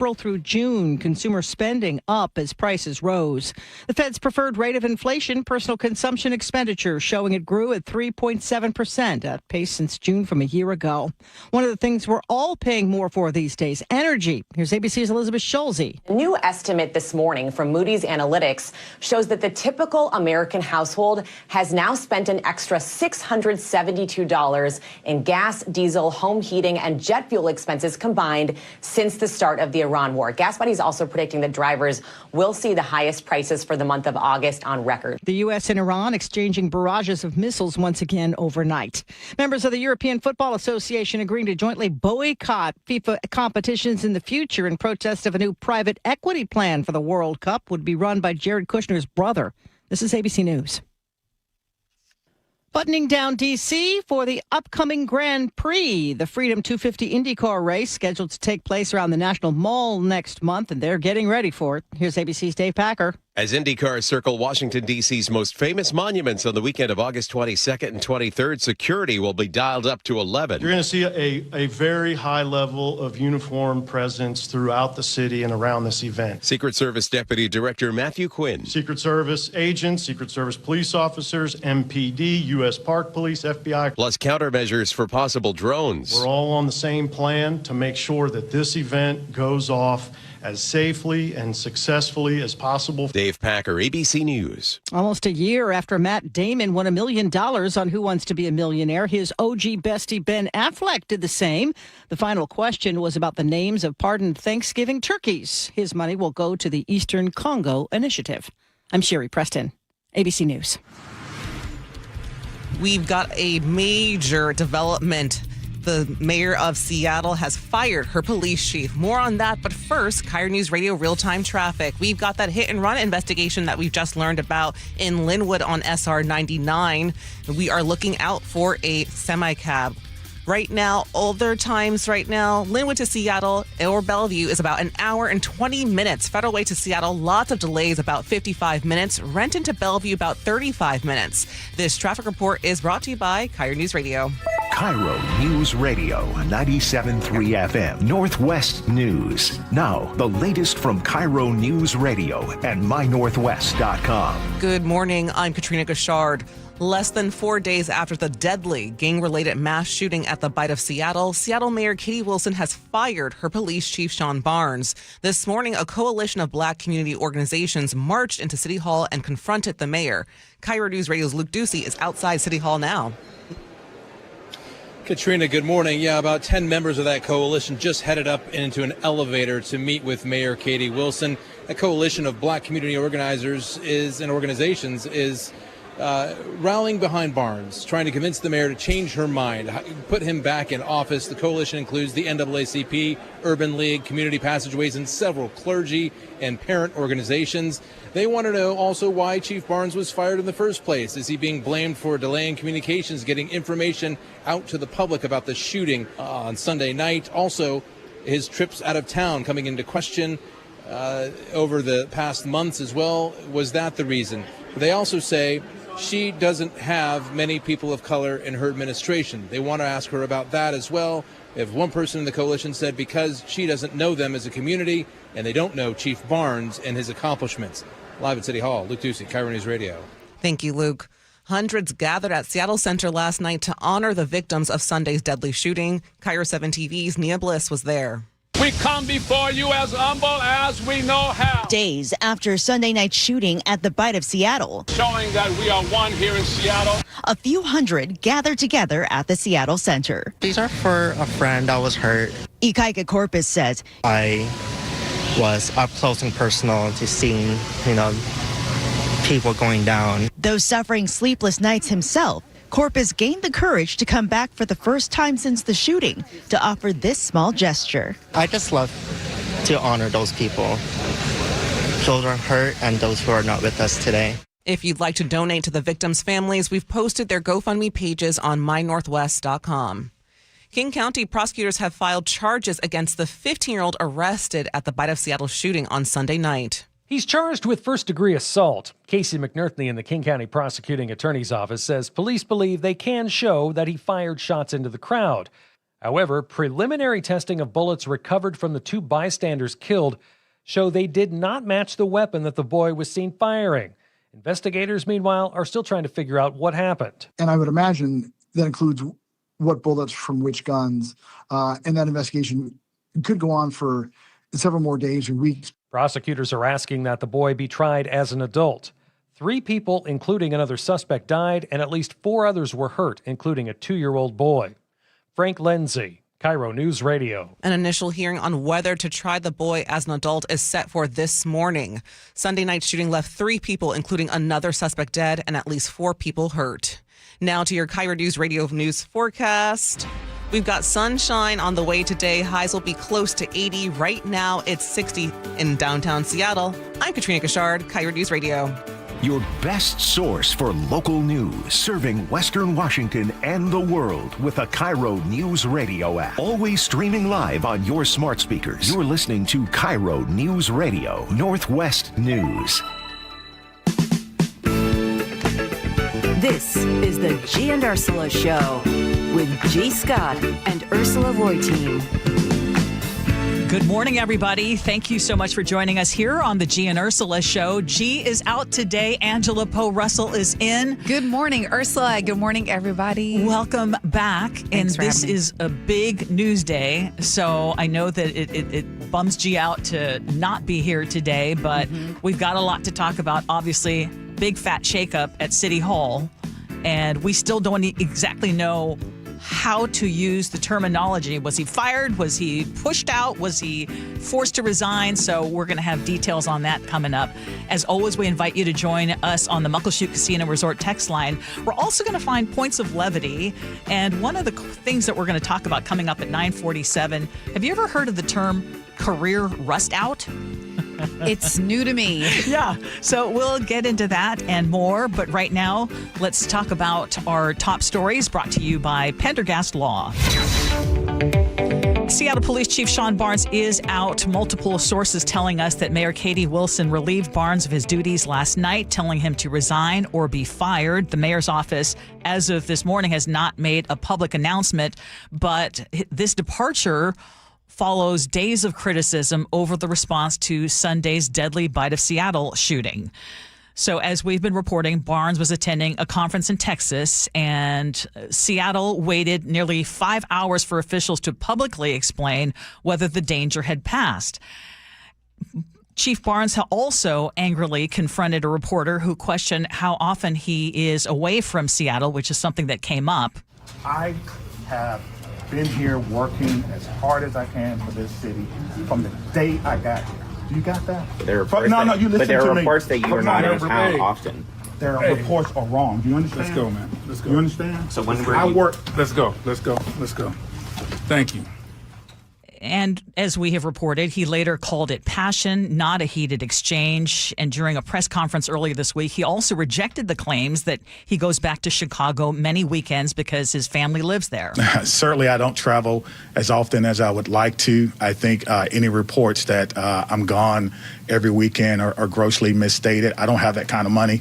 April through June. Consumer spending up as prices rose. The Fed's preferred rate of inflation, personal consumption expenditure, showing it grew at 3.7%, at pace since June from a year ago. One of the things we're all paying more for these days, energy. Here's ABC's Elizabeth Schulze. A new estimate this morning from Moody's Analytics shows that the typical American household has now spent an extra $672 in gas, diesel, home heating, and jet fuel expenses combined since the start of the Iran war. Gas Buddy is also predicting that drivers will see the highest prices for the month of August on record. The U.S. and Iran exchanging barrages of missiles once again overnight. Members of the European Football Association agreeing to jointly boycott FIFA competitions in the future in protest of a new private equity plan for the World Cup would be run by Jared Kushner's brother. This is ABC News. Buttoning down D.C. for the upcoming Grand Prix, the Freedom 250 IndyCar race scheduled to take place around the National Mall next month, and they're getting ready for it. Here's ABC's Dave Packer. As IndyCars circle Washington, D.C.'s most famous monuments on the weekend of August 22nd and 23rd, security will be dialed up to 11. You're going to see a very high level of uniformed presence throughout the city and around this event. Secret Service Deputy Director Matthew Quinn. Secret Service agents, Secret Service police officers, MPD, U.S. Park Police, FBI. Plus countermeasures for possible drones. We're all on the same plan to make sure that this event goes off as safely and successfully as possible. Dave Packer, ABC News. Almost a year after Matt Damon won $1 million on Who Wants to Be a Millionaire, his OG bestie Ben Affleck did the same. The final question was about the names of pardoned Thanksgiving turkeys. His money will go to the Eastern Congo Initiative. I'm Sherry Preston, ABC News. We've got a major development. The mayor of Seattle has fired her police chief. More on that, but first, KIRO Newsradio real-time traffic. We've got that hit-and-run investigation that we've just learned about in Linwood on SR 99. We are looking out for a semi-cab. Right now, older times right now, Linwood to Seattle or Bellevue is about an hour and 20 minutes. Federal Way to Seattle, lots of delays, about 55 minutes. Renton to Bellevue, about 35 minutes. This traffic report is brought to you by KIRO News Radio. KIRO News Radio, 97.3 FM, Northwest News. Now, the latest from KIRO News Radio and mynorthwest.com. Good morning, I'm Katrina Gashard. Less than 4 days after the deadly gang-related mass shooting at the Bite of Seattle, Seattle Mayor Katie Wilson has fired her police chief, Sean Barnes. This morning, a coalition of Black community organizations marched into City Hall and confronted the mayor. KIRO News Radio's Luke Ducey is outside City Hall now. Katrina, good morning. Yeah, about 10 members of that coalition just headed up into an elevator to meet with Mayor Katie Wilson. A coalition of Black community organizers and organizations is rallying behind Barnes, trying to convince the mayor to change her mind, put him back in office. The coalition includes the NAACP, Urban League, Community Passageways, and several clergy and parent organizations. They want to know also why Chief Barnes was fired in the first place. Is he being blamed for delaying communications, getting information out to the public about the shooting on Sunday night? Also, his trips out of town coming into question over the past months as well. Was that the reason? They also say she doesn't have many people of color in her administration. They want to ask her about that as well. If one person in the coalition said because she doesn't know them as a community and they don't know Chief Barnes and his accomplishments. Live at City Hall, Luke Ducey, KIRO News Radio. Thank you, Luke. Hundreds gathered at Seattle Center last night to honor the victims of Sunday's deadly shooting. KIRO 7 TV's Nia Bliss was there. We come before you as humble as we know how. Days after Sunday night shooting at the Bite of Seattle, Showing that we are one here in Seattle. a few hundred gathered together at the Seattle Center. These are for a friend that was hurt. Ikaika Corpus says, I was up close and personal to seeing, people going down. though suffering sleepless nights himself, Corpus gained the courage to come back for the first time since the shooting to offer this small gesture. I just love to honor those people, those who are hurt and those who are not with us today. If you'd like to donate to the victims' families, we've posted their GoFundMe pages on mynorthwest.com. King County prosecutors have filed charges against the 15-year-old arrested at the Bite of Seattle shooting on Sunday night. He's charged with first-degree assault. Casey McNerthney in the King County Prosecuting Attorney's Office says police believe they can show that he fired shots into the crowd. However, preliminary testing of bullets recovered from the 2 bystanders killed show they did not match the weapon that the boy was seen firing. Investigators, meanwhile, are still trying to figure out what happened. And I would imagine that includes what bullets from which guns, and that investigation could go on for several more days or weeks. Prosecutors are asking that the boy be tried as an adult. 3 people, including another suspect, died, and at least 4 others were hurt, including a 2-year-old boy. Frank Lindsay, KIRO News Radio. An initial hearing on whether to try the boy as an adult is set for this morning. Sunday night shooting left 3 people, including another suspect, dead and at least 4 people hurt. Now to your KIRO News Radio news forecast. We've got sunshine on the way today. Highs will be close to 80. Right now, it's 60 in downtown Seattle. I'm Katrina Kashard, KIRO News Radio. Your best source for local news, serving Western Washington and the world with the KIRO News Radio app. Always streaming live on your smart speakers. You're listening to KIRO News Radio, Northwest News. This is the Gee and Ursula Show with G. Scott and Ursula Reutin. Good morning, everybody. Thank you so much for joining us here on the Gee and Ursula Show. Gee is out today. Angela Poe Russell is in. Good morning, Ursula. Good morning, everybody. Welcome back. Thanks for this having me. is a big news day, so I know that it bums Gee out to not be here today, but we've got a lot to talk about. Obviously, big fat shakeup at City Hall, and we still don't exactly know how to use the terminology. Was he fired? Was he pushed out? Was he forced to resign? So we're going to have details on that coming up. As always, we invite you to join us on the Muckleshoot Casino Resort text line. We're also going to find points of levity. And one of the things that we're going to talk about coming up at 9:47, have you ever heard of the term career rust out? It's new to me. Yeah, so we'll get into that and more. But right now, let's talk about our top stories brought to you by Pendergast Law. Seattle Police Chief Sean Barnes is out. Multiple sources telling us that Mayor Katie Wilson relieved Barnes of his duties last night, telling him to resign or be fired. The mayor's office, as of this morning, has not made a public announcement, but this departure follows days of criticism over the response to Sunday's deadly Bite of Seattle shooting. So as we've been reporting, Barnes was attending a conference in Texas, and Seattle waited nearly 5 hours for officials to publicly explain whether the danger had passed. Chief Barnes also angrily confronted a reporter who questioned how often he is away from Seattle, which is something that came up. I have been here working as hard as I can for this city from the day I got here. Do you got that? There are reports that you are not in town often. Their reports are wrong. Do you understand? Let's go, man. Let's go. You understand? So when Let's go. Thank you. And as we have reported, he later called it passion, not a heated exchange. And during a press conference earlier this week, he also rejected the claims that he goes back to Chicago many weekends because his family lives there. Certainly, I don't travel as often as I would like to. I think any reports that I'm gone every weekend are grossly misstated. I don't have that kind of money.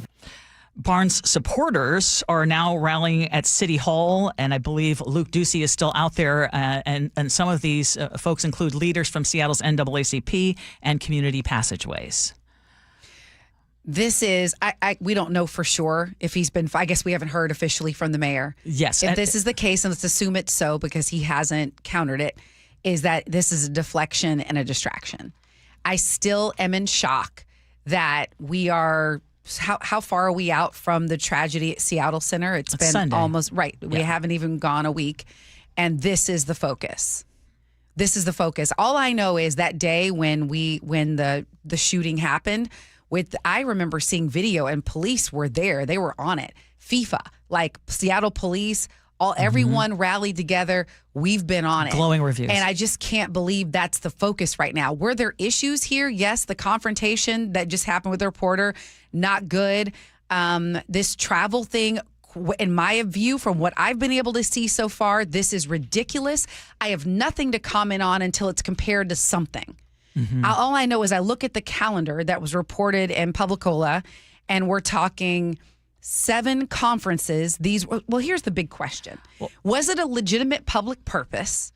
Barnes supporters are now rallying at City Hall, and I believe Luke Ducey is still out there, and some of these folks include leaders from Seattle's NAACP and Community Passageways. This is, we don't know for sure if he's been, I guess we haven't heard officially from the mayor. Yes. If this is the case, and let's assume it's so because he hasn't countered it, is that this is a deflection and a distraction. I still am in shock that we are... How far are we out from the tragedy at Seattle Center? It's been Sunday. Almost right. We haven't even gone a week. And this is the focus. This is the focus. All I know is that day when the shooting happened, I remember seeing video and police were there. They were on it. FIFA, like Seattle police, everyone rallied together. We've been on it. Glowing reviews. And I just can't believe that's the focus right now. Were there issues here? Yes, the confrontation that just happened with the reporter, not good. This travel thing, in my view, from what I've been able to see so far, this is ridiculous. I have nothing to comment on until it's compared to something. All I know is I look at the calendar that was reported in Publicola, and we're talking 7 conferences. Well, here's the big question. Was it a legitimate public purpose?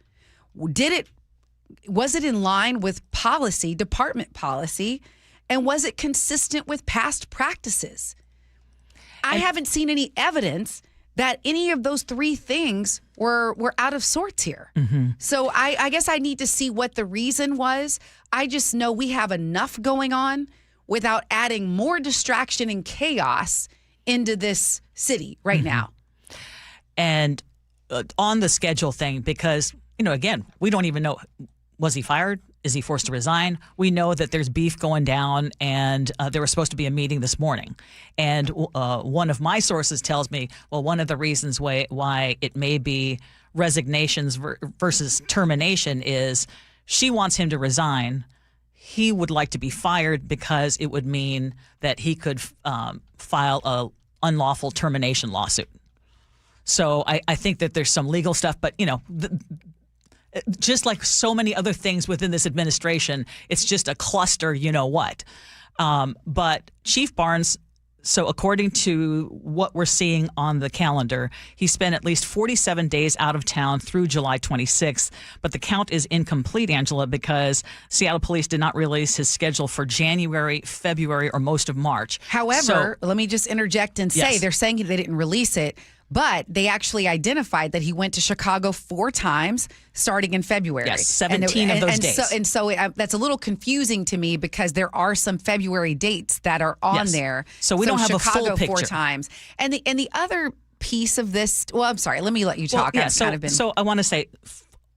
Was it in line with policy, department policy? And was it consistent with past practices? I haven't seen any evidence that any of those 3 things were out of sorts here. Mm-hmm. So I guess I need to see what the reason was. I just know we have enough going on without adding more distraction and chaos into this city right now. And on the schedule thing, because, again, we don't even know, was he fired? Is he forced to resign? We know that there's beef going down, and there was supposed to be a meeting this morning. And one of my sources tells me, well, one of the reasons why it may be resignations versus termination is she wants him to resign. He would like to be fired because it would mean that he could file a unlawful termination lawsuit. So I think that there's some legal stuff, but, just like so many other things within this administration, it's just a cluster, what. But Chief Barnes, so according to what we're seeing on the calendar, he spent at least 47 days out of town through July 26th. But the count is incomplete, Angela, because Seattle police did not release his schedule for January, February, or most of March. However, let me just interject and say they're saying they didn't release it. But they actually identified that he went to Chicago 4 times starting in February. Yes, 17 of those days. So that's a little confusing to me because there are some February dates that are on there. So we don't have Chicago a full picture. 4 times. And the other piece of this, well, I'm sorry, let me let you talk. So I want to say,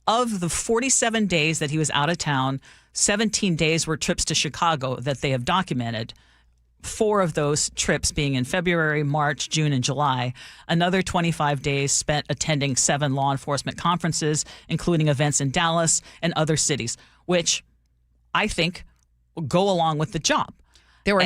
of the 47 days that he was out of town, 17 days were trips to Chicago that they have documented. 4 of those trips being in February, March, June, and July. Another 25 days spent attending 7 law enforcement conferences, including events in Dallas and other cities, which I think go along with the job.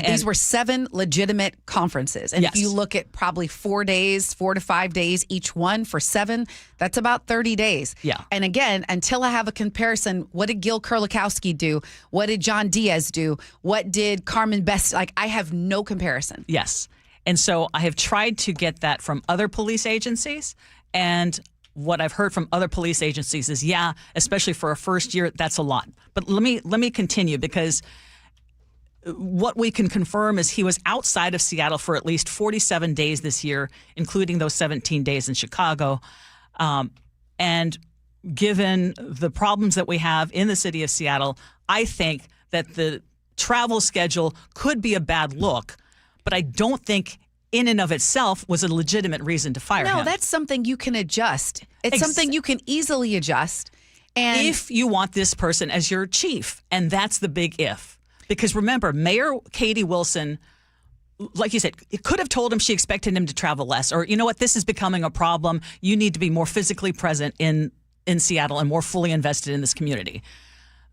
These were 7 legitimate conferences. And if you look at probably 4 to 5 days each one for 7, that's about 30 days. Yeah. And again, until I have a comparison, what did Gil Kurlikowski do? What did John Diaz do? What did Carmen Best? I have no comparison. Yes. And so I have tried to get that from other police agencies. And what I've heard from other police agencies is, especially for a first year, that's a lot. But let me continue, because what we can confirm is he was outside of Seattle for at least 47 days this year, including those 17 days in Chicago. And given the problems that we have in the city of Seattle, I think that the travel schedule could be a bad look, but I don't think in and of itself was a legitimate reason to fire him. No, that's something you can adjust. It's something you can easily adjust. And if you want this person as your chief, and that's the big if. Because remember, Mayor Katie Wilson, like you said, it could have told him she expected him to travel less. Or, you know what, this is becoming a problem. You need to be more physically present in Seattle and more fully invested in this community.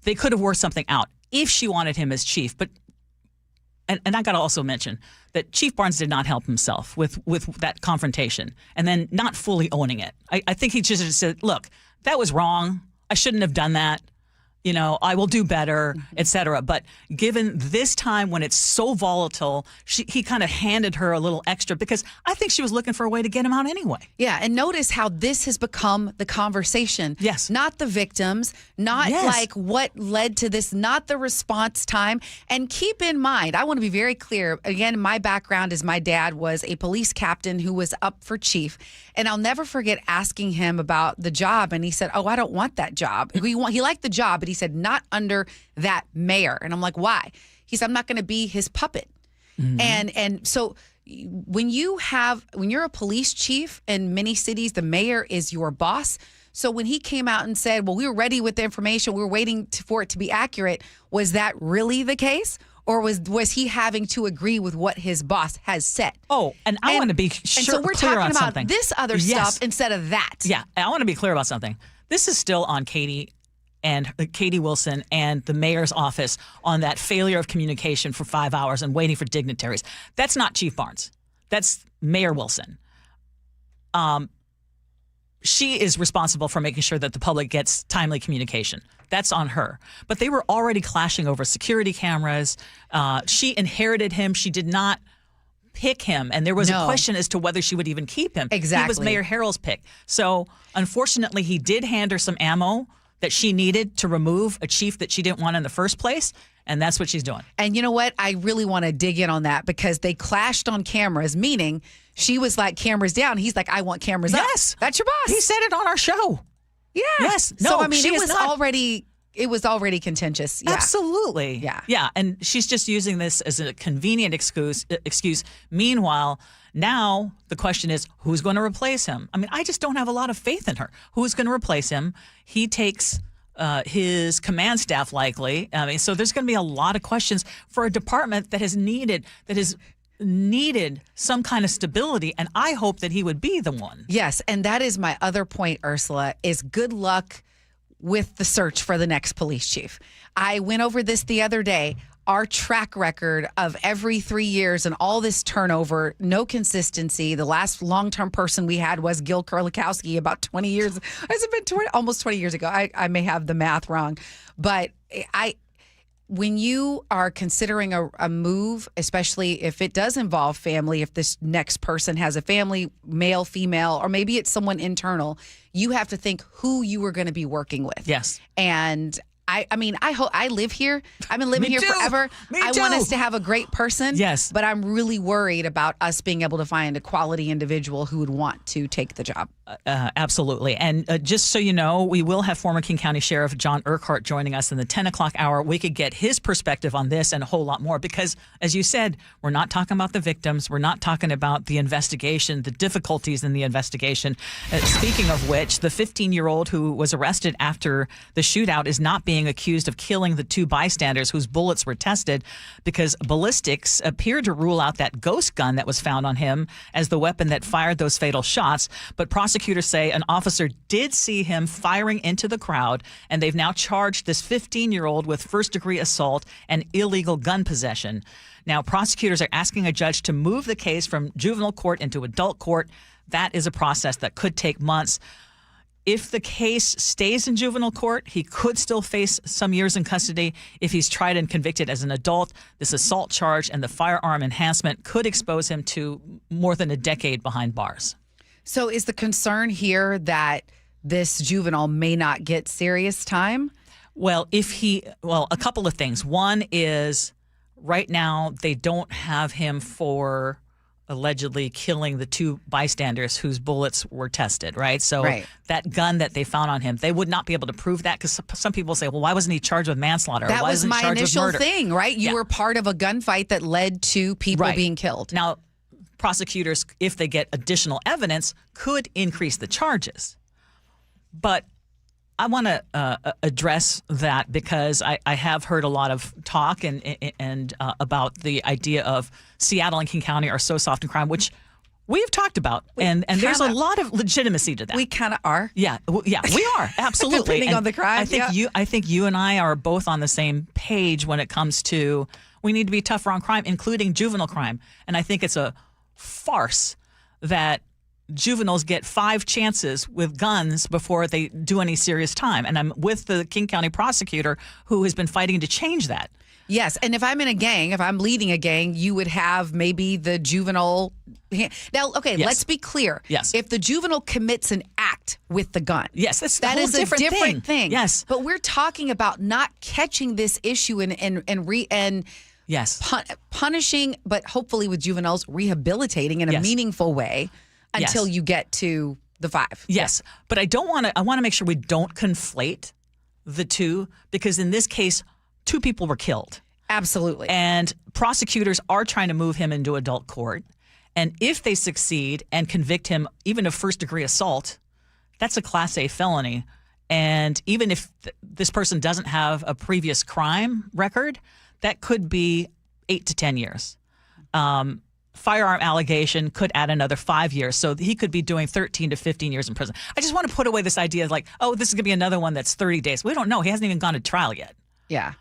They could have worked something out if she wanted him as chief. But and I got to also mention that Chief Barnes did not help himself with that confrontation and then not fully owning it. I think he just said, look, that was wrong. I shouldn't have done that. I will do better, et cetera. But given this time when it's so volatile, he kind of handed her a little extra because I think she was looking for a way to get him out anyway. Yeah, and notice how this has become the conversation. Yes. Not the victims, not like what led to this, not the response time. And keep in mind, I want to be very clear. Again, my background is my dad was a police captain who was up for chief. And I'll never forget asking him about the job. And he said, I don't want that job. He liked the job, but he said, not under that mayor. And I'm like, why? He said, I'm not going to be his puppet. Mm-hmm. And so when you're a police chief in many cities, the mayor is your boss. So when he came out and said, well, we were ready with the information, we were waiting for it to be accurate, was that really the case? Or was he having to agree with what his boss has said? Oh, and I want to be sure. And so we're clear talking on about something. this other stuff instead of that. Yeah, I want to be clear about something. This is still on Katie Wilson and the mayor's office on that failure of communication for 5 hours and waiting for dignitaries. That's not Chief Barnes. That's Mayor Wilson. She is responsible for making sure that the public gets timely communication. That's on her. But they were already clashing over security cameras. She inherited him. She did not pick him, and there was a question as to whether she would even keep him. Exactly. He was Mayor Harrell's pick. So, unfortunately, he did hand her some ammo that she needed to remove a chief that she didn't want in the first place, and that's what she's doing. And you know what? I really want to dig in on that because they clashed on cameras, meaning she was like, cameras down. He's like, I want cameras up. Yes. That's your boss. He said it on our show. Yeah. Yes. No, so, I mean, she is not. It was already contentious. Yeah. Absolutely. Yeah. Yeah. And she's just using this as a convenient excuse. Meanwhile, now the question is, who's going to replace him? I mean, I just don't have a lot of faith in her. Who's going to replace him? He takes his command staff likely. I mean, so there's going to be a lot of questions for a department that has needed some kind of stability, and I hope that he would be the one. Yes, and that is my other point, Ursula, is good luck with the search for the next police chief. I went over this the other day. Our track record of every 3 years and all this turnover, no consistency. The last long-term person we had was Gil Kurlikowski about 20 years. Has it been almost 20 years ago? I may have the math wrong. But when you are considering a move, especially if it does involve family, if this next person has a family, male, female, or maybe it's someone internal, you have to think who you are going to be working with. Yes. And I mean, I hope I live here. I've been living here forever. I want us to have a great person. Yes. But I'm really worried about us being able to find a quality individual who would want to take the job. Absolutely. And just so you know, we will have former King County Sheriff John Urquhart joining us in the 10 o'clock hour. We could get his perspective on this and a whole lot more because, as you said, we're not talking about the victims. We're not talking about the investigation, the difficulties in the investigation. Speaking of which, the 15-year-old who was arrested after the shootout is not being accused of killing the two bystanders whose bullets were tested because ballistics appeared to rule out that ghost gun that was found on him as the weapon that fired those fatal shots. But prosecutors say an officer did see him firing into the crowd, and they've now charged this 15-year-old with first-degree assault and illegal gun possession. Now, prosecutors are asking a judge to move the case from juvenile court into adult court. That is a process that could take months. If the case stays in juvenile court, he could still face some years in custody. If he's tried and convicted as an adult, this assault charge and the firearm enhancement could expose him to more than a decade behind bars. So is the concern here that this juvenile may not get serious time? Well, a couple of things. One is right now they don't have him for allegedly killing the two bystanders whose bullets were tested, right? So that gun that they found on him, they would not be able to prove that because some people say, well, why wasn't he charged with manslaughter? That why was my initial thing, right? You were part of a gunfight that led to people being killed. Now, prosecutors, if they get additional evidence, could increase the charges. But I want to address that because I have heard a lot of talk and about the idea of Seattle and King County are so soft in crime, which we've talked about, and there's a lot of legitimacy to that. We kind of are. Yeah, we are absolutely. Depending on the crime. I think you and I are both on the same page when it comes to we need to be tougher on crime, including juvenile crime, and I think it's a farce that juveniles get 5 chances with guns before they do any serious time. And I'm with the King County prosecutor who has been fighting to change that. Yes. And if I'm in a gang, if I'm leading a gang, you would have maybe the juvenile. Now, okay, let's be clear. Yes. If the juvenile commits an act with the gun. Yes, that is a different thing. Yes. But we're talking about not catching this issue and yes, punishing, but hopefully with juveniles, rehabilitating in a meaningful way. Until you get to the 5. Yes. But I want to make sure we don't conflate the two because in this case, 2 people were killed. Absolutely. And prosecutors are trying to move him into adult court. And if they succeed and convict him even of first-degree assault, that's a Class A felony. And even if this person doesn't have a previous crime record, that could be 8 to 10 years. Firearm allegation could add another 5 years. So he could be doing 13 to 15 years in prison. I just want to put away this idea of like, oh, this is going to be another one that's 30 days. We don't know. He hasn't even gone to trial yet. Yeah.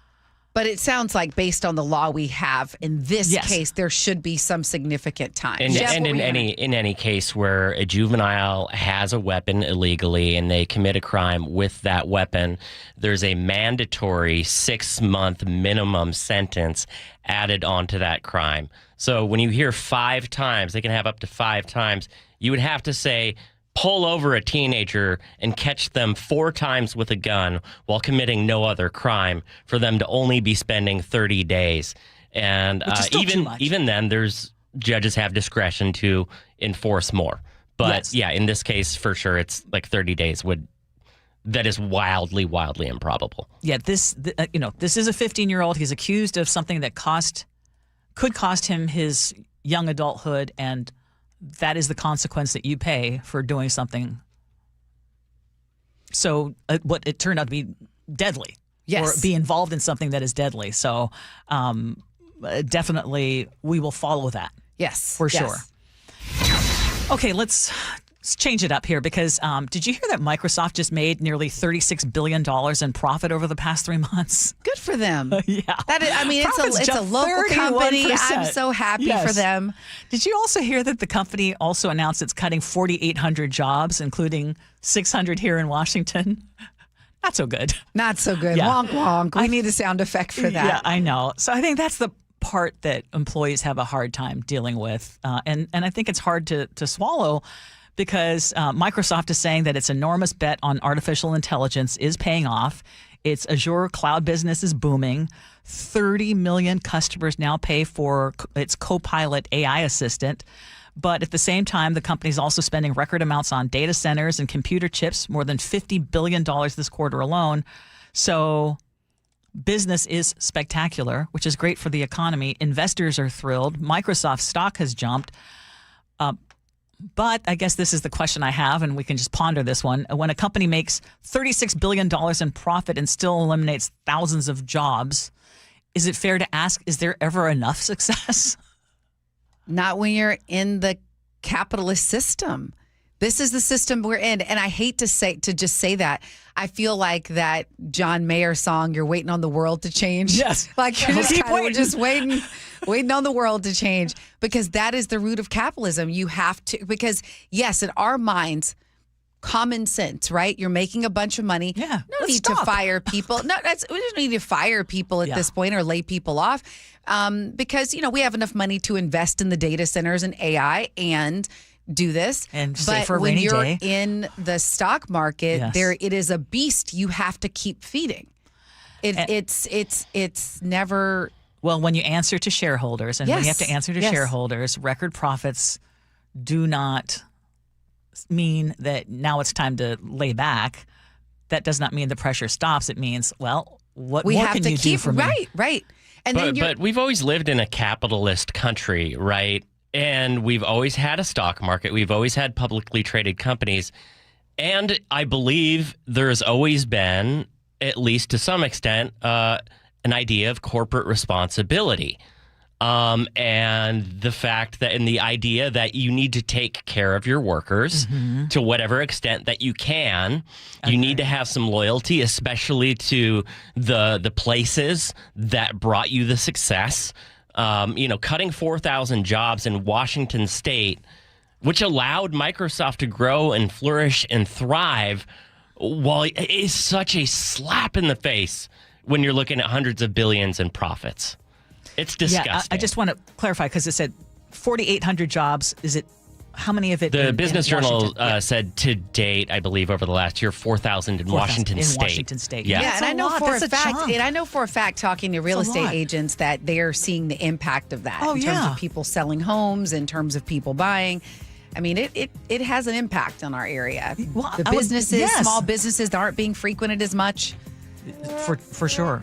But it sounds like based on the law we have in this case, there should be some significant time. And in any case where a juvenile has a weapon illegally and they commit a crime with that weapon, there's a mandatory 6-month minimum sentence added onto that crime. So when you hear 5 times, they can have up to 5 times, you would have to say, pull over a teenager and catch them 4 times with a gun while committing no other crime for them to only be spending 30 days. And even then, judges have discretion to enforce more. But in this case, for sure, it's like 30 days that is wildly, wildly improbable. Yeah, this is a 15-year-old. He's accused of something that could cost him his young adulthood, and that is the consequence that you pay for doing something. So what it turned out to be deadly. Or be involved in something that is deadly. So definitely we will follow that. Yes. For sure. Okay, let's change it up here because did you hear that Microsoft just made nearly $36 billion in profit over the past 3 months? Good for them. Yeah. It's a local company. I'm so happy for them. Did you also hear that the company also announced it's cutting 4,800 jobs, including 600 here in Washington? Not so good. Not so good. Yeah. Wonk, wonk. We need a sound effect for that. Yeah, I know. So I think that's the part that employees have a hard time dealing with. And I think it's hard to swallow because Microsoft is saying that its enormous bet on artificial intelligence is paying off. Its Azure cloud business is booming. 30 million customers now pay for its Copilot AI assistant. But at the same time, the company is also spending record amounts on data centers and computer chips, more than $50 billion this quarter alone. So business is spectacular, which is great for the economy. Investors are thrilled. Microsoft stock has jumped. But I guess this is the question I have, and we can just ponder this one. When a company makes $36 billion in profit and still eliminates thousands of jobs, is it fair to ask, is there ever enough success? Not when you're in the capitalist system. This is the system we're in. And I hate to just say that. I feel like that John Mayer song, You're Waiting on the World to Change. Yes. Like we're just waiting on the world to change, because that is the root of capitalism. You have to, because yes, in our minds, common sense, right? You're making a bunch of money. Yeah. No need to fire people. We don't need to fire people at this point or lay people off. Because, we have enough money to invest in the data centers and AI and do this. And save for a rainy day. But when you're in the stock market, it is a beast you have to keep feeding. It's never. Well, when you answer to shareholders, and when you have to answer to shareholders, record profits do not mean that now it's time to lay back. That does not mean the pressure stops. It means, well, what more can you do for me? Right. But we've always lived in a capitalist country, right? And we've always had a stock market. We've always had publicly traded companies. And I believe there's always been, at least to some extent, an idea of corporate responsibility. And the fact that, and the idea that you need to take care of your workers to whatever extent that you can. Okay. You need to have some loyalty, especially to the places that brought you the success. Cutting 4,000 jobs in Washington State, which allowed Microsoft to grow and flourish and thrive, while it is such a slap in the face when you're looking at hundreds of billions in profits. It's disgusting. Yeah, I just want to clarify because it said 4,800 jobs. Is it how many of it? The Business Journal said to date, I believe, over the last year, 4,000 in Washington State. Washington State. Yeah, and I know for a fact, talking to real estate agents, that they are seeing the impact of that in terms of people selling homes, in terms of people buying. I mean, it has an impact on our area. Well, the businesses, small businesses that aren't being frequented as much. For sure.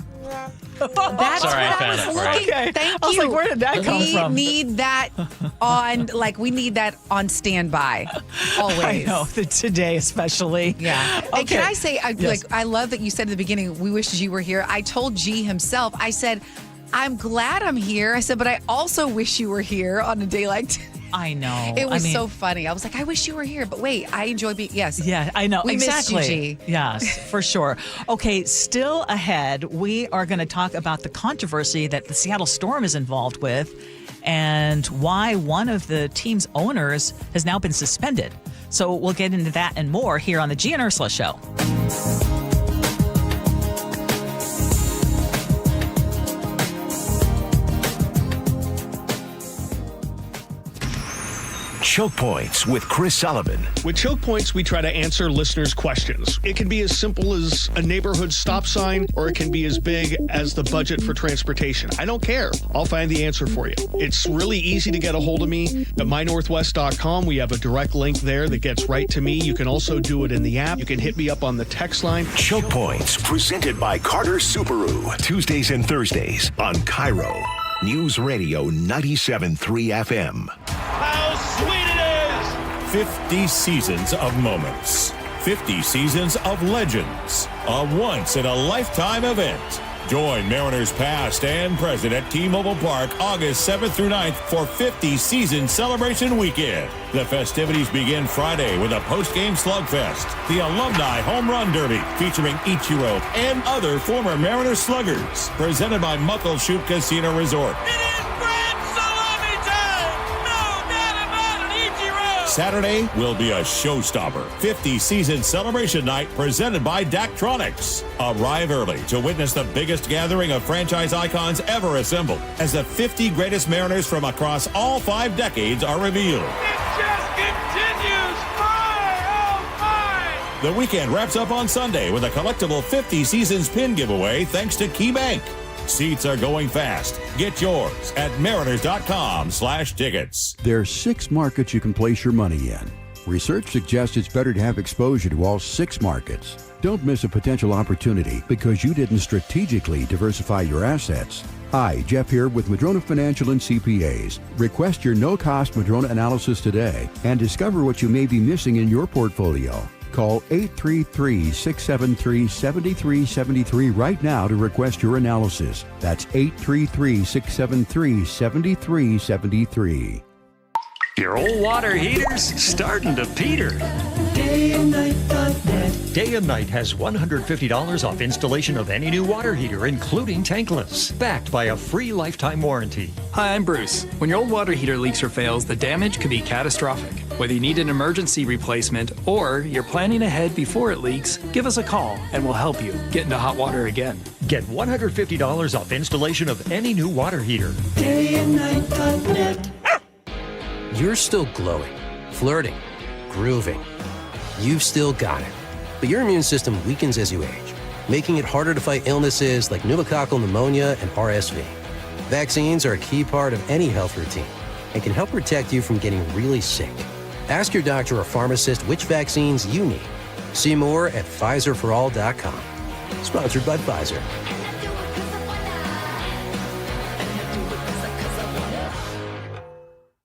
That's Sorry, what I found was it. looking. Okay. Thank I was you. like, where did that come from? We need that on standby always. I know, today especially. Yeah. Okay. And can I say, I love that you said at the beginning, we wish G were here. I told G himself, I said, I'm glad I'm here. I said, but I also wish you were here on a day like today. I know. It was so funny. I was like, I wish you were here, but wait, I enjoy being, yes. Yeah, I know. We exactly. missed you, G. Yes, for sure. Okay, still ahead, we are going to talk about the controversy that the Seattle Storm is involved with and why one of the team's owners has now been suspended. So we'll get into that and more here on the Gee and Ursula Show. Choke Points with Chris Sullivan. With Choke Points, we try to answer listeners' questions. It can be as simple as a neighborhood stop sign, or it can be as big as the budget for transportation. I don't care. I'll find the answer for you. It's really easy to get a hold of me at mynorthwest.com. We have a direct link there that gets right to me. You can also do it in the app. You can hit me up on the text line. Choke Points, presented by Carter Subaru. Tuesdays and Thursdays on KIRO Newsradio 97.3 FM. How sweet it is! 50 seasons of moments. 50 seasons of legends. A once-in-a-lifetime event. Join Mariners past and present at T-Mobile Park August 7th through 9th for 50 Season Celebration Weekend. The festivities begin Friday with a post-game slugfest, the Alumni Home Run Derby featuring Ichiro and other former Mariners sluggers, presented by Muckleshoot Casino Resort. Saturday will be a showstopper. 50 Season Celebration Night presented by Daktronics. Arrive early to witness the biggest gathering of franchise icons ever assembled as the 50 greatest Mariners from across all 5 decades are revealed. It just continues. Oh, the weekend wraps up on Sunday with a collectible 50 Seasons pin giveaway thanks to KeyBank. Seats are going fast. Get yours at mariners.com/tickets. There are 6 markets you can place your money in. Research suggests it's better to have exposure to all 6 markets. Don't miss a potential opportunity because you didn't strategically diversify your assets. Hi, Jeff here with Madrona Financial and CPAs. Request your no-cost Madrona analysis today and discover what you may be missing in your portfolio. Call 833-673-7373 right now to request your analysis. That's 833-673-7373. Your old water heater's starting to peter. DayandNight.net. Day and Night has $150 off installation of any new water heater, including tankless, backed by a free lifetime warranty. Hi, I'm Bruce. When your old water heater leaks or fails, the damage could be catastrophic. Whether you need an emergency replacement or you're planning ahead before it leaks, give us a call and we'll help you get into hot water again. Get $150 off installation of any new water heater. DayandNight.net. You're still glowing, flirting, grooving. You've still got it. But your immune system weakens as you age, making it harder to fight illnesses like pneumococcal pneumonia and RSV. Vaccines are a key part of any health routine and can help protect you from getting really sick. Ask your doctor or pharmacist which vaccines you need. See more at PfizerForAll.com. Sponsored by Pfizer.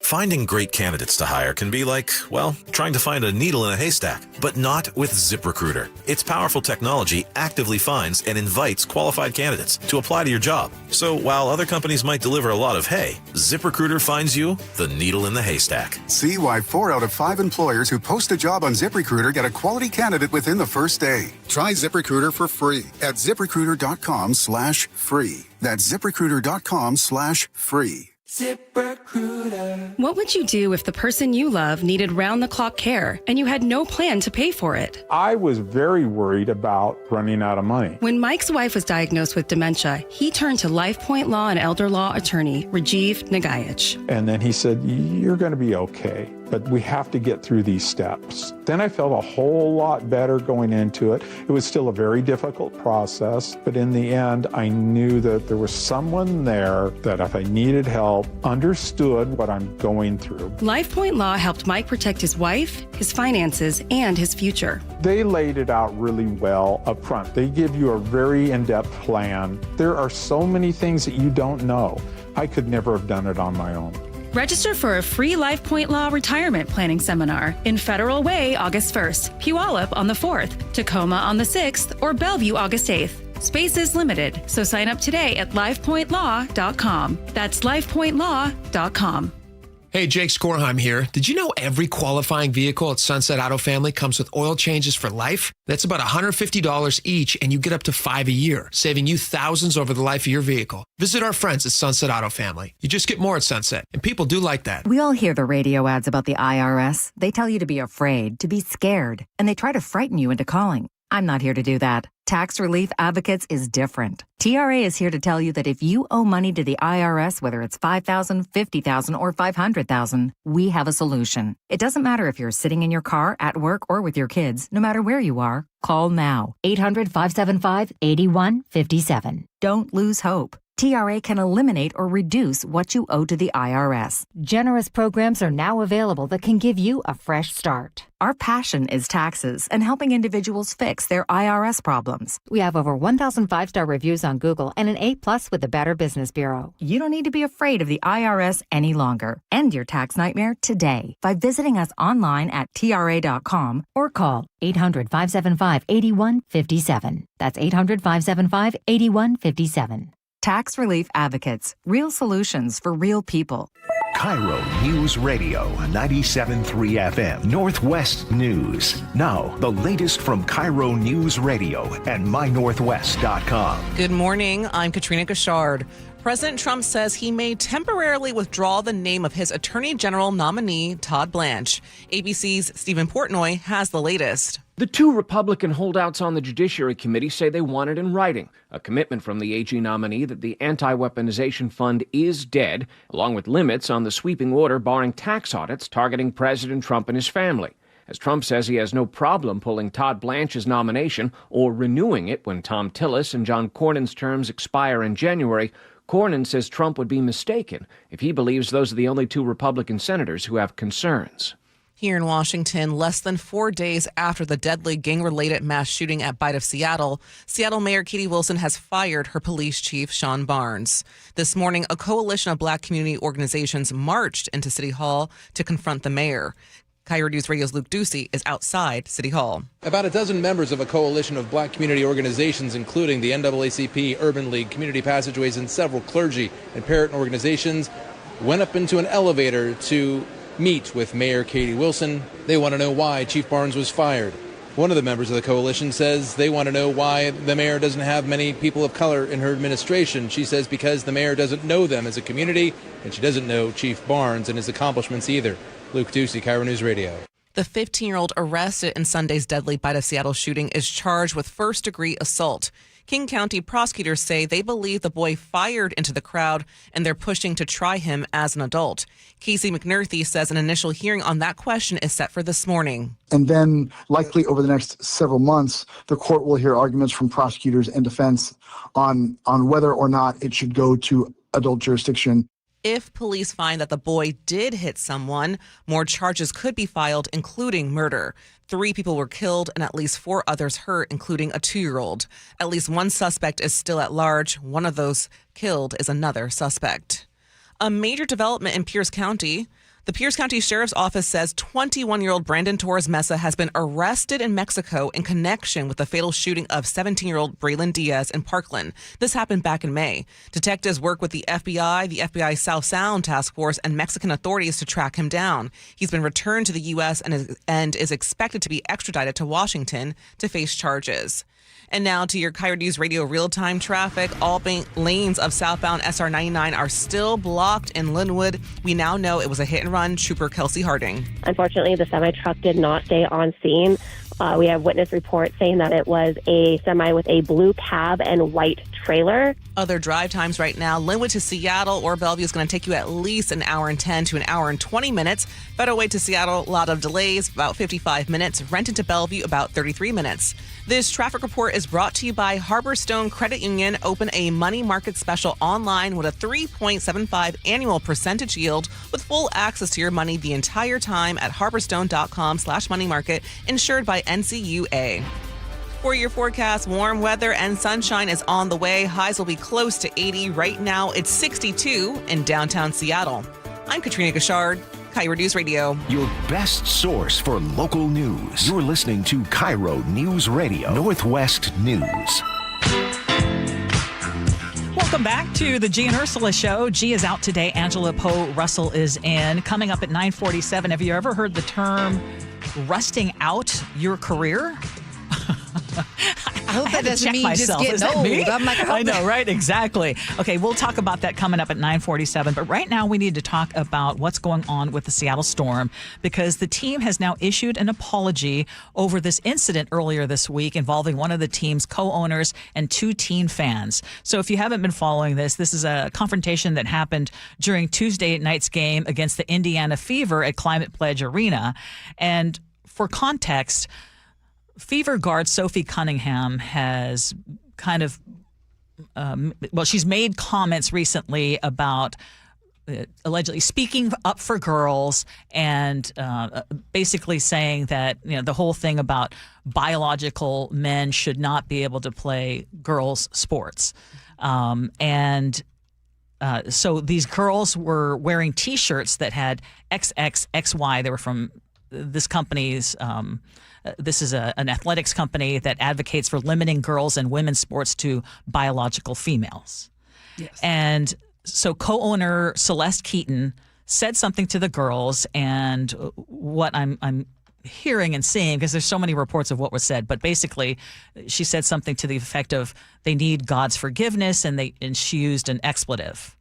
Finding great candidates to hire can be like, well, trying to find a needle in a haystack, but not with ZipRecruiter. Its powerful technology actively finds and invites qualified candidates to apply to your job. So while other companies might deliver a lot of hay, ZipRecruiter finds you the needle in the haystack. See why 4 out of 5 employers who post a job on ZipRecruiter get a quality candidate within the first day. Try ZipRecruiter for free at ZipRecruiter.com/free. That's ZipRecruiter.com/free. ZipRecruiter. What would you do if the person you love needed round-the-clock care and you had no plan to pay for it? I was very worried about running out of money. When Mike's wife was diagnosed with dementia, he turned to LifePoint Law and Elder Law attorney Rajiv Nagayich. And then he said, "You're going to be okay, but we have to get through these steps." Then I felt a whole lot better going into it. It was still a very difficult process, but in the end, I knew that there was someone there that if I needed help, understood what I'm going through. LifePoint Law helped Mike protect his wife, his finances, and his future. They laid it out really well up front. They give you a very in-depth plan. There are so many things that you don't know. I could never have done it on my own. Register for a free LifePoint Law retirement planning seminar in Federal Way August 1st, Puyallup on the 4th, Tacoma on the 6th, or Bellevue August 8th. Space is limited, so sign up today at LifePointLaw.com. That's LifePointLaw.com. Hey, Jake Skorheim here. Did you know every qualifying vehicle at Sunset Auto Family comes with oil changes for life? That's about $150 each, and you get up to 5 a year, saving you thousands over the life of your vehicle. Visit our friends at Sunset Auto Family. You just get more at Sunset, and people do like that. We all hear the radio ads about the IRS. They tell you to be afraid, to be scared, and they try to frighten you into calling. I'm not here to do that. Tax Relief Advocates is different. TRA is here to tell you that if you owe money to the IRS, whether it's $5,000, $50,000, or $500,000, we have a solution. It doesn't matter if you're sitting in your car, at work, or with your kids. No matter where you are, call now. 800-575-8157. Don't lose hope. TRA can eliminate or reduce what you owe to the IRS. Generous programs are now available that can give you a fresh start. Our passion is taxes and helping individuals fix their IRS problems. We have over 1,000 5-star reviews on Google and an A+ with the Better Business Bureau. You don't need to be afraid of the IRS any longer. End your tax nightmare today by visiting us online at TRA.com or call 800-575-8157. That's 800-575-8157. Tax Relief Advocates. Real solutions for real people. KIRO News Radio 97.3 FM Northwest News. Now, the latest from KIRO News Radio and mynorthwest.com. Good morning. I'm Katrina Gashard. President Trump says he may temporarily withdraw the name of his Attorney General nominee, Todd Blanche. ABC's Stephen Portnoy has the latest. The two Republican holdouts on the Judiciary Committee say they want it in writing, a commitment from the AG nominee that the anti-weaponization fund is dead, along with limits on the sweeping order barring tax audits targeting President Trump and his family. As Trump says he has no problem pulling Todd Blanche's nomination or renewing it when Tom Tillis and John Cornyn's terms expire in January, Cornyn says Trump would be mistaken if he believes those are the only two Republican senators who have concerns. Here in Washington, less than 4 days after the deadly gang-related mass shooting at Bite of Seattle, Seattle Mayor Katie Wilson has fired her police chief, Sean Barnes. This morning, a coalition of Black community organizations marched into City Hall to confront the mayor. KIRO News Radio's Luke Ducey is outside City Hall. About a dozen members of a coalition of Black community organizations, including the NAACP, Urban League, Community Passageways, and several clergy and parent organizations, went up into an elevator to meet with Mayor Katie Wilson. They want to know why Chief Barnes was fired. One of the members of the coalition says they want to know why the mayor doesn't have many people of color in her administration. She says because the mayor doesn't know them as a community, and she doesn't know Chief Barnes and his accomplishments either. Luke Ducey, KIRO News Radio. The 15-year-old arrested in Sunday's deadly Bite of Seattle shooting is charged with first-degree assault. King County prosecutors say they believe the boy fired into the crowd, and they're pushing to try him as an adult. Casey McNerthy says an initial hearing on that question is set for this morning. And then likely over the next several months, the court will hear arguments from prosecutors and defense on whether or not it should go to adult jurisdiction. If police find that the boy did hit someone, more charges could be filed, including murder. 3 people were killed and at least 4 others hurt, including a 2-year-old. At least one suspect is still at large. One of those killed is another suspect. A major development in Pierce County. The Pierce County Sheriff's Office says 21-year-old Brandon Torres Mesa has been arrested in Mexico in connection with the fatal shooting of 17-year-old Braylon Diaz in Parkland. This happened back in May. Detectives work with the FBI South Sound Task Force, and Mexican authorities to track him down. He's been returned to the U.S. and is expected to be extradited to Washington to face charges. And now to your KIRO News Radio real-time traffic. All lanes of southbound SR 99 are still blocked in Linwood. We now know it was a hit-and-run. Trooper Kelsey Harding. Unfortunately, the semi-truck did not stay on scene. We have witness reports saying that it was a semi with a blue cab and white trailer. Other drive times right now, Linwood to Seattle or Bellevue is going to take you at least an hour and 10 to an hour and 20 minutes. Federal Way to Seattle, a lot of delays, about 55 minutes. Renton to Bellevue, about 33 minutes. This traffic report is brought to you by Harborstone Credit Union. Open a money market special online with a 3.75 annual percentage yield with full access to your money the entire time at harborstone.com/moneymarket, insured by NCUA. For your forecast, warm weather and sunshine is on the way. Highs will be close to 80. Right now, it's 62 in downtown Seattle. I'm Katrina Gashard, KIRO News Radio. Your best source for local news. You're listening to KIRO News Radio, Northwest News. Welcome back to the Gee and Ursula Show. Gee is out today. Angela Poe Russell is in. Coming up at 9:47. Have you ever heard the term rusting out your career? I hope that doesn't mean myself. just getting old. I'm like, I know, right? Exactly. Okay, we'll talk about that coming up at 9:47. But right now, we need to talk about what's going on with the Seattle Storm, because the team has now issued an apology over this incident earlier this week involving one of the team's co-owners and 2 teen fans. So if you haven't been following this is a confrontation that happened during Tuesday night's game against the Indiana Fever at Climate Pledge Arena. And for context, Fever guard Sophie Cunningham has kind of, she's made comments recently about allegedly speaking up for girls and basically saying that, the whole thing about biological men should not be able to play girls' sports. So these girls were wearing T-shirts that had XXXY. They were from this company's this is an athletics company that advocates for limiting girls and women's sports to biological females. Yes. And so co-owner Celeste Keaton said something to the girls, and what I'm hearing and seeing, because there's so many reports of what was said, but basically she said something to the effect of they need God's forgiveness, and she used an expletive.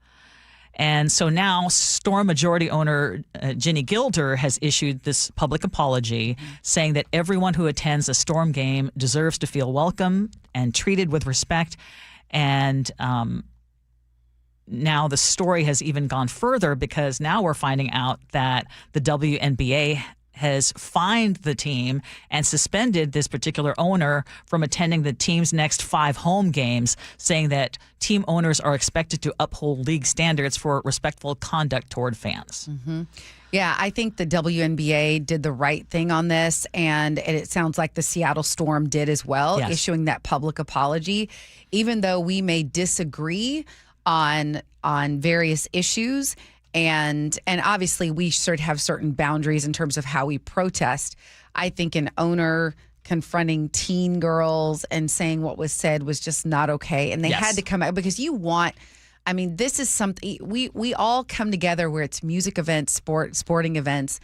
And so now Storm majority owner Ginny Gilder has issued this public apology saying that everyone who attends a Storm game deserves to feel welcome and treated with respect. And now the story has even gone further, because now we're finding out that the WNBA has fined the team and suspended this particular owner from attending the team's next 5 home games, saying that team owners are expected to uphold league standards for respectful conduct toward fans. Mm-hmm. Yeah, I think the WNBA did the right thing on this, and it sounds like the Seattle Storm did as well, yes, issuing that public apology. Even though we may disagree on various issues, and obviously we should have certain boundaries in terms of how we protest. I think an owner confronting teen girls and saying what was said was just not okay. And they had to come out, because this is something we all come together where it's music events, sporting events,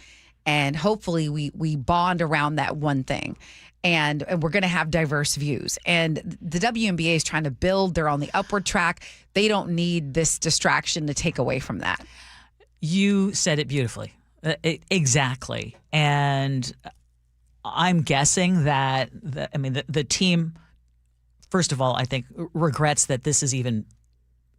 and hopefully we bond around that one thing. And we're going to have diverse views. And the WNBA is trying to build. They're on the upward track. They don't need this distraction to take away from that. You said it beautifully. Exactly. And I'm guessing that the team, first of all, I think regrets that this is even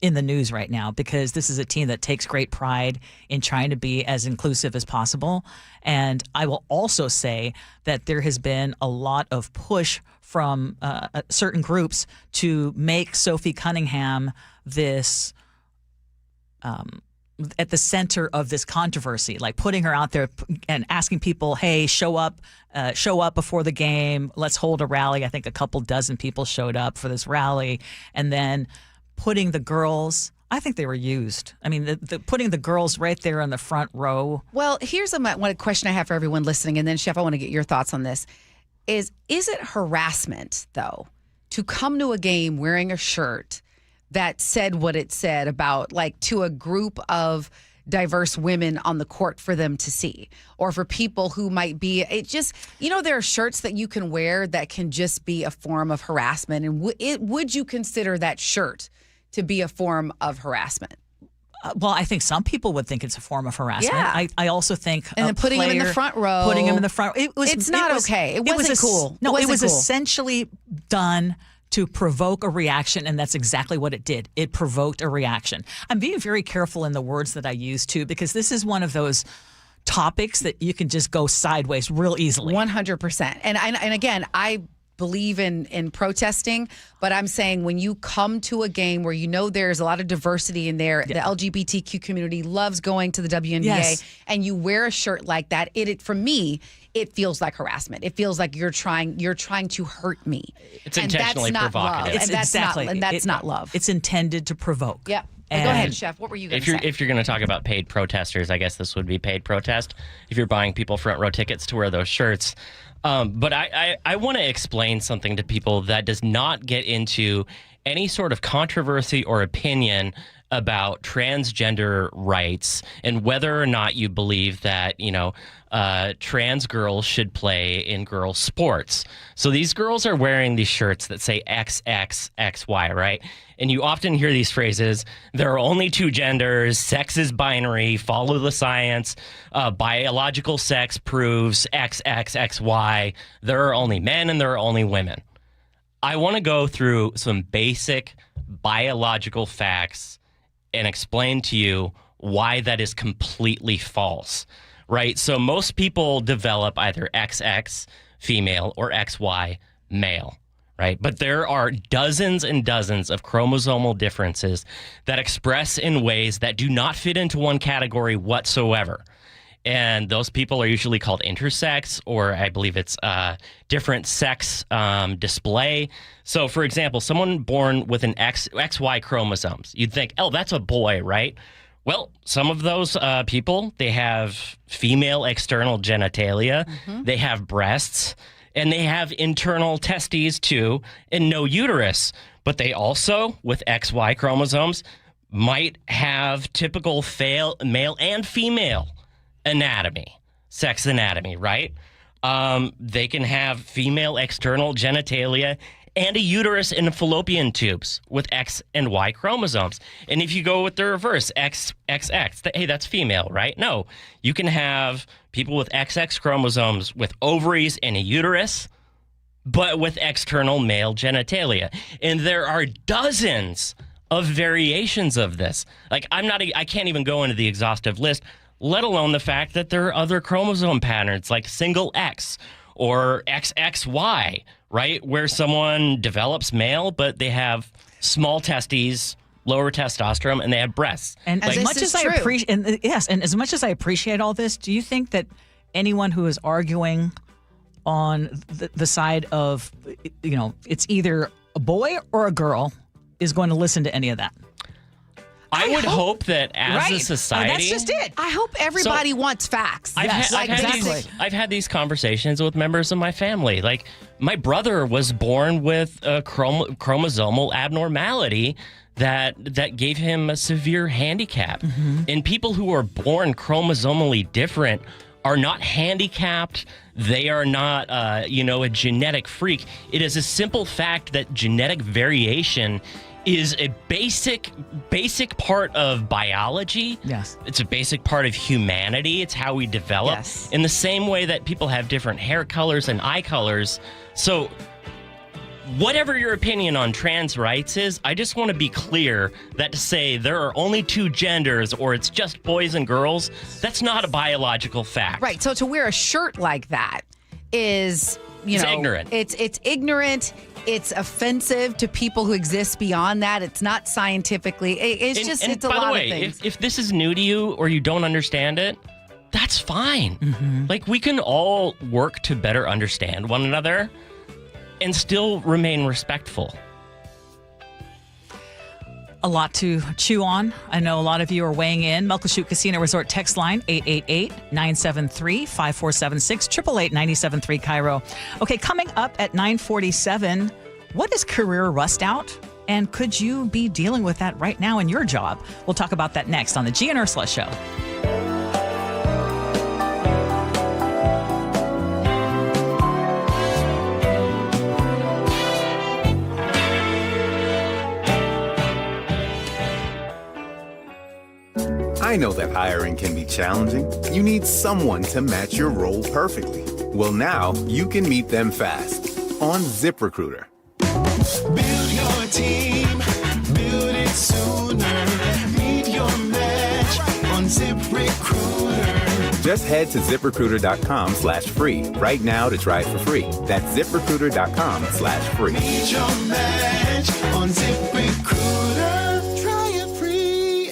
in the news right now, because this is a team that takes great pride in trying to be as inclusive as possible. And I will also say that there has been a lot of push from certain groups to make Sophie Cunningham this at the center of this controversy, like putting her out there and asking people, hey, show up before the game. Let's hold a rally. I think a couple dozen people showed up for this rally. And then putting the girls, I think they were used. Putting the girls right there in the front row. Well, here's one question I have for everyone listening. And then, Chef, I want to get your thoughts on this. Is it harassment, though, to come to a game wearing a shirt that said what it said about, like, to a group of diverse women on the court for them to see, or for people who might be, it just, there are shirts that you can wear that can just be a form of harassment. And would you consider that shirt to be a form of harassment? Well, I think some people would think it's a form of harassment. Yeah. I also think and then putting him in the front row. Putting him in the front row. It's not okay. It wasn't cool. No, it was essentially done to provoke a reaction, and that's exactly what it did. It provoked a reaction. I'm being very careful in the words that I use, too, because this is one of those topics that you can just go sideways real easily. 100%. And again, I believe in protesting, but I'm saying when you come to a game where there's a lot of diversity in there, the LGBTQ community loves going to the WNBA, and you wear a shirt like that, for me, it feels like harassment. It feels like you're trying to hurt me. It's intentionally provocative. And that's not love. It's intended to provoke. Yep. Go ahead, Chef. What were you going to say? If you're going to talk about paid protesters, I guess this would be paid protest if you're buying people front row tickets to wear those shirts. But I want to explain something to people that does not get into any sort of controversy or opinion about transgender rights and whether or not you believe that, trans girls should play in girls' sports. So these girls are wearing these shirts that say XXXY, right? And you often hear these phrases, there are only two genders, sex is binary, follow the science, biological sex proves XXXY, there are only men and there are only women. I want to go through some basic biological facts and explain to you why that is completely false, right? So most people develop either XX, female, or XY, male, right? But there are dozens and dozens of chromosomal differences that express in ways that do not fit into one category whatsoever. And those people are usually called intersex, or I believe it's different sex display. So, for example, someone born with an XY chromosomes, you'd think, oh, that's a boy, right? Well, some of those people, they have female external genitalia, they have breasts, and they have internal testes too, and no uterus. But they also, with XY chromosomes, might have typical male and female anatomy, sex anatomy, right? They can have female external genitalia and a uterus and fallopian tubes with X and Y chromosomes. And if you go with the reverse, XXX, hey, that's female, right? No, you can have people with XX chromosomes with ovaries and a uterus, but with external male genitalia. And there are dozens of variations of this. Like, I can't even go into the exhaustive list, let alone the fact that there are other chromosome patterns like single X or XXY, right? Where someone develops male, but they have small testes, lower testosterone, and they have breasts. And as much as I appreciate, and as much as I appreciate all this, do you think that anyone who is arguing on the side of, it's either a boy or a girl is going to listen to any of that? I would hope that as a society... that's just it. I hope everybody wants facts. I've had these conversations with members of my family. Like, my brother was born with a chromosomal abnormality that gave him a severe handicap. And people who are born chromosomally different are not handicapped. They are not, a genetic freak. It is a simple fact that genetic variation is a basic part of biology. Yes. It's a basic part of humanity. It's how we develop. Yes. In the same way that people have different hair colors and eye colors. So whatever your opinion on trans rights is, I just want to be clear that to say there are only two genders or it's just boys and girls, that's not a biological fact. Right. So to wear a shirt like that is, it's ignorant. It's ignorant. It's offensive to people who exist beyond that. It's not scientifically. It's a lot of things. If this is new to you or you don't understand it, that's fine. Like, we can all work to better understand one another and still remain respectful. A lot to chew on. I know a lot of you are weighing in. Muckleshoot Casino Resort text line 888-973-5476, 888-973 KIRO. Okay, coming up at 9:47, what is career rust out? And could you be dealing with that right now in your job? We'll talk about that next on the Gee and Ursula Show. I know that hiring can be challenging. You need someone to match your role perfectly. Well, now you can meet them fast on ZipRecruiter. Build your team, build it sooner. Meet your match on ZipRecruiter. Just head to ZipRecruiter.com/free right now to try it for free. That's ZipRecruiter.com/free. Meet your match on ZipRecruiter. Try it free.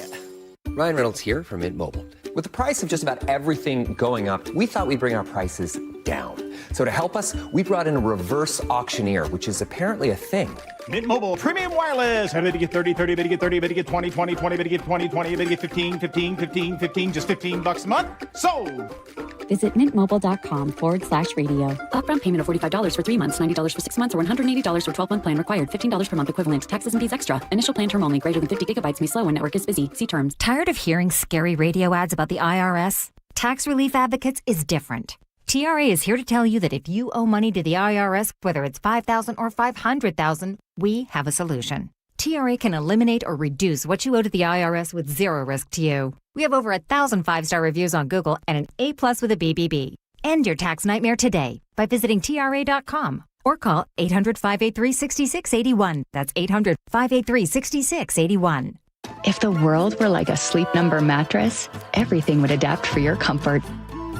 Ryan Reynolds here from Mint Mobile. With the price of just about everything going up, we thought we'd bring our prices down. So to help us, we brought in a reverse auctioneer, which is apparently a thing. Mint Mobile Premium Wireless. How did you get 30, 30, bit to get 30, bit to get 20, 20, 20, bit to get 20, 20, bit to get 15, 15, 15, 15, just $15 a month? Sold! Visit mintmobile.com/radio. Upfront payment of $45 for 3 months, $90 for 6 months, or $180 for 12-month plan required. $15 per month equivalent. Taxes and fees extra. Initial plan term only. Greater than 50 gigabytes may slow when network is busy. See terms. Tired of hearing scary radio ads about the IRS? Tax Relief Advocates is different. TRA is here to tell you that if you owe money to the IRS, whether it's $5,000 or $500,000, we have a solution. TRA can eliminate or reduce what you owe to the IRS with zero risk to you. We have over 1,000 5-star reviews on Google and an A+ with a BBB. End your tax nightmare today by visiting TRA.com or call 800-583-6681. That's 800-583-6681. If the world were like a Sleep Number mattress, everything would adapt for your comfort.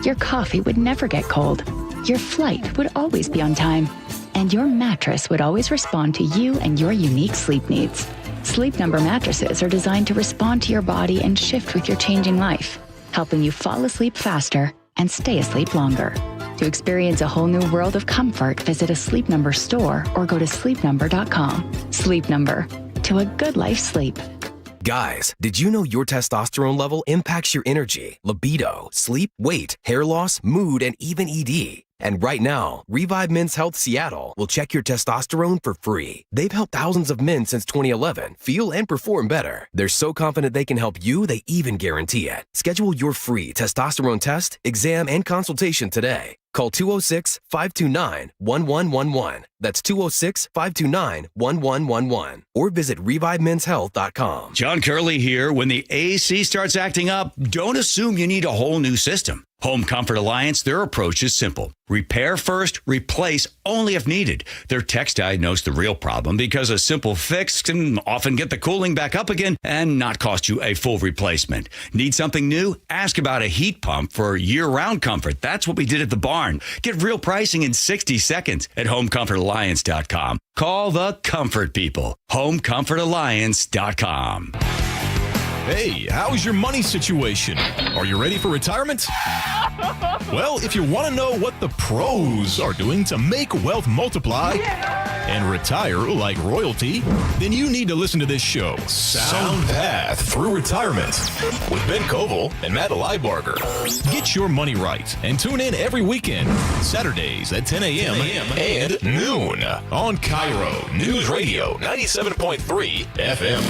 Your coffee would never get cold. Your flight would always be on time. And your mattress would always respond to you and your unique sleep needs. Sleep Number mattresses are designed to respond to your body and shift with your changing life, helping you fall asleep faster and stay asleep longer. To experience a whole new world of comfort, visit a Sleep Number store or go to sleepnumber.com. Sleep Number. To a good night's sleep. Guys, did you know your testosterone level impacts your energy, libido, sleep, weight, hair loss, mood, and even ED? And right now, Revive Men's Health Seattle will check your testosterone for free. They've helped thousands of men since 2011 feel and perform better. They're so confident they can help you, they even guarantee it. Schedule your free testosterone test, exam, and consultation today. Call 206-529-1111. That's 206-529-1111. Or visit ReviveMen'sHealth.com. John Curley here. When the AC starts acting up, don't assume you need a whole new system. Home Comfort Alliance, their approach is simple. Repair first, replace only if needed. Their techs diagnose the real problem because a simple fix can often get the cooling back up again and not cost you a full replacement. Need something new? Ask about a heat pump for year-round comfort. That's what we did at the barn. Get real pricing in 60 seconds at HomeComfortAlliance.com. Call the comfort people. HomeComfortAlliance.com. Hey, how's your money situation? Are you ready for retirement? Well, if you want to know what the pros are doing to make wealth multiply and retire like royalty, then you need to listen to this show, Sound Path Through Retirement, with Ben Koval and Matt Leibarger. Get your money right and tune in every weekend, Saturdays at 10 a.m. and noon on KIRO Newsradio 97.3 FM.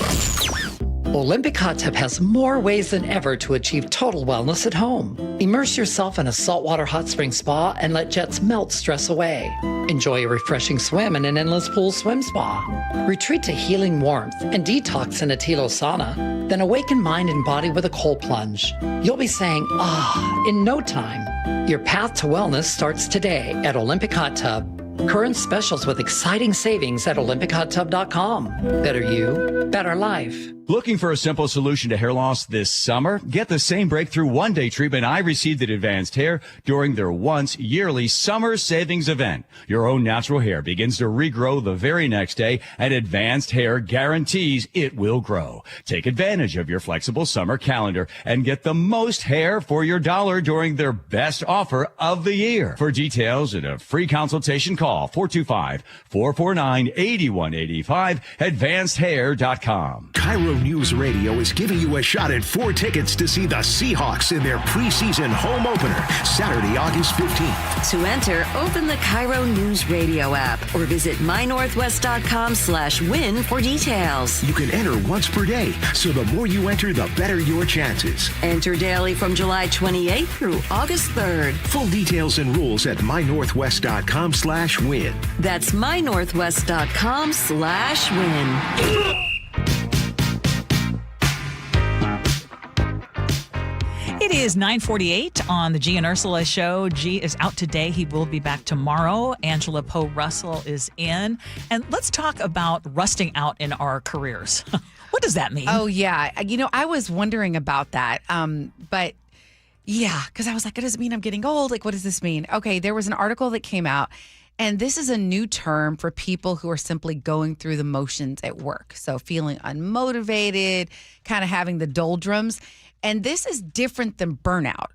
Olympic Hot Tub has more ways than ever to achieve total wellness at home. Immerse yourself in a saltwater hot spring spa and let jets melt stress away. Enjoy a refreshing swim in an endless pool swim spa. Retreat to healing warmth and detox in a Tilo sauna. Then awaken mind and body with a cold plunge. You'll be saying, ah, in no time. Your path to wellness starts today at Olympic Hot Tub. Current specials with exciting savings at OlympicHotTub.com. Better you, better life. Looking for a simple solution to hair loss this summer? Get the same breakthrough one-day treatment I received at Advanced Hair during their once yearly summer savings event. Your own natural hair begins to regrow the very next day, and Advanced Hair guarantees it will grow. Take advantage of your flexible summer calendar and get the most hair for your dollar during their best offer of the year. For details and a free consultation, call 425-449-8185, advancedhair.com. KIRO News Radio is giving you a shot at 4 tickets to see the Seahawks in their preseason home opener, Saturday, August 15th. To enter, open the KIRO News Radio app or visit mynorthwest.com/win for details. You can enter once per day, so the more you enter, the better your chances. Enter daily from July 28th through August 3rd. Full details and rules at mynorthwest.com/win. That's mynorthwest.com/win. It is 9:48 on the Gee and Ursula Show. Gee is out today. He will be back tomorrow. Angela Poe Russell is in. And let's talk about rusting out in our careers. What does that mean? Oh, yeah. You know, I was wondering about that. But yeah, because I was like, does it mean I'm getting old? Like, what does this mean? Okay, there was an article that came out, and this is a new term for people who are simply going through the motions at work. So feeling unmotivated, kind of having the doldrums. And this is different than burnout.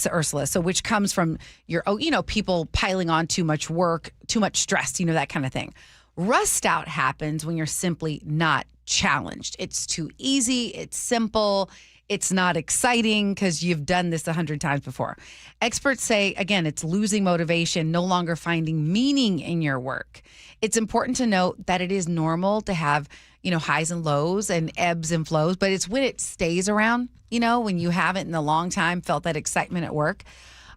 Ursula. So which comes from your, people piling on too much work, too much stress, that kind of thing. Rust out happens when you're simply not challenged. It's too easy. It's simple. It's not exciting because you've done this 100 times before. Experts say, again, it's losing motivation, no longer finding meaning in your work. It's important to note that it is normal to have, highs and lows and ebbs and flows, but it's when it stays around, when you haven't in a long time felt that excitement at work.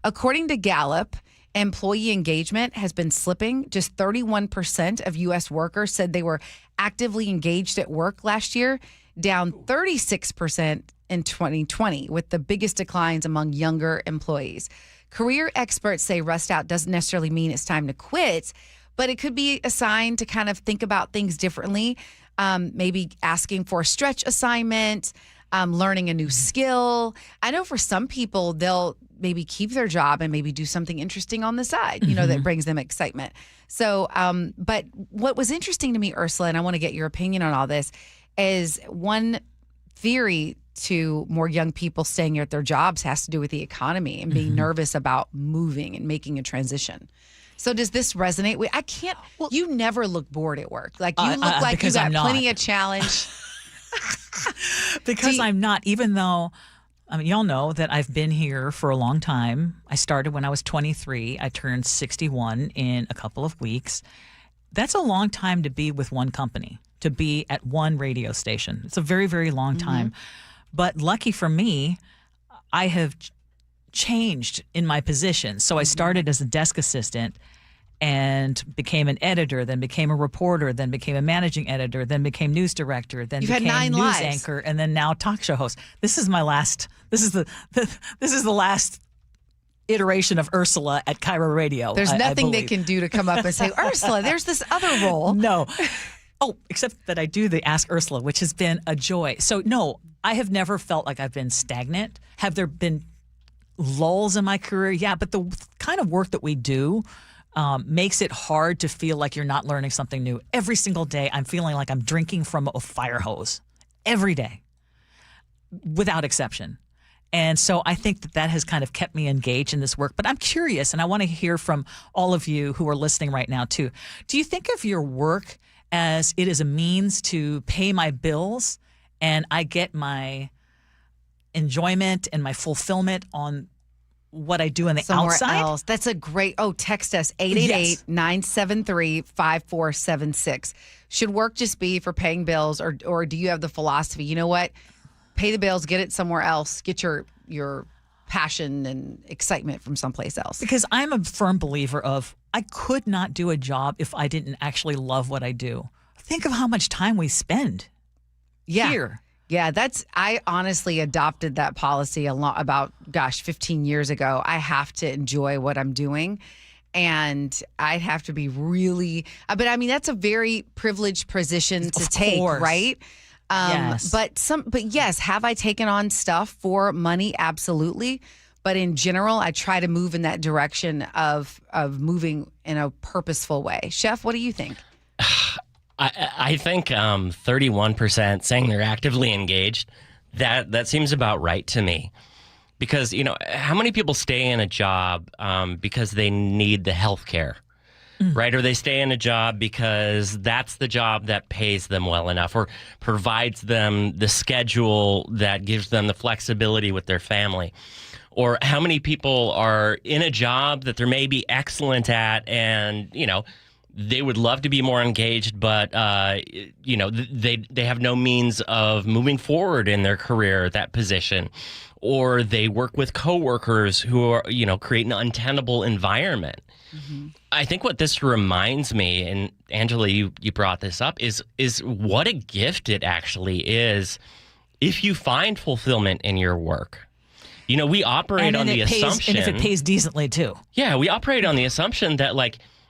According to Gallup, employee engagement has been slipping. Just 31% of U.S. workers said they were actively engaged at work last year, down 36% in 2020, with the biggest declines among younger employees. Career experts say rust out doesn't necessarily mean it's time to quit, but it could be a sign to kind of think about things differently. Maybe asking for a stretch assignment, learning a new skill. I know for some people, they'll maybe keep their job and maybe do something interesting on the side, that brings them excitement. So, but what was interesting to me, Ursula, and I want to get your opinion on all this, is one theory to more young people staying at their jobs has to do with the economy and being nervous about moving and making a transition. So does this resonate with? You never look bored at work. Like you look like you got plenty of challenge. Because I'm not, even though, y'all know that I've been here for a long time. I started when I was 23. I turned 61 in a couple of weeks. That's a long time to be with one company, to be at one radio station. It's a very, very long time. But lucky for me, I have changed in my position. So I started as a desk assistant and became an editor, then became a reporter, then became a managing editor, then became news director, then became news anchor, and then now talk show host. This is my last. This is the last iteration of Ursula at KIRO Radio. There's nothing they can do to come up and say, Ursula, there's this other role. No. Oh, except that I do the Ask Ursula, which has been a joy. So no, I have never felt like I've been stagnant. Have there been lulls in my career? Yeah, but the kind of work that we do makes it hard to feel like you're not learning something new. Every single day, I'm feeling like I'm drinking from a fire hose. Every day, without exception. And so I think that has kind of kept me engaged in this work. But I'm curious, and I want to hear from all of you who are listening right now, too. Do you think of your work as it is a means to pay my bills and I get my enjoyment and my fulfillment on what I do on the somewhere outside? Else. That's a great, text us 888-973-5476. Should work just be for paying bills or do you have the philosophy, you know what? Pay the bills, get it somewhere else, get your passion and excitement from someplace else. Because I'm a firm believer of I could not do a job if I didn't actually love what I do. Think of how much time we spend here. Yeah, I honestly adopted that policy about 15 years ago. I have to enjoy what I'm doing. And I'd have to be really, but that's a very privileged position to take, right? Yes. But yes, have I taken on stuff for money? Absolutely. But in general, I try to move in that direction of moving in a purposeful way. Chef, what do you think? I think 31% saying they're actively engaged, that seems about right to me. Because, how many people stay in a job because they need the health care, right? Or they stay in a job because that's the job that pays them well enough or provides them the schedule that gives them the flexibility with their family. Or how many people are in a job that they're maybe excellent at and, they would love to be more engaged, but, they have no means of moving forward in their career, that position. Or they work with coworkers who are, create an untenable environment. Mm-hmm. I think what this reminds me, and Angela, you brought this up, is what a gift it actually is if you find fulfillment in your work. We operate on the assumption. And if it pays decently, too. Yeah, we operate on the assumption that,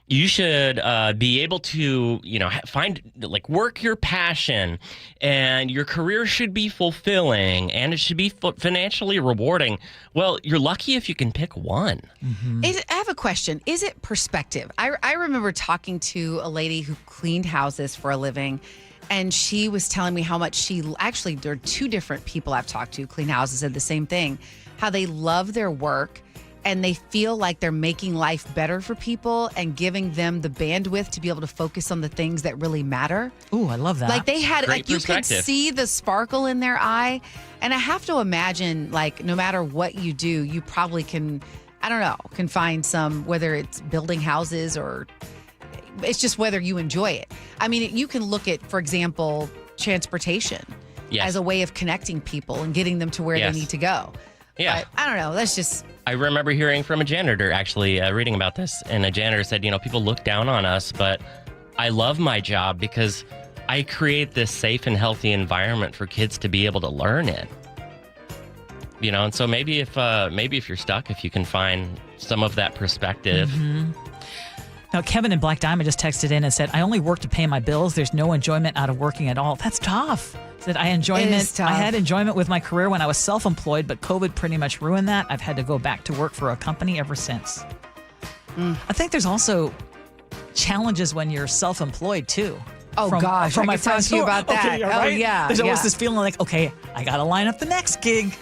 you should be able to, find, work your passion, and your career should be fulfilling, and it should be financially rewarding. Well, you're lucky if you can pick one. Mm-hmm. I have a question. Is it perspective? I remember talking to a lady who cleaned houses for a living, And she was telling me how much actually, there are two different people I've talked to, clean houses, said the same thing, how they love their work and they feel like they're making life better for people and giving them the bandwidth to be able to focus on the things that really matter. Ooh, I love that. Like they had, Great like you could perspective. see the sparkle in their eye. And I have to imagine, like, no matter what you do, you probably can, I don't know, can find some, whether it's building houses or it's just whether you enjoy it. I mean, you can look at, for example, transportation as a way of connecting people and getting them to where they need to go. Yeah. But I don't know. That's just. I remember hearing from a janitor, actually, reading about this, and a janitor said, people look down on us, but I love my job because I create this safe and healthy environment for kids to be able to learn in. And so maybe if you're stuck, if you can find some of that perspective. Mm-hmm. Now, Kevin in Black Diamond just texted in and said, I only work to pay my bills. There's no enjoyment out of working at all. That's tough. Said, I had enjoyment with my career when I was self-employed, but COVID pretty much ruined that. I've had to go back to work for a company ever since. I think there's also challenges when you're self-employed, too. Oh, gosh. From I my could talk friends to you who- about that. Okay, Oh, right? yeah, There's always yeah. this feeling like, okay, I got to line up the next gig.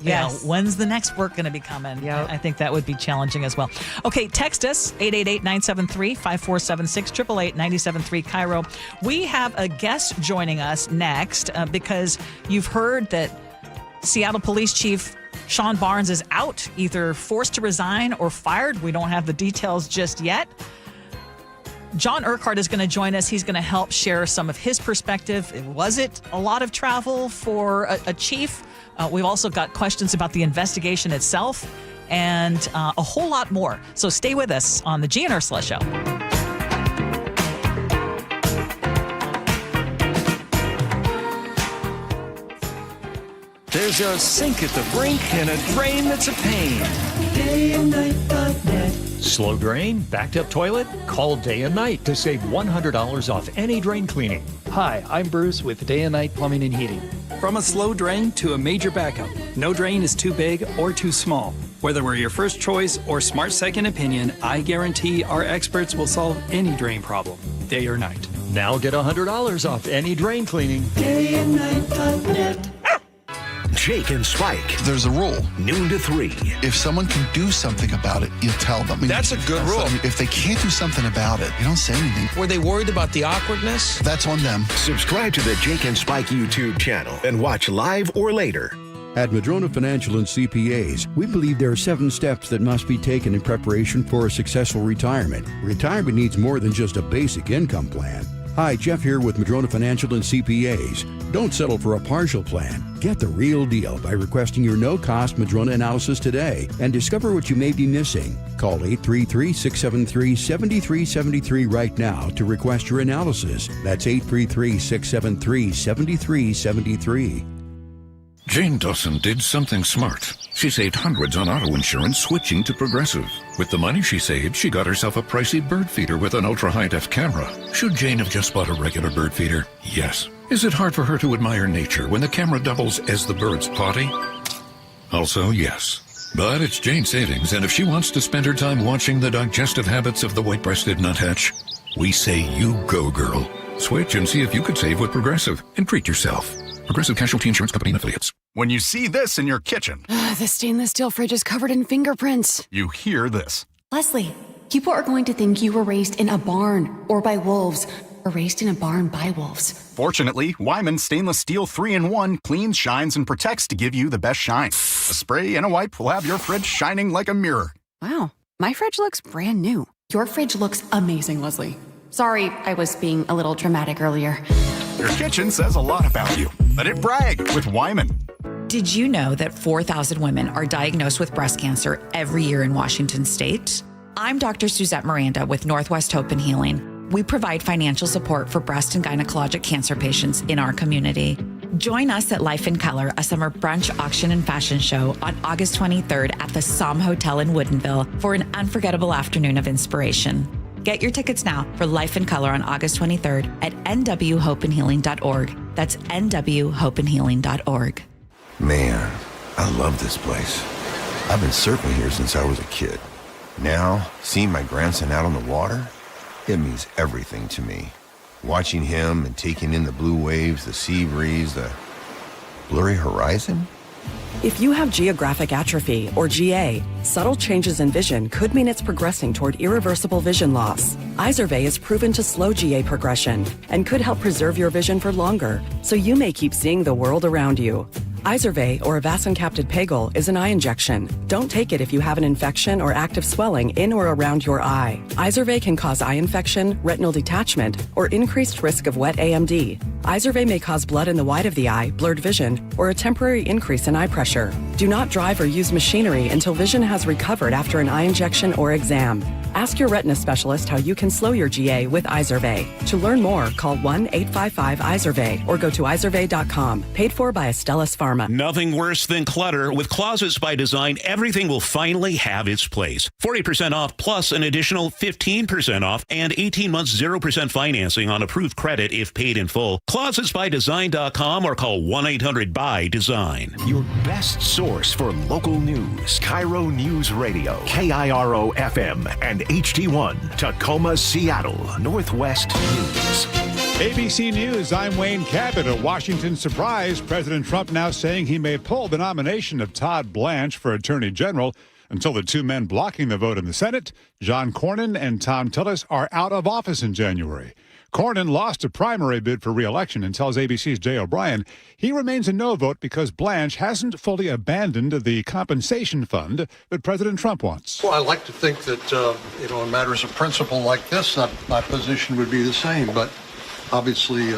Yes. When's the next work going to be coming? Yep. I think that would be challenging as well. Okay, text us, 888-973-5476, 888-973 KIRO. We have a guest joining us next because you've heard that Seattle Police Chief Sean Barnes is out, either forced to resign or fired. We don't have the details just yet. John Urquhart is going to join us. He's going to help share some of his perspective. Was it a lot of travel for a chief? We've also got questions about the investigation itself and a whole lot more. So stay with us on the Gee and Ursula Show. There's a sink at the brink and a drain that's a pain. DayandNight.net. Slow drain? Backed up toilet? Call Day and Night to save $100 off any drain cleaning. Hi, I'm Bruce with Day and Night Plumbing and Heating. From a slow drain to a major backup, no drain is too big or too small. Whether we're your first choice or smart second opinion, I guarantee our experts will solve any drain problem, day or night. Now get $100 off any drain cleaning. DayandNight.net. Jake and Spike. There's a rule. Noon to 3. If someone can do something about it, you tell them. That's a good rule. If they can't do something about it, you don't say anything. Were they worried about the awkwardness? That's on them. Subscribe to the Jake and Spike YouTube channel and watch live or later. At Madrona Financial and CPAs, we believe there are 7 steps that must be taken in preparation for a successful retirement. Retirement needs more than just a basic income plan. Hi, Jeff here with Madrona Financial and CPAs. Don't settle for a partial plan. Get the real deal by requesting your no-cost Madrona analysis today and discover what you may be missing. Call 833-673-7373 right now to request your analysis. That's 833-673-7373. Jane Dawson did something smart. She saved hundreds on auto insurance switching to Progressive. With the money she saved, she got herself a pricey bird feeder with an ultra-high-def camera. Should Jane have just bought a regular bird feeder? Yes. Is it hard for her to admire nature when the camera doubles as the bird's potty? Also, yes. But it's Jane's savings, and if she wants to spend her time watching the digestive habits of the white-breasted nuthatch, we say you go, girl. Switch and see if you could save with Progressive and treat yourself. Progressive Casualty Insurance Company and Affiliates. When you see this in your kitchen, The stainless steel fridge is covered in fingerprints. you hear this. Leslie, people are going to think you were raised in a barn or by wolves or raised in a barn by wolves. Fortunately, Wyman Stainless Steel 3-in-1 cleans, shines, and protects to give you the best shine. A spray and a wipe will have your fridge shining like a mirror. Wow, my fridge looks brand new. Your fridge looks amazing, Leslie. Sorry, I was being a little dramatic earlier. Your kitchen says a lot about you. Let it brag with Wyman. Did you know that 4,000 women are diagnosed with breast cancer every year in Washington state? I'm Dr. Suzette Miranda with Northwest Hope and Healing. We provide financial support for breast and gynecologic cancer patients in our community. Join us at Life in Color, a summer brunch, auction, and fashion show on August 23rd at the Somme Hotel in Woodinville for an unforgettable afternoon of inspiration. Get your tickets now for Life in Color on August 23rd at nwhopeandhealing.org. That's nwhopeandhealing.org. Man, I love this place. I've been surfing here since I was a kid. Now, seeing my grandson out on the water, it means everything to me. Watching him and taking in the blue waves, the sea breeze, the blurry horizon? If you have geographic atrophy, or GA, subtle changes in vision could mean it's progressing toward irreversible vision loss. Izervay is proven to slow GA progression and could help preserve your vision for longer, so you may keep seeing the world around you. Izervay, or avacincaptad pegol, is an eye injection. Don't take it if you have an infection or active swelling in or around your eye. Izervay can cause eye infection, retinal detachment, or increased risk of wet AMD. Izervay may cause blood in the white of the eye, blurred vision, or a temporary increase in eye pressure. Do not drive or use machinery until vision has recovered after an eye injection or exam. Ask your retina specialist how you can slow your GA with Izervay. To learn more, call 1-855-IZERVAY or go to izervay.com. Paid for by Astellas Pharma. Nothing worse than clutter. With Closets by Design, everything will finally have its place. 40% off plus an additional 15% off and 18 months 0% financing on approved credit if paid in full. ClosetsByDesign.com or call 1-800-BY-DESIGN. Your best source for local news. KIRO News Radio, KIRO FM, and HD1, Tacoma, Seattle, Northwest News. ABC News, I'm Wayne Cabot. A Washington surprise. President Trump now saying he may pull the nomination of Todd Blanche for Attorney General until the two men blocking the vote in the Senate, John Cornyn and Tom Tillis, are out of office in January. Cornyn lost a primary bid for re-election and tells ABC's Jay O'Brien he remains a no vote because Blanche hasn't fully abandoned the compensation fund that President Trump wants. Well, I like to think that, in matters of principle like this, my position would be the same, but obviously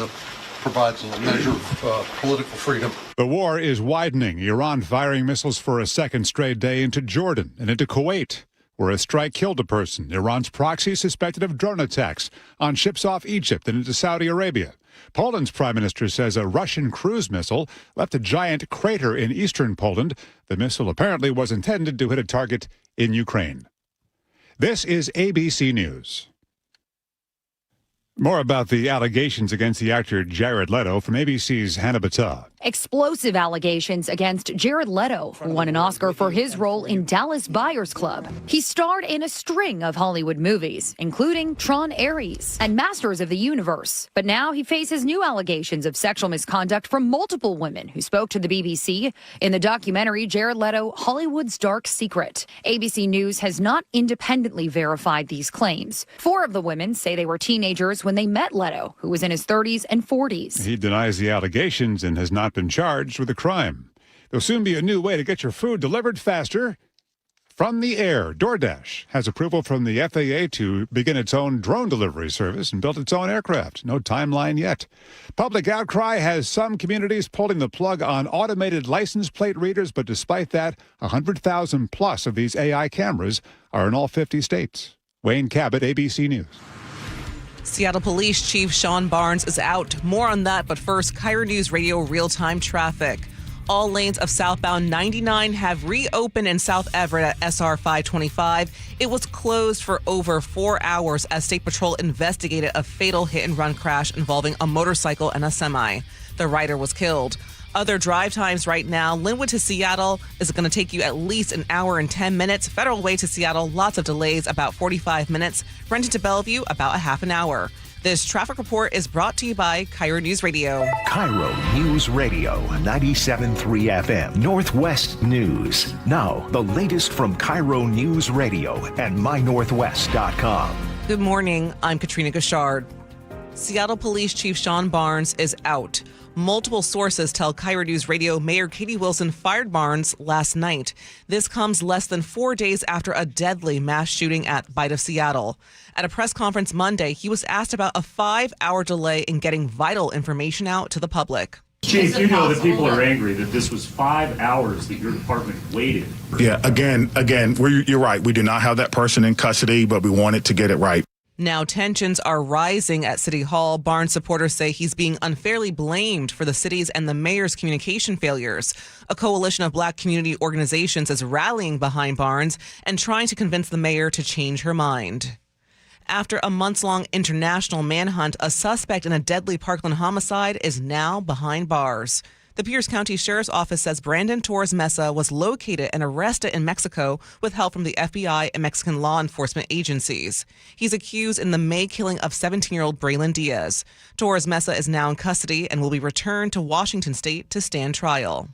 provides a measure of political freedom. The war is widening. Iran firing missiles for a second straight day into Jordan and into Kuwait, where a strike killed a person. Iran's proxy suspected of drone attacks on ships off Egypt and into Saudi Arabia. Poland's prime minister says a Russian cruise missile left a giant crater in eastern Poland. The missile apparently was intended to hit a target in Ukraine. This is ABC News. More about the allegations against the actor Jared Leto from ABC's Hannah Battah. Explosive allegations against Jared Leto, who won an Oscar for his role in Dallas Buyers Club. He starred in a string of Hollywood movies, including Tron Ares and Masters of the Universe. But now he faces new allegations of sexual misconduct from multiple women who spoke to the BBC in the documentary Jared Leto, Hollywood's Dark Secret. ABC News has not independently verified these claims. 4 of the women say they were teenagers when they met Leto, who was in his 30s and 40s. He denies the allegations and has not been charged with a crime. There'll soon be a new way to get your food delivered faster from the air. DoorDash has approval from the FAA to begin its own drone delivery service and build its own aircraft. No timeline yet. Public outcry has some communities pulling the plug on automated license plate readers, but despite that, 100,000 plus of these AI cameras are in all 50 states. Wayne Cabot, ABC News. Seattle Police Chief Sean Barnes is out. More on that, but first, KIRO News Radio real-time traffic. All lanes of southbound 99 have reopened in South Everett at SR 525. It was closed for over 4 hours as State Patrol investigated a fatal hit-and-run crash involving a motorcycle and a semi. The rider was killed. Other drive times right now, Linwood to Seattle is going to take you at least an hour and 10 minutes. Federal Way to Seattle, lots of delays, about 45 minutes. Renton to Bellevue, about a half an hour. This traffic report is brought to you by KIRO News Radio. KIRO News Radio, 97.3 FM, Northwest News. Now, the latest from KIRO News Radio and mynorthwest.com. Good morning. I'm Katrina Gashard. Seattle Police Chief Sean Barnes is out. Multiple sources tell KIRO News Radio Mayor Katie Wilson fired Barnes last night. This comes less than 4 days after a deadly mass shooting at Bite of Seattle. At a press conference Monday, he was asked about a 5-hour delay in getting vital information out to the public. Chief, you know that people are angry that this was 5 hours that your department waited. Yeah, again, you're right. We do not have that person in custody, but we wanted to get it right. Now tensions are rising at City Hall. Barnes supporters say he's being unfairly blamed for the city's and the mayor's communication failures. A coalition of Black community organizations is rallying behind Barnes and trying to convince the mayor to change her mind. After a months-long international manhunt, a suspect in a deadly Parkland homicide is now behind bars. The Pierce County Sheriff's Office says Brandon Torres Mesa was located and arrested in Mexico with help from the FBI and Mexican law enforcement agencies. He's accused in the May killing of 17-year-old Braylon Diaz. Torres Mesa is now in custody and will be returned to Washington State to stand trial.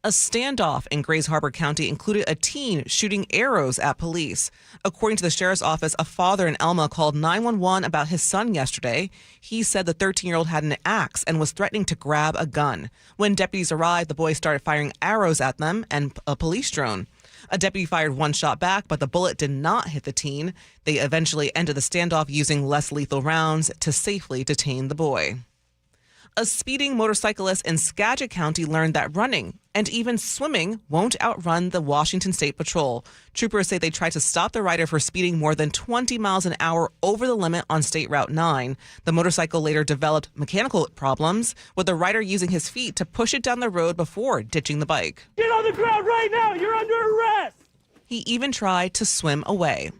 A standoff in Grays Harbor County included a teen shooting arrows at police. According to the sheriff's office, a father in Elma called 911 about his son yesterday. He said the 13-year-old had an axe and was threatening to grab a gun. When deputies arrived, the boy started firing arrows at them and a police drone. A deputy fired one shot back, but the bullet did not hit the teen. They eventually ended the standoff using less lethal rounds to safely detain the boy. A speeding motorcyclist in Skagit County learned that running and even swimming won't outrun the Washington State Patrol. Troopers say they tried to stop the rider for speeding more than 20 miles an hour over the limit on State Route 9. The motorcycle later developed mechanical problems, with the rider using his feet to push it down the road before ditching the bike. Get on the ground right now! You're under arrest! He even tried to swim away.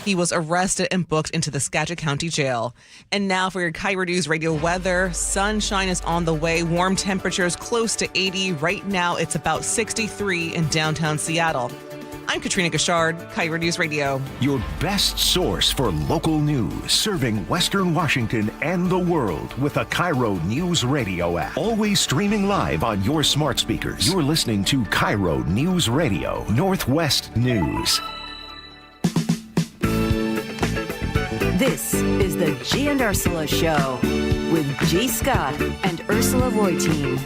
He was arrested and booked into the Skagit County Jail. And now for your KIRO News Radio weather. Sunshine is on the way. Warm temperatures close to 80. Right now, it's about 63 in downtown Seattle. I'm Katrina Gashard, KIRO News Radio. Your best source for local news, serving Western Washington and the world with a KIRO Newsradio app. Always streaming live on your smart speakers. You're listening to KIRO News Radio, Northwest News. This is the Gee and Ursula Show with G. Scott and Ursula Reutin.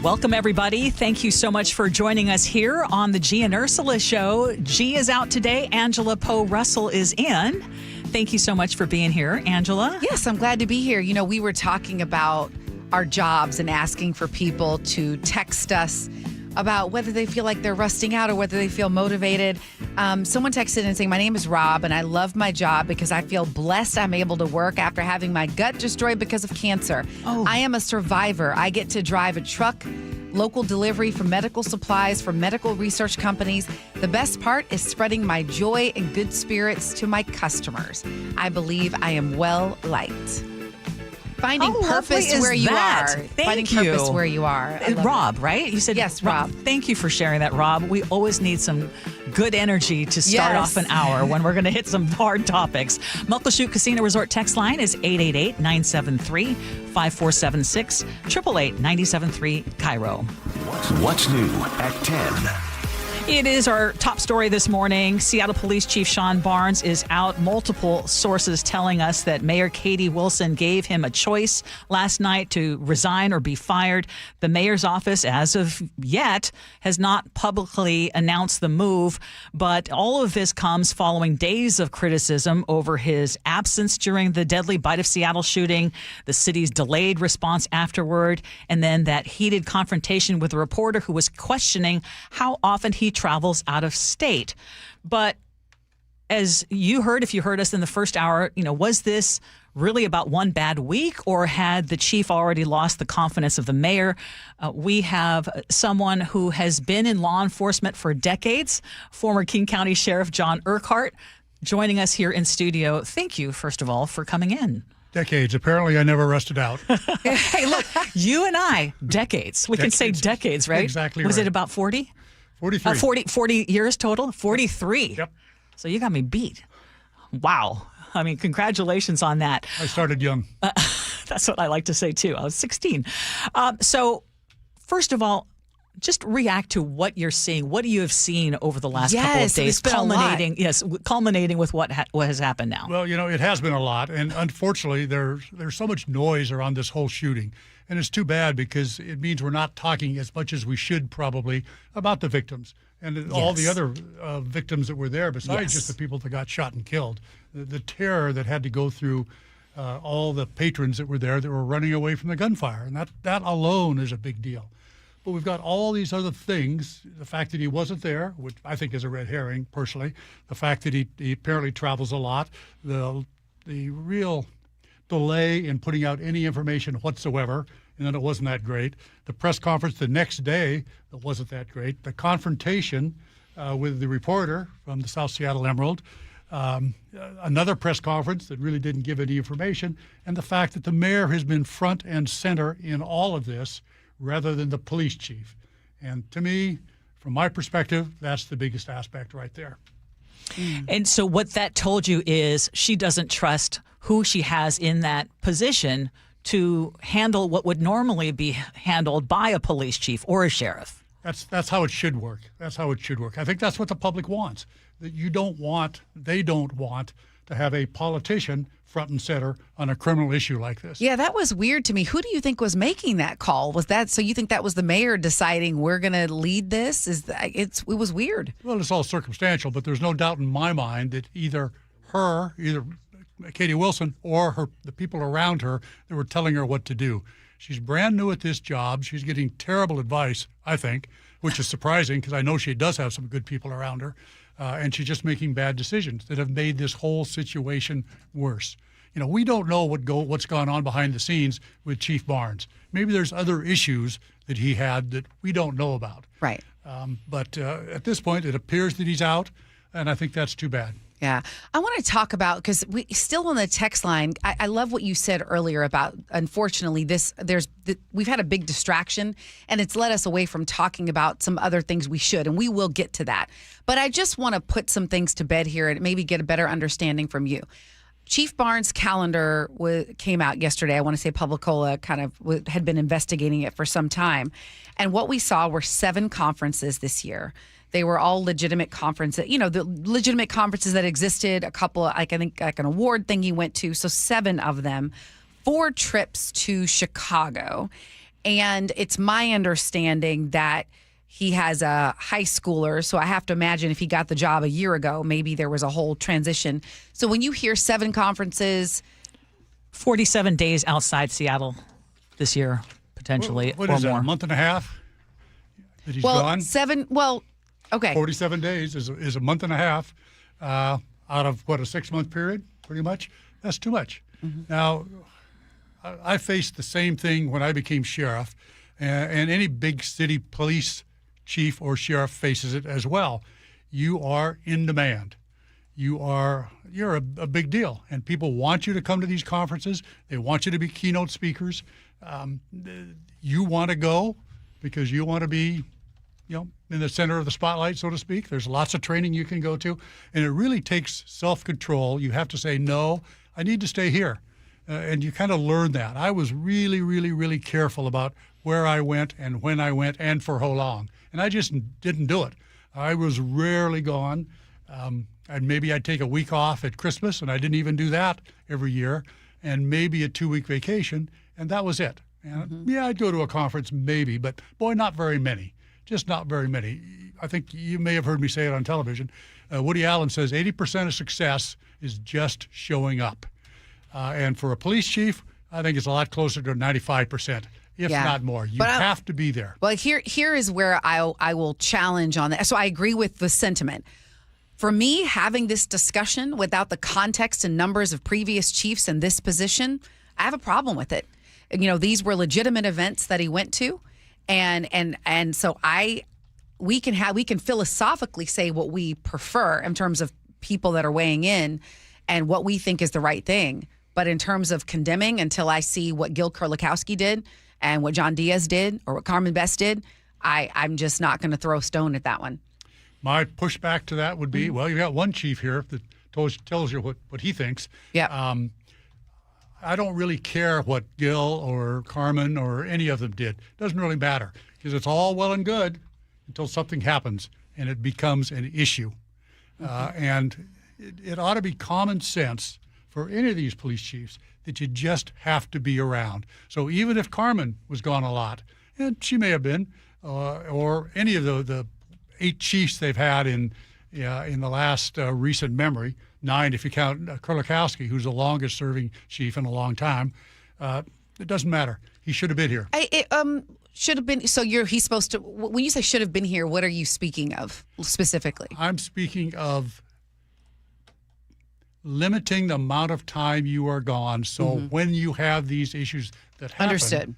Welcome, everybody. Thank you so much for joining us here on the Gee and Ursula Show. Gee is out today. Angela Poe Russell is in. Thank you so much for being here, Angela. Yes, I'm glad to be here. You know, we were talking about our jobs and asking for people to text us about whether they feel like they're rusting out or whether they feel motivated. Someone texted in saying, my name is Rob and I love my job because I feel blessed I'm able to work after having my gut destroyed because of cancer. Oh. I am a survivor. I get to drive a truck, local delivery for medical supplies for medical research companies. The best part is spreading my joy and good spirits to my customers. I believe I am well liked. Finding purpose where you are. Finding purpose where you are. Rob, right? You said yes, Rob. Thank you for sharing that, Rob. We always need some good energy to start off an hour when we're going to hit some hard topics. Muckleshoot Casino Resort text line is 888-973-5476, 888-973-KIRO. What's new at 10? It is our top story this morning. Seattle Police Chief Sean Barnes is out. Multiple sources telling us that Mayor Katie Wilson gave him a choice last night to resign or be fired. The mayor's office, as of yet, has not publicly announced the move, but all of this comes following days of criticism over his absence during the deadly Bite of Seattle shooting, the city's delayed response afterward, and then that heated confrontation with a reporter who was questioning how often he travels out of state. But as you heard, if you heard us in the first hour, was this really about one bad week, or had the chief already lost the confidence of the mayor? We have someone who has been in law enforcement for decades, former King County Sheriff John Urquhart, joining us here in studio. Thank you, first of all, for coming in. Decades. Apparently, I never rusted out. Hey, look, you and I, decades. We can say decades, right? Exactly. Was it about 40? 43. 40 years total? 43. Yep. So you got me beat. Wow. I mean, congratulations on that. I started young. That's what I like to say, too. I was 16. So, first of all, just react to what you're seeing. What you have seen over the last couple of days, culminating with what has happened now. Well, it has been a lot, and unfortunately, there's so much noise around this whole shooting, and it's too bad because it means we're not talking as much as we should probably about the victims and all the other victims that were there, besides just the people that got shot and killed. The terror that had to go through all the patrons that were there that were running away from the gunfire, and that alone is a big deal. But we've got all these other things, the fact that he wasn't there, which I think is a red herring, personally, the fact that he apparently travels a lot, the real delay in putting out any information whatsoever, and then it wasn't that great. The press conference the next day, it wasn't that great. The confrontation with the reporter from the South Seattle Emerald, Another press conference that really didn't give any information, and the fact that the mayor has been front and center in all of this rather than the police chief. And to me, from my perspective, that's the biggest aspect right there. And so what that told you is she doesn't trust who she has in that position to handle what would normally be handled by a police chief or a sheriff. That's how it should work. That's how it should work. I think that's what the public wants. That they don't want to have a politician front and center on a criminal issue like this. Yeah, that was weird to me. Who do you think was making that call? Was that so? You think that was the mayor deciding we're going to lead this? It was weird. Well, it's all circumstantial, but there's no doubt in my mind that either Katie Wilson or the people around her that were telling her what to do. She's brand new at this job. She's getting terrible advice, I think, which is surprising because I know she does have some good people around her. And she's just making bad decisions that have made this whole situation worse. We don't know what's gone on behind the scenes with Chief Barnes. Maybe there's other issues that he had that we don't know about. Right. But at this point, it appears that he's out, and I think that's too bad. Yeah. I want to talk about, because we still on the text line, I love what you said earlier about, unfortunately, we've had a big distraction, and it's led us away from talking about some other things we should, and we will get to that. But I just want to put some things to bed here and maybe get a better understanding from you. Chief Barnes' calendar came out yesterday. I want to say Publicola had been investigating it for some time. And what we saw were 7 conferences this year. They were all legitimate conferences, the legitimate conferences that existed, a couple, I think like an award thing he went to. So 7 of them, 4 trips to Chicago. And it's my understanding that he has a high schooler. So I have to imagine if he got the job a year ago, maybe there was a whole transition. So when you hear 7 conferences, 47 days outside Seattle this year, potentially, what or is that, more. a month and a half that he's gone? 7, okay. 47 days is a month and a half out of, a 6-month period, pretty much? That's too much. Mm-hmm. Now, I faced the same thing when I became sheriff, and any big city police chief or sheriff faces it as well. You are in demand. You're a big deal, and people want you to come to these conferences. They want you to be keynote speakers. You want to go because you want to be in the center of the spotlight, so to speak. There's lots of training you can go to, and it really takes self-control. You have to say, no, I need to stay here. And you kind of learn that. I was really, really, really careful about where I went and when I went and for how long. And I just didn't do it. I was rarely gone. And maybe I'd take a week off at Christmas, and I didn't even do that every year, and maybe a 2-week vacation, and that was it. And yeah, I'd go to a conference maybe, but boy, not very many. Just not very many. I think you may have heard me say it on television. Woody Allen says 80% of success is just showing up. And for a police chief, I think it's a lot closer to 95%, if not more. You have to be there. Well, here is where I will challenge on that. So I agree with the sentiment. For me, having this discussion without the context and numbers of previous chiefs in this position, I have a problem with it. These were legitimate events that he went to. And so we can philosophically say what we prefer in terms of people that are weighing in and what we think is the right thing. But in terms of condemning, until I see what Gil Kurlikowski did and what John Diaz did or what Carmen Best did, I'm just not going to throw a stone at that one. My pushback to that would be, well, you got one chief here that tells you what he thinks. Yeah. I don't really care what Gil or Carmen or any of them did. Doesn't really matter, because it's all well and good until something happens and it becomes an issue. And it ought to be common sense for any of these police chiefs that you just have to be around. So even if Carmen was gone a lot, and she may have been, or any of the 8 chiefs they've had in the last recent memory, 9 if you count Kurlikowski, who's the longest serving chief in a long time, it doesn't matter. He should have been here. Should have been. So he's supposed to. When you say should have been here, what are you speaking of specifically? I'm speaking of limiting the amount of time you are gone. So when you have these issues that happen, understood,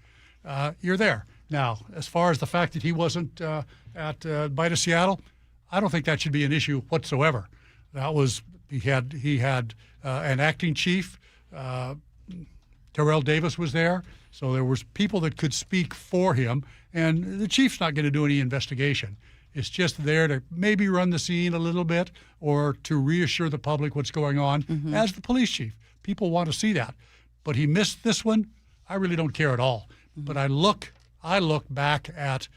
you're there. Now, as far as the fact that he wasn't at Bite of Seattle, I don't think that should be an issue whatsoever. That was He had an acting chief. Terrell Davis was there, so there was people that could speak for him. And the chief's not going to do any investigation. It's just there to maybe run the scene a little bit or to reassure the public what's going on as the police chief. People want to see that. But he missed this one. I really don't care at all. But I look back at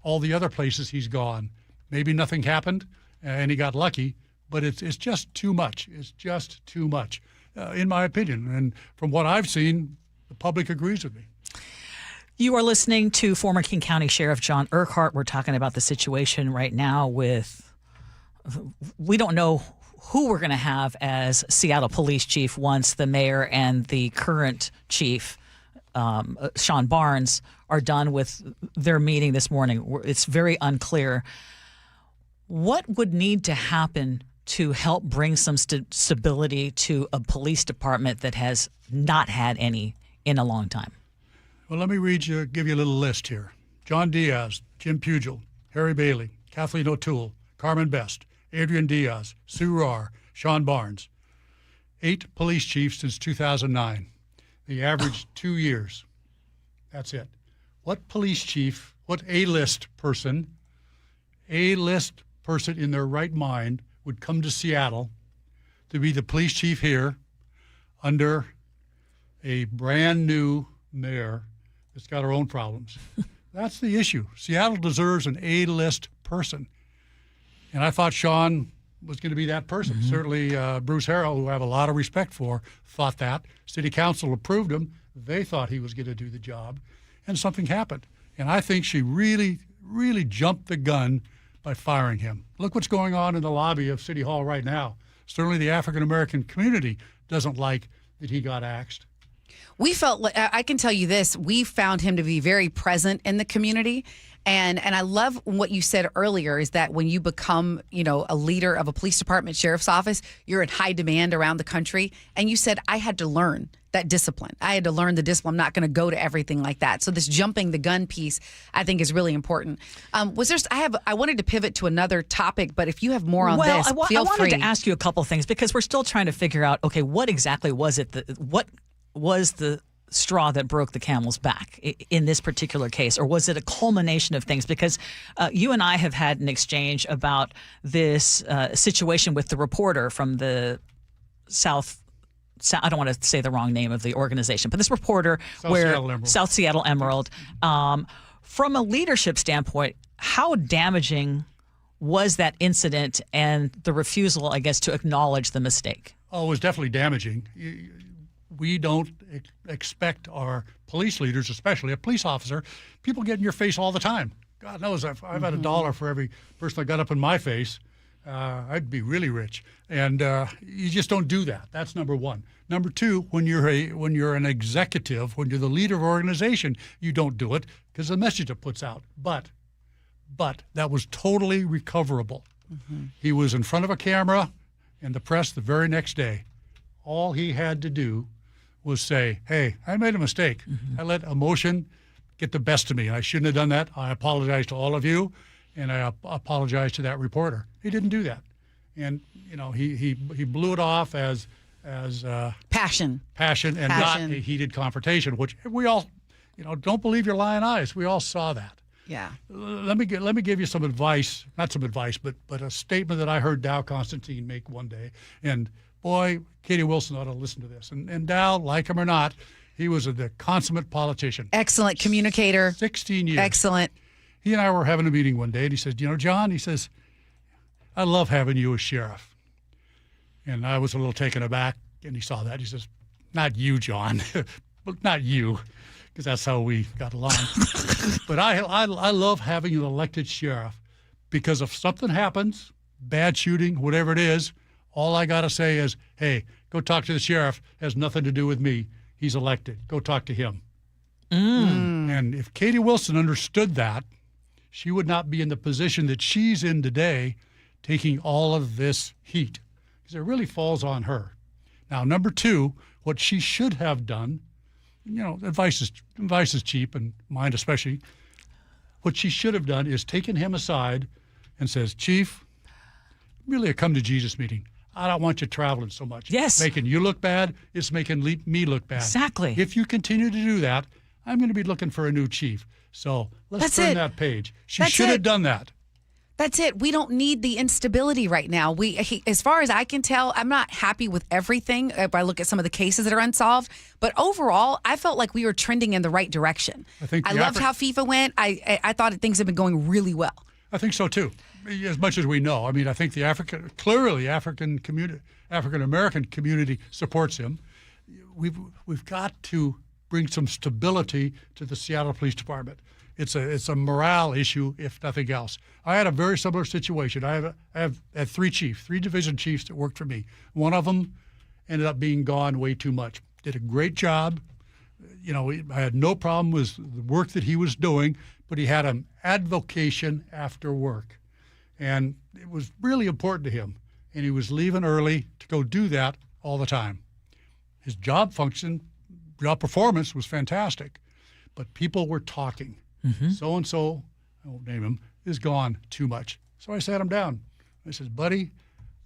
all the other places he's gone. Maybe nothing happened and he got lucky, but it's just too much. It's just too much, in my opinion. And from what I've seen, the public agrees with me. You are listening to former King County Sheriff John Urquhart. We're talking about the situation right now with, we don't know who we're going to have as Seattle Police Chief once the mayor and the current chief, Sean Barnes, are done with their meeting this morning. It's very unclear. What would need to happen to help bring some stability to a police department that has not had any in a long time? Well, let me give you a little list here. John Diaz, Jim Pugil, Harry Bailey, Kathleen O'Toole, Carmen Best, Adrian Diaz, Sue Rahr, Sean Barnes. 8 police chiefs since 2009. The average 2 years. That's it. What police chief, what A-list person in their right mind would come to Seattle to be the police chief here under a brand new mayor that's got her own problems? That's the issue. Seattle deserves an A-list person. And I thought Sean was going to be that person. Certainly Bruce Harrell, who I have a lot of respect for, thought that. City Council approved him. They thought he was going to do the job. And something happened. And I think she really, really jumped the gun by firing him. Look what's going on in the lobby of City Hall right now. Certainly the African-American community doesn't like that he got axed. We felt, I can tell you this, we found him to be very present in the community. And I love what you said earlier is that when you become, a leader of a police department, sheriff's office, you're in high demand around the country. And you said, I had to learn that discipline. I had to learn the discipline. I'm not going to go to everything like that. So this jumping the gun piece, I think, is really important. I wanted to pivot to another topic, but if you have more on this, feel free. I wanted to ask you a couple things because we're still trying to figure out, okay, what exactly was it? What was the straw that broke the camel's back in this particular case, or was it a culmination of things? Because you and I have had an exchange about this situation with the reporter from the South. I don't want to say the wrong name of the organization, but this reporter South Seattle Emerald. From a leadership standpoint, how damaging was that incident and the refusal, I guess, to acknowledge the mistake? Oh, it was definitely damaging. We don't expect our police leaders, especially a police officer, people get in your face all the time. God knows I've had $1 for every person that got up in my face. I'd be really rich. And you just don't do that. That's number one. Number two, when you're an executive, when you're the leader of an organization, you don't do it because the message it puts out. But that was totally recoverable. He was in front of a camera and the press the very next day. All he had to do was say, hey, I made a mistake. I let emotion get the best of me. I shouldn't have done that. I apologize to all of you, and I apologize to that reporter. He didn't do that. And, he blew it off as passion and not a heated confrontation, which we all, don't believe your lying eyes. We all saw that. Yeah. Let me give you some advice, not some advice, but a statement that I heard Dow Constantine make one day. And boy, Katie Wilson ought to listen to this. And Dow, like him or not, he was the consummate politician. Excellent communicator. 16 years. Excellent. He and I were having a meeting one day, and he says, John, he says, I love having you as sheriff. And I was a little taken aback, and he saw that. He says, not you, John, but not you, because that's how we got along. But I love having you elected sheriff because if something happens, bad shooting, whatever it is, all I got to say is, hey, go talk to the sheriff. It has nothing to do with me. He's elected. Go talk to him. And if Katie Wilson understood that, she would not be in the position that she's in today, taking all of this heat, because it really falls on her. Now, number two, what she should have done, advice is cheap, and mine especially. What she should have done is taken him aside and says, Chief, really a come to Jesus meeting. I don't want you traveling so much. Yes. Making you look bad, it's making me look bad. Exactly. If you continue to do that, I'm going to be looking for a new chief. So let's turn that page. She should have done that. That's it. We don't need the instability right now. As far as I can tell, I'm not happy with everything if I look at some of the cases that are unsolved. But overall, I felt like we were trending in the right direction. I loved how FIFA went. I thought things have been going really well. I think so too, as much as we know. I mean, I think the African American community supports him. We've got to bring some stability to the Seattle Police Department. It's a morale issue, if nothing else. I had a very similar situation. I have had three division chiefs that worked for me. One of them ended up being gone way too much. Did a great job. You know, I had no problem with the work that he was doing, but he had an advocation after work. And it was really important to him. And he was leaving early to go do that all the time. His job performance was fantastic, but people were talking. So-and-so, I won't name him, is gone too much. So I sat him down. I said, buddy,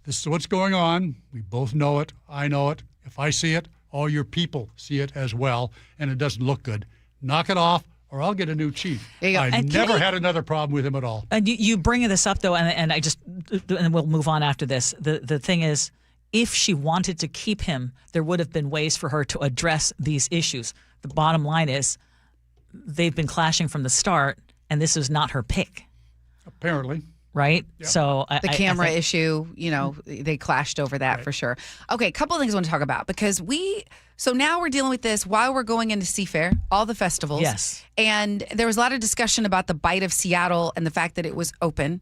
this is what's going on. We both know it. I know it. If I see it, all your people see it as well, and it doesn't look good. Knock it off, or I'll get a new chief. I never had another problem with him at all. And you bring this up, though, and we'll move on after this. The thing is, if she wanted to keep him, there would have been ways for her to address these issues. The bottom line is, they've been clashing from the start, and this is not her pick. Apparently. Right? Yep. So the camera issue, they clashed over that for sure. Okay, a couple of things I want to talk about because so now we're dealing with this while we're going into Seafair, all the festivals. Yes. And there was a lot of discussion about the Bite of Seattle and the fact that it was open.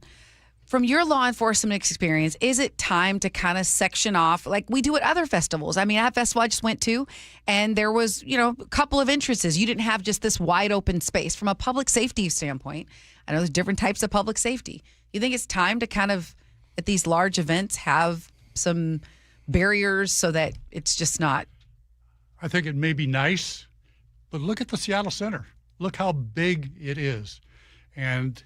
From your law enforcement experience, is it time to kind of section off like we do at other festivals? I mean, at a festival I just went to, and there was, a couple of entrances. You didn't have just this wide open space. From a public safety standpoint, I know there's different types of public safety. You think it's time to kind of, at these large events, have some barriers so that it's just not? I think it may be nice, but look at the Seattle Center. Look how big it is. And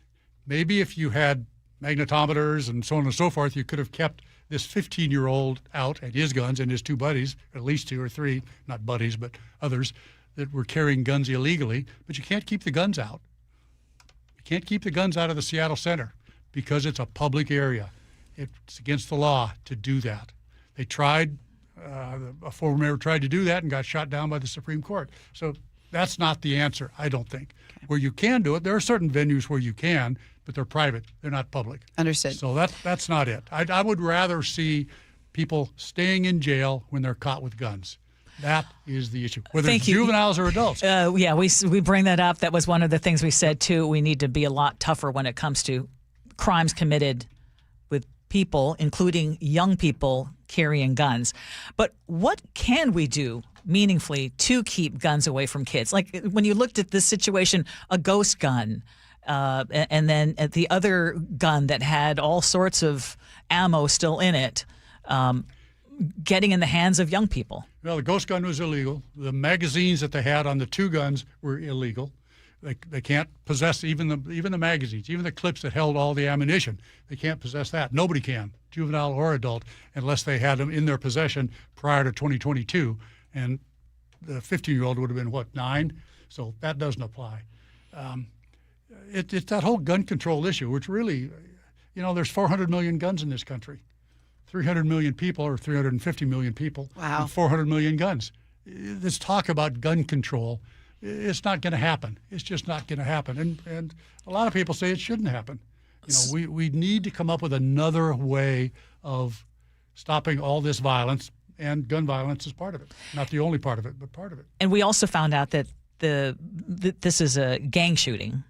maybe if you had magnetometers and so on and so forth, you could have kept this 15-year-old out and his guns and his two buddies, at least two or three, not buddies, but others that were carrying guns illegally. But you can't keep the guns out. You can't keep the guns out of the Seattle Center because it's a public area. It's against the law to do that. They tried, a former mayor tried to do that and got shot down by the Supreme Court. So that's not the answer, I don't think. Okay. Where you can do it, there are certain venues where you can, but they're private. They're not public. Understood. So that's not it. I would rather see people staying in jail when they're caught with guns. That is the issue, whether it's juveniles or adults. We bring that up. That was one of the things we said, too. We need to be a lot tougher when it comes to crimes committed with people, including young people carrying guns. But what can we do meaningfully to keep guns away from kids? Like when you looked at this situation, a ghost gun, and then at the other gun that had all sorts of ammo still in it, getting in the hands of young people. Well, the ghost gun was illegal. The magazines that they had on the two guns were illegal. They can't possess even the magazines, even the clips that held all the ammunition. They can't possess that. Nobody can, juvenile or adult, unless they had them in their possession prior to 2022. And the 15-year-old would have been, 9? So that doesn't apply. It's that whole gun control issue, which really, there's 400 million guns in this country. 300 million people or 350 million people. Wow. And 400 million guns. This talk about gun control, it's not going to happen. It's just not going to happen. And a lot of people say it shouldn't happen. We need to come up with another way of stopping all this violence, and gun violence is part of it. Not the only part of it, but part of it. And we also found out that this is a gang shooting.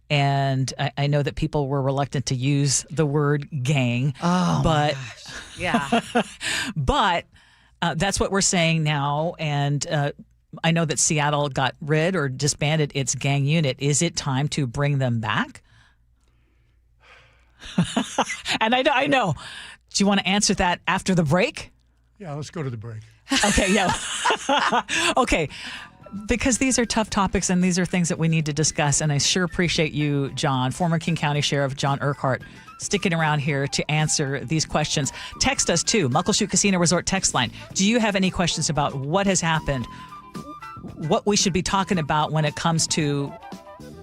And I know that people were reluctant to use the word gang. Oh, but, my gosh. Yeah. But that's what we're saying now. And I know that Seattle got rid or disbanded its gang unit. Is it time to bring them back? And I know. Do you want to answer that after the break? Yeah, let's go to the break. Okay, yeah. Okay. because these are tough topics and these are things that we need to discuss. And I sure appreciate you, John, former King County Sheriff John Urquhart, sticking around here to answer these questions. Text us too, Muckleshoot Casino Resort text line. Do you have any questions about what has happened, what we should be talking about when it comes to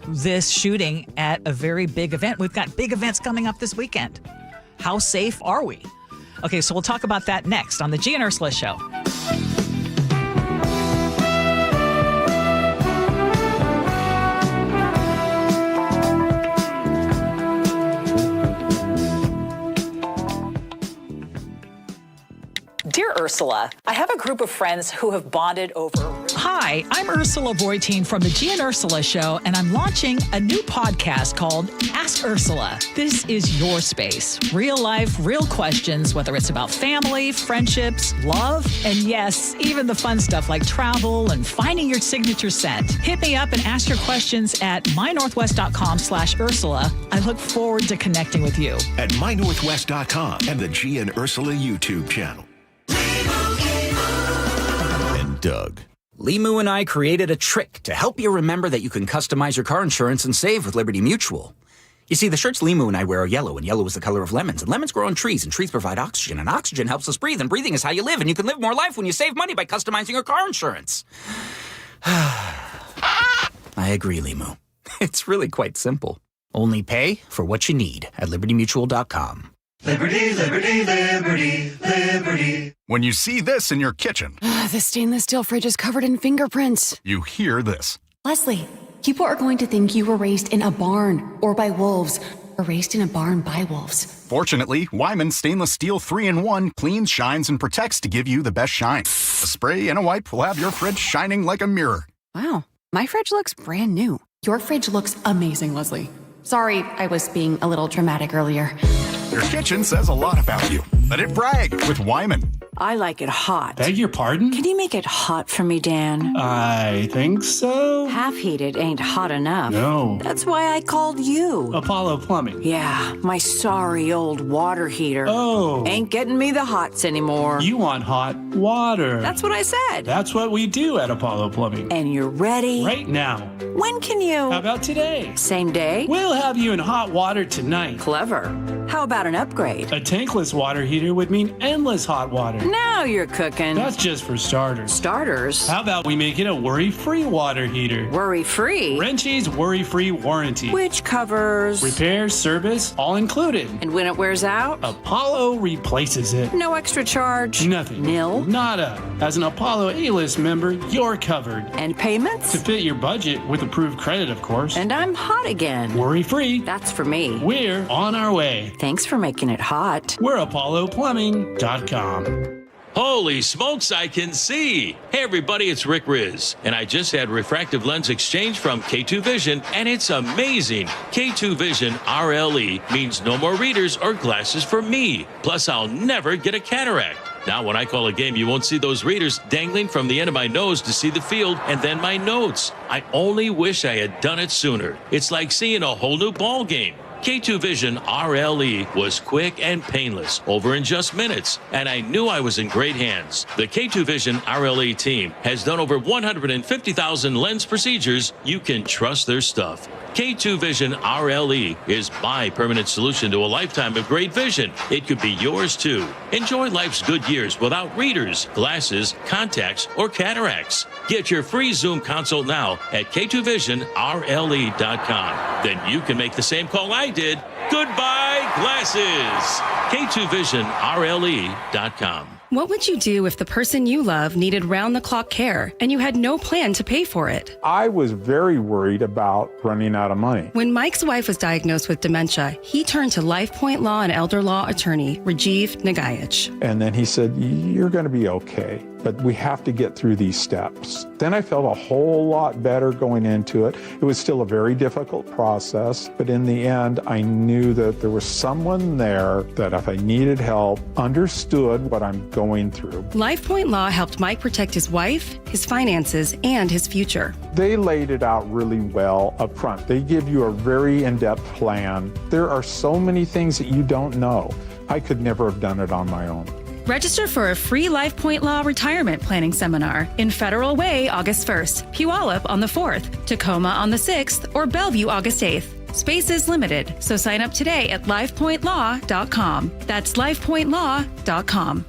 this shooting at a very big event? We've got big events coming up this weekend. How safe are we? Okay, so we'll talk about that next on the Gee and Ursula Show. Dear Ursula, I have a group of friends who have bonded over... Hi, I'm Ursula Reutin from the Gee and Ursula Show, and I'm launching a new podcast called Ask Ursula. This is your space. Real life, real questions, whether it's about family, friendships, love, and yes, even the fun stuff like travel and finding your signature scent. Hit me up and ask your questions at mynorthwest.com/Ursula. I look forward to connecting with you. At mynorthwest.com and the Gee and Ursula YouTube channel. And Doug. Limu and I created a trick to help you remember that you can customize your car insurance and save with Liberty Mutual. You see, the shirts Limu and I wear are yellow, and yellow is the color of lemons, and lemons grow on trees, and trees provide oxygen, and oxygen helps us breathe, and breathing is how you live, and you can live more life when you save money by customizing your car insurance. I agree, Limu. It's really quite simple. Only pay for what you need at libertymutual.com. Liberty, liberty, liberty, liberty. When you see this in your kitchen, The stainless steel fridge is covered in fingerprints. you hear this. Leslie, people are going to think you were raised in a barn or by wolves or raised in a barn by wolves. Fortunately, Wyman Stainless Steel 3-in-1 cleans, shines, and protects to give you the best shine. A spray and a wipe will have your fridge shining like a mirror. Wow, my fridge looks brand new. Your fridge looks amazing, Leslie. Sorry, I was being a little dramatic earlier. Your kitchen says a lot about you. Let it brag with Wyman. I like it hot. Beg your pardon? Can you make it hot for me, Dan? I think so. Half heated ain't hot enough. No. That's why I called you. Apollo Plumbing. Yeah, my sorry old water heater. Oh. Ain't getting me the hots anymore. You want hot water. That's what I said. That's what we do at Apollo Plumbing. And you're ready? Right now. When can you? How about today? Same day? We'll have you in hot water tonight. Clever. How about an upgrade? A tankless water heater would mean endless hot water. Now you're cooking. That's just for starters. Starters? How about we make it a worry-free water heater? Worry-free? Wrenchie's worry-free warranty. Which covers? Repair, service, all included. And when it wears out? Apollo replaces it. No extra charge? Nothing. Nil? Nada. As an Apollo A-list member, you're covered. And payments? To fit your budget with approved credit, of course. And I'm hot again. Worry-free. That's for me. We're on our way. Thanks for making it hot. We're ApolloPlumbing.com. Holy smokes, I can see. Hey everybody, it's Rick Riz, and I just had refractive lens exchange from K2 Vision, and it's amazing. K2 Vision RLE means no more readers or glasses for me. Plus, I'll never get a cataract. Now, when I call a game, you won't see those readers dangling from the end of my nose to see the field and then my notes. I only wish I had done it sooner. It's like seeing a whole new ball game. K2 Vision RLE was quick and painless, over in just minutes, and I knew I was in great hands. The K2 Vision RLE team has done over 150,000 lens procedures. You can trust their stuff. K2 Vision RLE is my permanent solution to a lifetime of great vision. It could be yours too. Enjoy life's good years without readers, glasses, contacts, or cataracts. Get your free Zoom consult now at K2VisionRLE.com. Then you can make the same call I did. Goodbye, glasses. K2VisionRLE.com. What would you do if the person you love needed round-the-clock care and you had no plan to pay for it? I was very worried about running out of money. When Mike's wife was diagnosed with dementia, he turned to LifePoint Law and Elder Law attorney Rajiv Nagayich. And then he said, "You're going to be okay, but we have to get through these steps." Then I felt a whole lot better going into it. It was still a very difficult process, but in the end, I knew that there was someone there that if I needed help, understood what I'm going through. LifePoint Law helped Mike protect his wife, his finances, and his future. They laid it out really well up front. They give you a very in-depth plan. There are so many things that you don't know. I could never have done it on my own. Register for a free LifePoint Law retirement planning seminar in Federal Way August 1st, Puyallup on the 4th, Tacoma on the 6th, or Bellevue August 8th. Space is limited, so sign up today at lifepointlaw.com. That's lifepointlaw.com.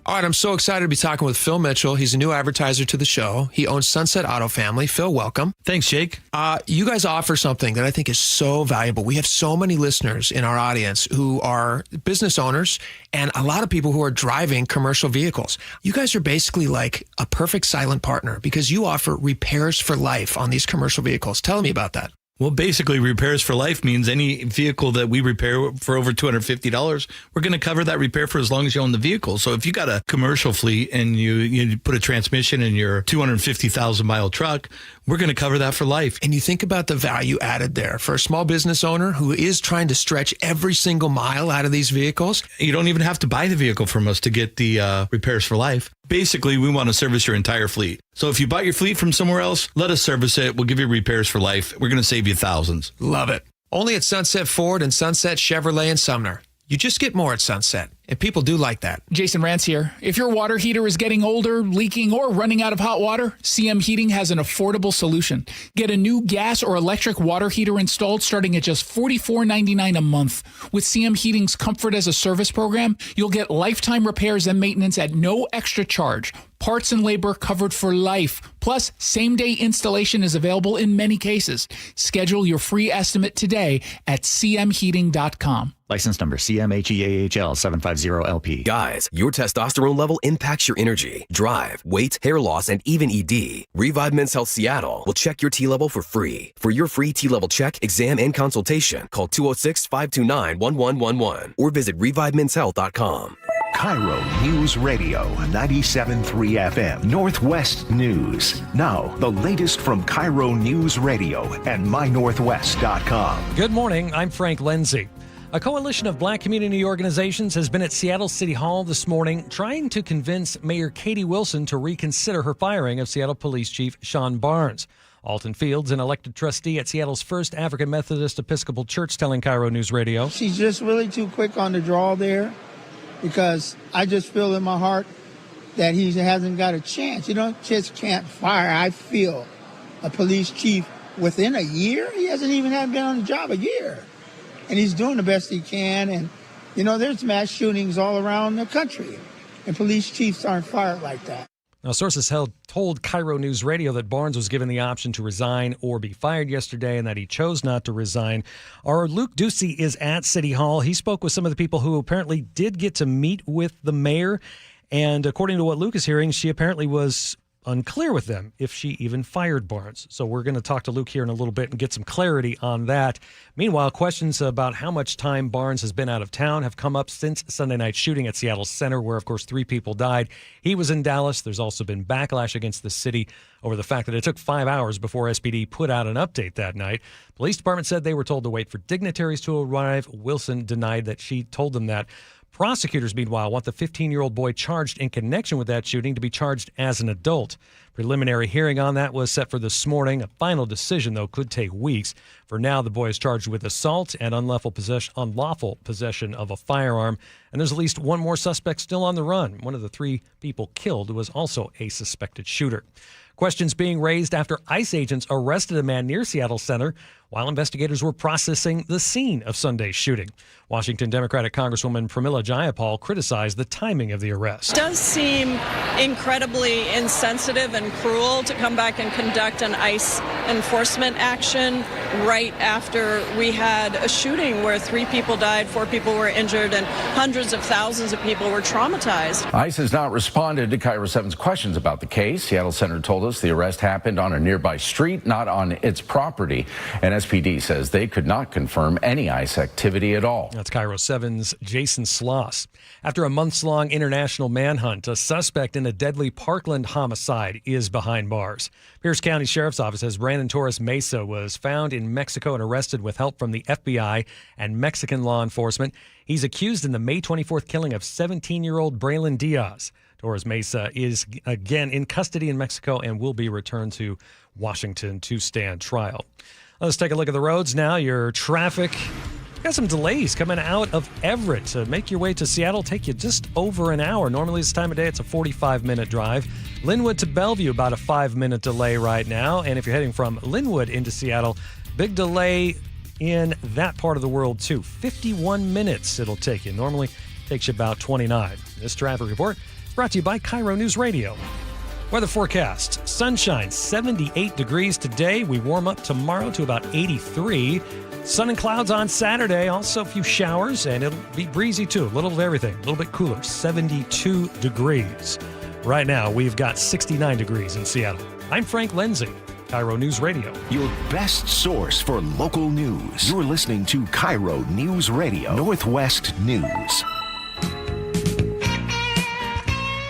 All right, I'm so excited to be talking with Phil Mitchell. He's a new advertiser to the show. He owns Sunset Auto Family. Phil, welcome. Thanks, Jake. You guys offer something that I think is so valuable. We have so many listeners in our audience who are business owners and a lot of people who are driving commercial vehicles. You guys are basically like a perfect silent partner because you offer repairs for life on these commercial vehicles. Tell me about that. Well, basically, repairs for life means any vehicle that we repair for over $250, we're going to cover that repair for as long as you own the vehicle. So if you got a commercial fleet and you put a transmission in your 250,000-mile truck, we're going to cover that for life. And you think about the value added there for a small business owner who is trying to stretch every single mile out of these vehicles. You don't even have to buy the vehicle from us to get the repairs for life. Basically, we want to service your entire fleet. So if you bought your fleet from somewhere else, let us service it. We'll give you repairs for life. We're going to save you thousands. Love it. Only at Sunset Ford and Sunset Chevrolet in Sumner. You just get more at Sunset, and people do like that. Jason Rantz here. If your water heater is getting older, leaking, or running out of hot water, CM Heating has an affordable solution. Get a new gas or electric water heater installed starting at just $44.99 a month. With CM Heating's Comfort as a Service program, you'll get lifetime repairs and maintenance at no extra charge. Parts and labor covered for life. Plus, same-day installation is available in many cases. Schedule your free estimate today at cmheating.com. License number CMHEAHL 750LP. Guys, your testosterone level impacts your energy, drive, weight, hair loss, and even ED. Revive Men's Health Seattle will check your T level for free. For your free T level check, exam, and consultation, call 206-529-1111 or visit revivemenshealth.com. KIRO News Radio 97.3 FM, Northwest News. Now, the latest from KIRO News Radio and mynorthwest.com. Good morning, I'm Frank Lindsay. A coalition of black community organizations has been at Seattle City Hall this morning trying to convince Mayor Katie Wilson to reconsider her firing of Seattle Police Chief Sean Barnes. Alton Fields, an elected trustee at Seattle's First African Methodist Episcopal Church, telling KIRO News Radio. She's just really too quick on the draw there because I just feel in my heart that he hasn't got a chance. You just can't fire, I feel, a police chief within a year. He hasn't even been on the job a year. And he's doing the best he can. And, there's mass shootings all around the country. And police chiefs aren't fired like that. Now, sources told KIRO News Radio that Barnes was given the option to resign or be fired yesterday and that he chose not to resign. Our Luke Ducey is at City Hall. He spoke with some of the people who apparently did get to meet with the mayor. And according to what Luke is hearing, she apparently was unclear with them if she even fired Barnes. So we're going to talk to Luke here in a little bit and get some clarity on that. Meanwhile, questions about how much time Barnes has been out of town have come up since Sunday night shooting at Seattle Center, where, of course, 3 people died. He was in Dallas. There's also been backlash against the city over the fact that it took 5 hours before SPD put out an update that night. Police department said they were told to wait for dignitaries to arrive. Wilson denied that she told them that. Prosecutors, meanwhile, want the 15-year-old boy charged in connection with that shooting to be charged as an adult. Preliminary hearing on that was set for this morning. A final decision, though, could take weeks. For now, the boy is charged with assault and unlawful possession of a firearm. And there's at least one more suspect still on the run. One of the 3 people killed was also a suspected shooter. Questions being raised after ICE agents arrested a man near Seattle Center while investigators were processing the scene of Sunday's shooting. Washington Democratic Congresswoman Pramila Jayapal criticized the timing of the arrest. It does seem incredibly insensitive and cruel to come back and conduct an ICE enforcement action right after we had a shooting where 3 people died, 4 people were injured, and hundreds of thousands of people were traumatized. ICE has not responded to KIRO 7's questions about the case. Seattle Center told us the arrest happened on a nearby street, not on its property. And SPD says they could not confirm any ICE activity at all. That's KIRO 7's Jason Sloss. After a months-long international manhunt, a suspect in a deadly Parkland homicide is behind bars. Pierce County Sheriff's Office says Brandon Torres Mesa was found in Mexico and arrested with help from the FBI and Mexican law enforcement. He's accused in the May 24th killing of 17-year-old Braylon Diaz. Torres Mesa is again in custody in Mexico and will be returned to Washington to stand trial. Let's take a look at the roads now. Your traffic Got some delays coming out of Everett. To make your way to Seattle, take you just over an hour. Normally this time of day, it's a 45-minute drive. Linwood to Bellevue, about a 5-minute delay right now. And if you're heading from Linwood into Seattle, big delay in that part of the world too. 51 minutes it'll take you. Normally takes you about 29. This traffic report is brought to you by KIRO News Radio. Weather forecast. Sunshine, 78 degrees today. We warm up tomorrow to about 83. Sun and clouds on Saturday. Also a few showers, and it'll be breezy too. A little of everything. A little bit cooler. 72 degrees. Right now, we've got 69 degrees in Seattle. I'm Frank Lenzi, KIRO News Radio. Your best source for local news. You're listening to KIRO News Radio, Northwest News.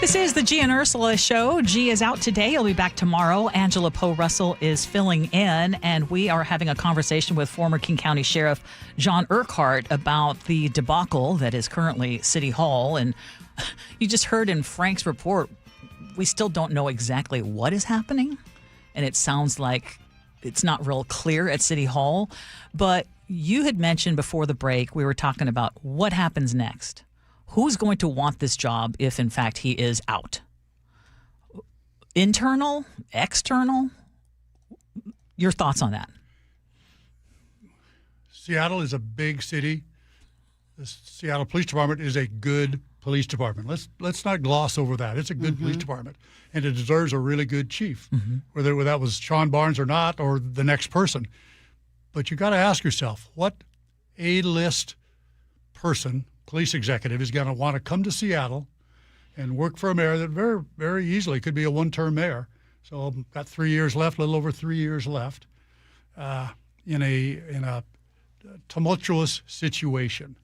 This is the Gee and Ursula Show. Gee is out today. He'll be back tomorrow. Angela Poe Russell is filling in, and we are having a conversation with former King County Sheriff John Urquhart about the debacle that is currently City Hall. And you just heard in Frank's report, we still don't know exactly what is happening, and it sounds like it's not real clear at City Hall. But you had mentioned before the break, we were talking about what happens next. Who's going to want this job if, in fact, he is out? Internal? External? Your thoughts on that? Seattle is a big city. The Seattle Police Department is a good police department. Let's not gloss over that. It's a good police department, and it deserves a really good chief, whether that was Sean Barnes or not, or the next person. But you got to ask yourself, what A-list person, police executive, is going to want to come to Seattle and work for a mayor that very, very easily could be a one-term mayor. So got 3 years left, a little over 3 years left, in a tumultuous situation.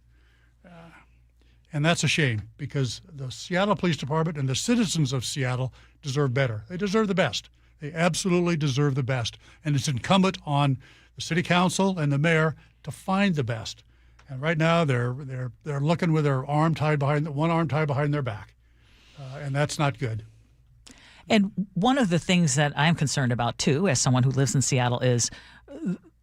And that's a shame, because the Seattle Police Department and the citizens of Seattle deserve better. They deserve the best. They absolutely deserve the best. And it's incumbent on the city council and the mayor to find the best. And right now they're looking with their arm tied behind one arm tied behind their back, and that's not good. And one of the things that I'm concerned about too, as someone who lives in Seattle, is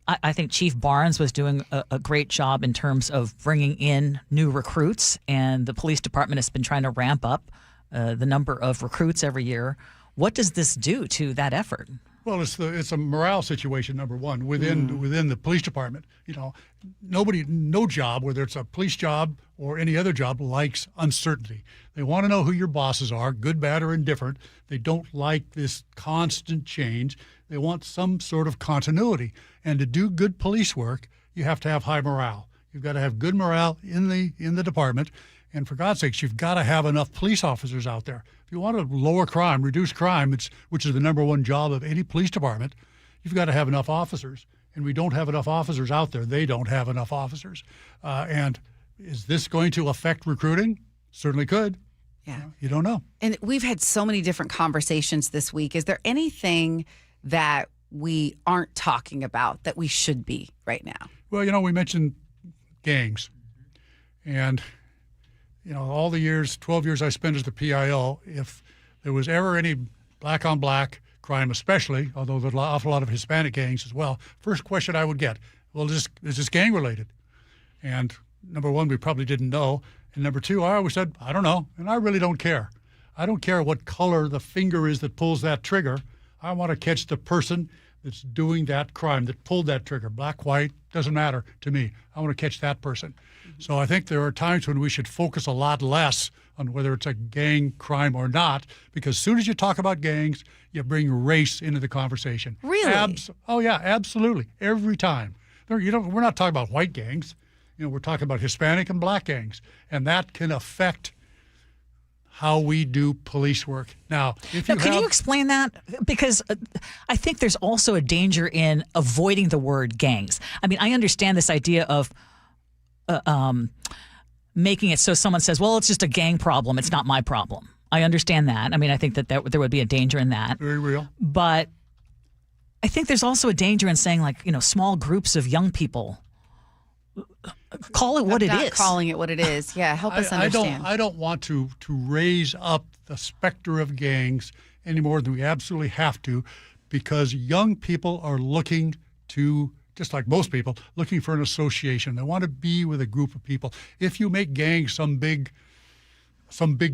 I think Chief Barnes was doing a great job in terms of bringing in new recruits, and the police department has been trying to ramp up the number of recruits every year. What does this do to that effort? Well, it's a morale situation, number one, within the police department. You know, no job, whether it's a police job or any other job, likes uncertainty. They want to know who your bosses are, good, bad, or indifferent. They don't like this constant change. They want some sort of continuity. And to do good police work, you have to have high morale. You've got to have good morale in the department. And for God's sakes, you've got to have enough police officers out there. If you want to lower crime, reduce crime, which is the number one job of any police department, you've got to have enough officers. And we don't have enough officers out there. They don't have enough officers. And is this going to affect recruiting? Certainly could. Yeah. You don't know. And we've had so many different conversations this week. Is there anything that we aren't talking about that we should be right now? Well, we mentioned gangs. And all the years, 12 years I spent as the PIO, if there was ever any black-on-black crime especially, although there's an awful lot of Hispanic gangs as well, first question I would get, well, is this gang-related? And number one, we probably didn't know. And number two, I always said, I don't know, and I really don't care. I don't care what color the finger is that pulls that trigger. I want to catch the person that's doing that crime, that pulled that trigger. Black, white, doesn't matter to me. I want to catch that person. So I think there are times when we should focus a lot less on whether it's a gang crime or not, because as soon as you talk about gangs, you bring race into the conversation. Really? Oh, yeah, absolutely. Every time. We're not talking about white gangs. We're talking about Hispanic and black gangs, and that can affect how we do police work. Now, can you explain that? Because I think there's also a danger in avoiding the word gangs. I mean, I understand this idea of making it so someone says, well, it's just a gang problem. It's not my problem. I understand that. I mean, I think that there would be a danger in that. Very real. But I think there's also a danger in saying, small groups of young people. Call it what it is. Calling it what it is. Yeah, help us understand. I don't want to raise up the specter of gangs any more than we absolutely have to, because young people are looking to just like most people, looking for an association. They want to be with a group of people. If you make gangs some big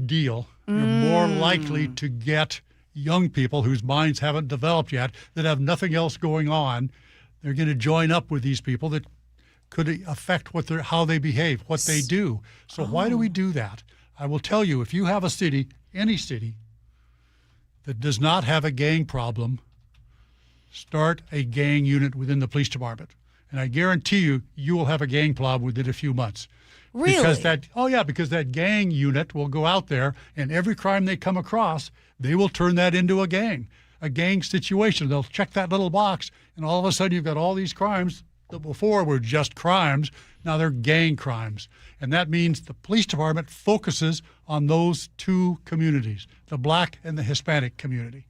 deal, you're more likely to get young people whose minds haven't developed yet, that have nothing else going on. They're going to join up with these people that could affect how they behave, what they do. So why do we do that? I will tell you, if you have a city, any city, that does not have a gang problem, start a gang unit within the police department. And I guarantee you, you will have a gang problem within a few months. Really? Because that gang unit will go out there, and every crime they come across, they will turn that into a gang situation. They'll check that little box, and all of a sudden you've got all these crimes that before were just crimes. Now they're gang crimes. And that means the police department focuses on those two communities, the black and the Hispanic community.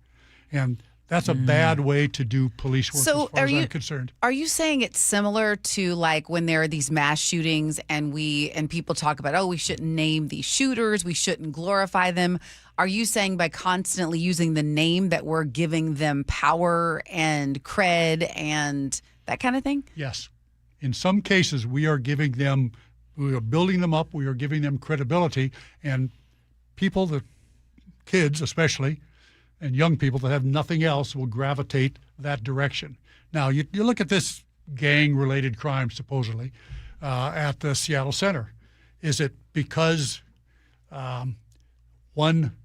And that's a bad way to do police work, as far as I'm concerned. Are you saying it's similar to like when there are these mass shootings and people talk about, we shouldn't name these shooters, we shouldn't glorify them? Are you saying by constantly using the name that we're giving them power and cred and that kind of thing? Yes. In some cases, we are building them up, we are giving them credibility, and people, the kids especially, and young people that have nothing else will gravitate that direction. Now, you look at this gang-related crime, supposedly, at the Seattle Center. Is it because one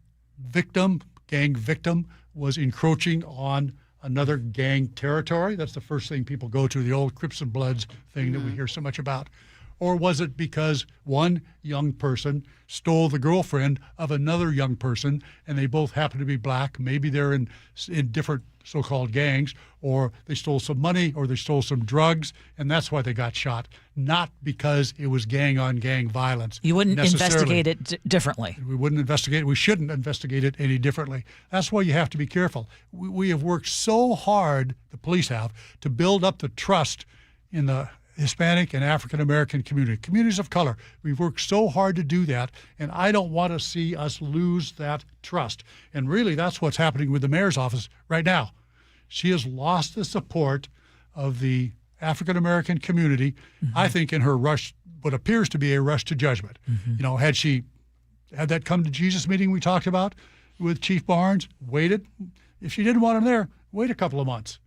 gang victim, was encroaching on another gang territory? That's the first thing people go to, the old Crips and Bloods thing that we hear so much about. Or was it because one young person stole the girlfriend of another young person, and they both happen to be black? Maybe they're in different so-called gangs, or they stole some money, or they stole some drugs, and that's why they got shot. Not because it was gang-on-gang violence. You wouldn't investigate it differently. We wouldn't investigate it. We shouldn't investigate it any differently. That's why you have to be careful. We have worked so hard, the police have, to build up the trust in the Hispanic and African American communities of color. We've worked so hard to do that, and I don't want to see us lose that trust. And really, that's what's happening with the mayor's office right now. She has lost the support of the African American community, I think, in her rush, what appears to be a rush to judgment. You know, had that come to Jesus meeting we talked about with Chief Barnes, waited. If she didn't want him there, wait a couple of months.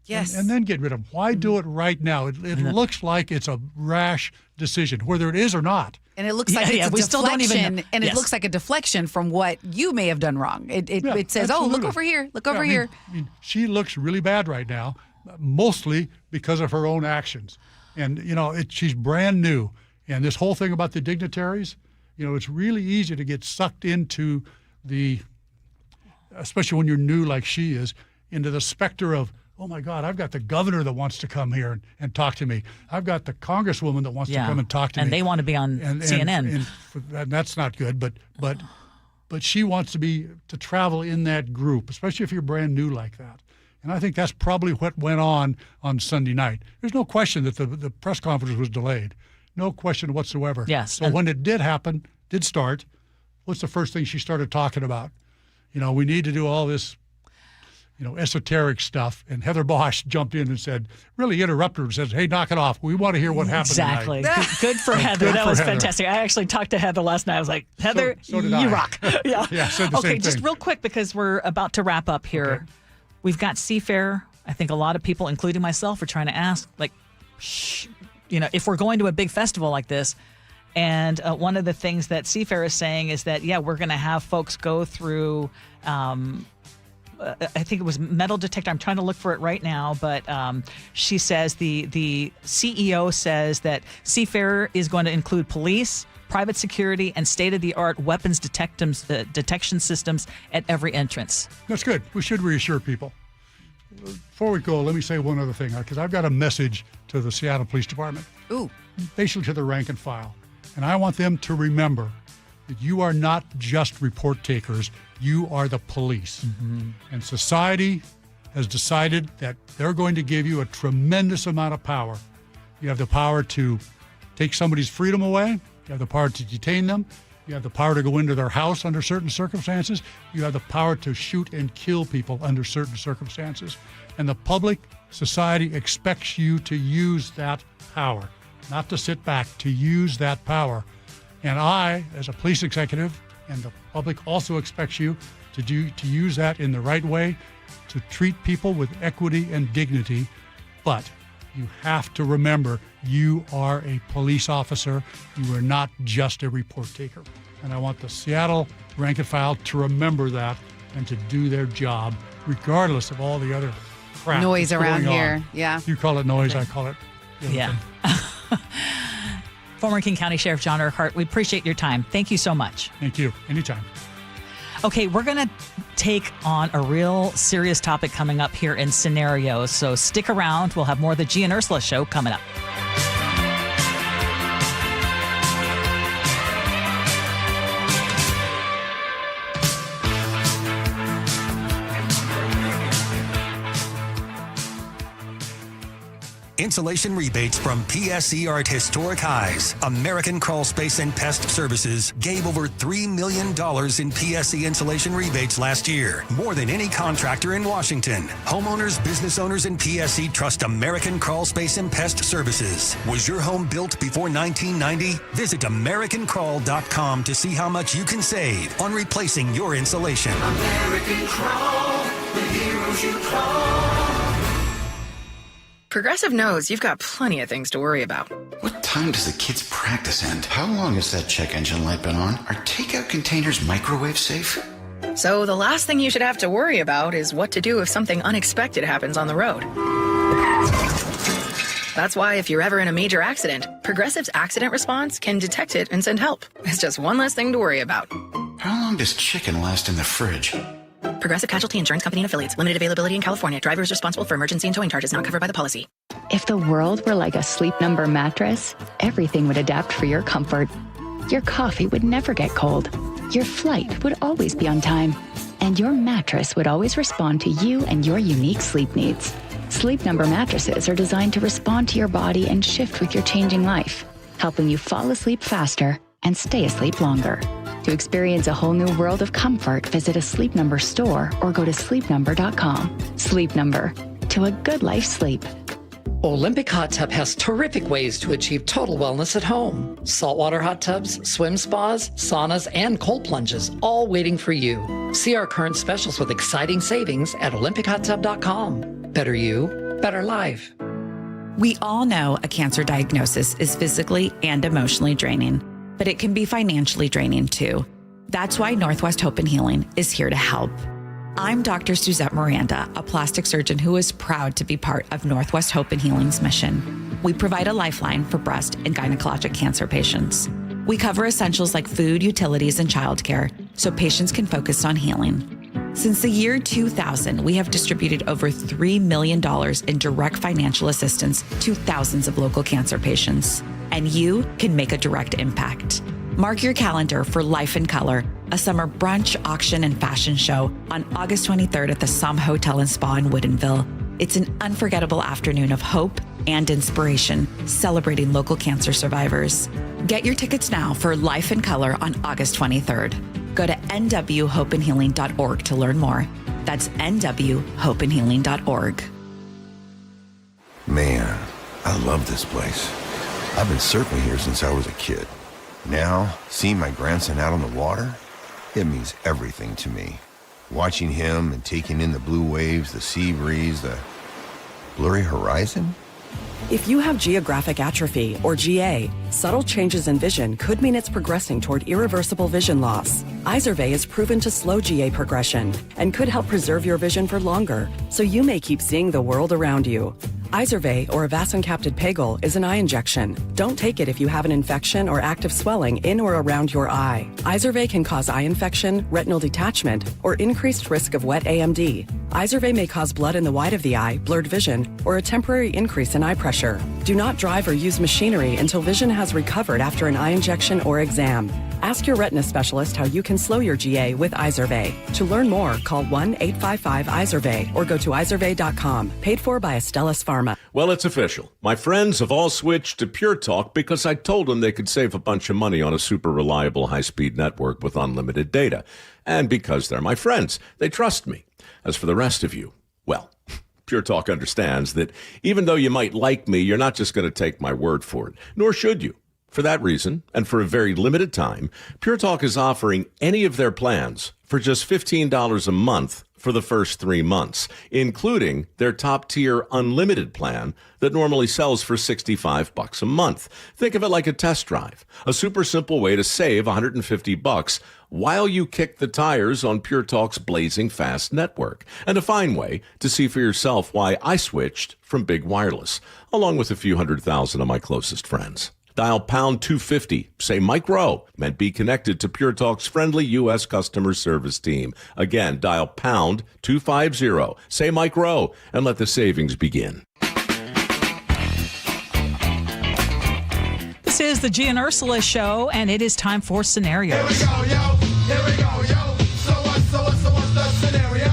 Yes. And then get rid of them. Why do it right now? It looks like it's a rash decision, whether it is or not. And it looks like it's a deflection, and it looks like a deflection from what you may have done wrong. It says, absolutely. look over here, look over here. I mean, she looks really bad right now, mostly because of her own actions. And, she's brand new. And this whole thing about the dignitaries, it's really easy to get sucked into especially when you're new like she is, into the specter of, oh my God, I've got the governor that wants to come here and talk to me. I've got the congresswoman that wants to come and talk to me. And they want to be on CNN. And that's not good. But she wants to travel in that group, especially if you're brand new like that. And I think that's probably what went on Sunday night. There's no question that the press conference was delayed. No question whatsoever. Yes. So when it did start, what's the first thing she started talking about? We need to do all this esoteric stuff. And Heather Bosch jumped in and really interrupted her and said, hey, knock it off. We want to hear what happened Exactly. tonight. Good for Heather. That was fantastic. I actually talked to Heather last night. I was like, Heather, so did you I. rock. Yeah. Said the same Okay, just thing. real quick, because we're about to wrap up here. Okay. We've got Seafair. I think a lot of people, including myself, are trying to ask, if we're going to a big festival like this. And one of the things that Seafair is saying is that, we're going to have folks go through I think it was metal detector. I'm trying to look for it right now, but she says the CEO says that Seafair is going to include police, private security, and state-of-the-art weapons detection systems at every entrance. That's good. We should reassure people. Before we go, let me say one other thing, because I've got a message to the Seattle Police Department. Ooh. Basically to the rank and file. And I want them to remember that you are not just report takers, you are the police. And society has decided that they're going to give you a tremendous amount of power. You have the power to take somebody's freedom away, you have the power to detain them, You have the power to go into their house under certain circumstances. You have the power to shoot and kill people under certain circumstances. And the public society expects you to use that power, not to sit back, to use that power. And I, as a police executive, and the public also expects you to use that in the right way, to treat people with equity and dignity. But you have to remember, you are a police officer. You are not just a report taker. And I want the Seattle rank and file to remember that and to do their job, regardless of all the other crap noise that's around going here. on. Yeah. You call it noise, I call it. Yeah. Former King County Sheriff John Urquhart, we appreciate your time. Thank you so much. Thank you. Anytime. Okay, we're going to take on a real serious topic coming up here in Scenarios. So stick around. We'll have more of the Gee and Ursula Show coming up. Insulation rebates from PSC are at historic highs. American Crawl Space and Pest Services gave over $3 million in PSC insulation rebates last year, more than any contractor in Washington. Homeowners, business owners, and PSC trust American Crawl Space and Pest Services. Was your home built before 1990? Visit AmericanCrawl.com to see how much you can save on replacing your insulation. American Crawl, the heroes you call. Progressive knows you've got plenty of things to worry about. What time does the kids' practice end? How long has that check engine light been on? Are takeout containers microwave safe? So the last thing you should have to worry about is what to do if something unexpected happens on the road. That's why if you're ever in a major accident, Progressive's accident response can detect it and send help. It's just one less thing to worry about. How long does chicken last in the fridge? Progressive Casualty Insurance Company and Affiliates. Limited availability in California. Driver is responsible for emergency and towing charges not covered by the policy. If the world were like a Sleep Number mattress, everything would adapt for your comfort. Your coffee would never get cold. Your flight would always be on time. And your mattress would always respond to you and your unique sleep needs. Sleep Number mattresses are designed to respond to your body and shift with your changing life, helping you fall asleep faster and stay asleep longer. To experience a whole new world of comfort, visit a Sleep Number store or go to sleepnumber.com. Sleep Number. To a good life sleep. Olympic Hot Tub has terrific ways to achieve total wellness at home. Saltwater hot tubs, swim spas, saunas, and cold plunges, all waiting for you. See our current specials with exciting savings at olympichottub.com. Better you, better life. We all know a cancer diagnosis is physically and emotionally draining, but it can be financially draining too. That's why Northwest Hope and Healing is here to help. I'm Dr. Suzette Miranda, a plastic surgeon who is proud to be part of Northwest Hope and Healing's mission. We provide a lifeline for breast and gynecologic cancer patients. We cover essentials like food, utilities, and childcare so patients can focus on healing. Since the year 2000, we have distributed over $3 million in direct financial assistance to thousands of local cancer patients. And you can make a direct impact. Mark your calendar for Life in Color, a summer brunch, auction, and fashion show on August 23rd at the Somme Hotel and Spa in Woodinville. It's an unforgettable afternoon of hope and inspiration, celebrating local cancer survivors. Get your tickets now for Life in Color on August 23rd. Go to nwhopeandhealing.org to learn more. That's nwhopeandhealing.org. Man, I love this place. I've been surfing here since I was a kid. Now, seeing my grandson out on the water, it means everything to me. Watching him and taking in the blue waves, the sea breeze, the blurry horizon. If you have geographic atrophy, or GA, subtle changes in vision could mean it's progressing toward irreversible vision loss. Izervay is proven to slow GA progression and could help preserve your vision for longer, so you may keep seeing the world around you. Izervay, or avacincaptad pegol, is an eye injection. Don't take it if you have an infection or active swelling in or around your eye. Izervay can cause eye infection, retinal detachment, or increased risk of wet AMD. Izervay may cause blood in the white of the eye, blurred vision, or a temporary increase in eye pressure. Do not drive or use machinery until vision has recovered after an eye injection or exam. Ask your retina specialist how you can slow your GA with Izervay. To learn more, call 1-855-IZERVAY or go to izervay.com. Paid for by Astellas Pharma. Well, it's official. My friends have all switched to Pure Talk because I told them they could save a bunch of money on a super reliable high-speed network with unlimited data. And because they're my friends, they trust me. As for the rest of you, well, Pure Talk understands that even though you might like me, you're not just going to take my word for it, nor should you. For that reason, and for a very limited time, Pure Talk is offering any of their plans for just $15 a month for the first 3 months, including their top-tier unlimited plan that normally sells for $65 a month. Think of it like a test drive, a super simple way to save $150 while you kick the tires on Pure Talk's blazing fast network, and a fine way to see for yourself why I switched from big wireless, along with a few 100,000 of my closest friends. Dial pound 250, say Mike Rowe, and be connected to Pure Talk's friendly U.S. customer service team. Again, dial pound 250, say Mike Rowe, and let the savings begin. This is the Gee and Ursula Show, and it is time for scenarios. Here we go, yo. Here we go, yo. So what's the scenario?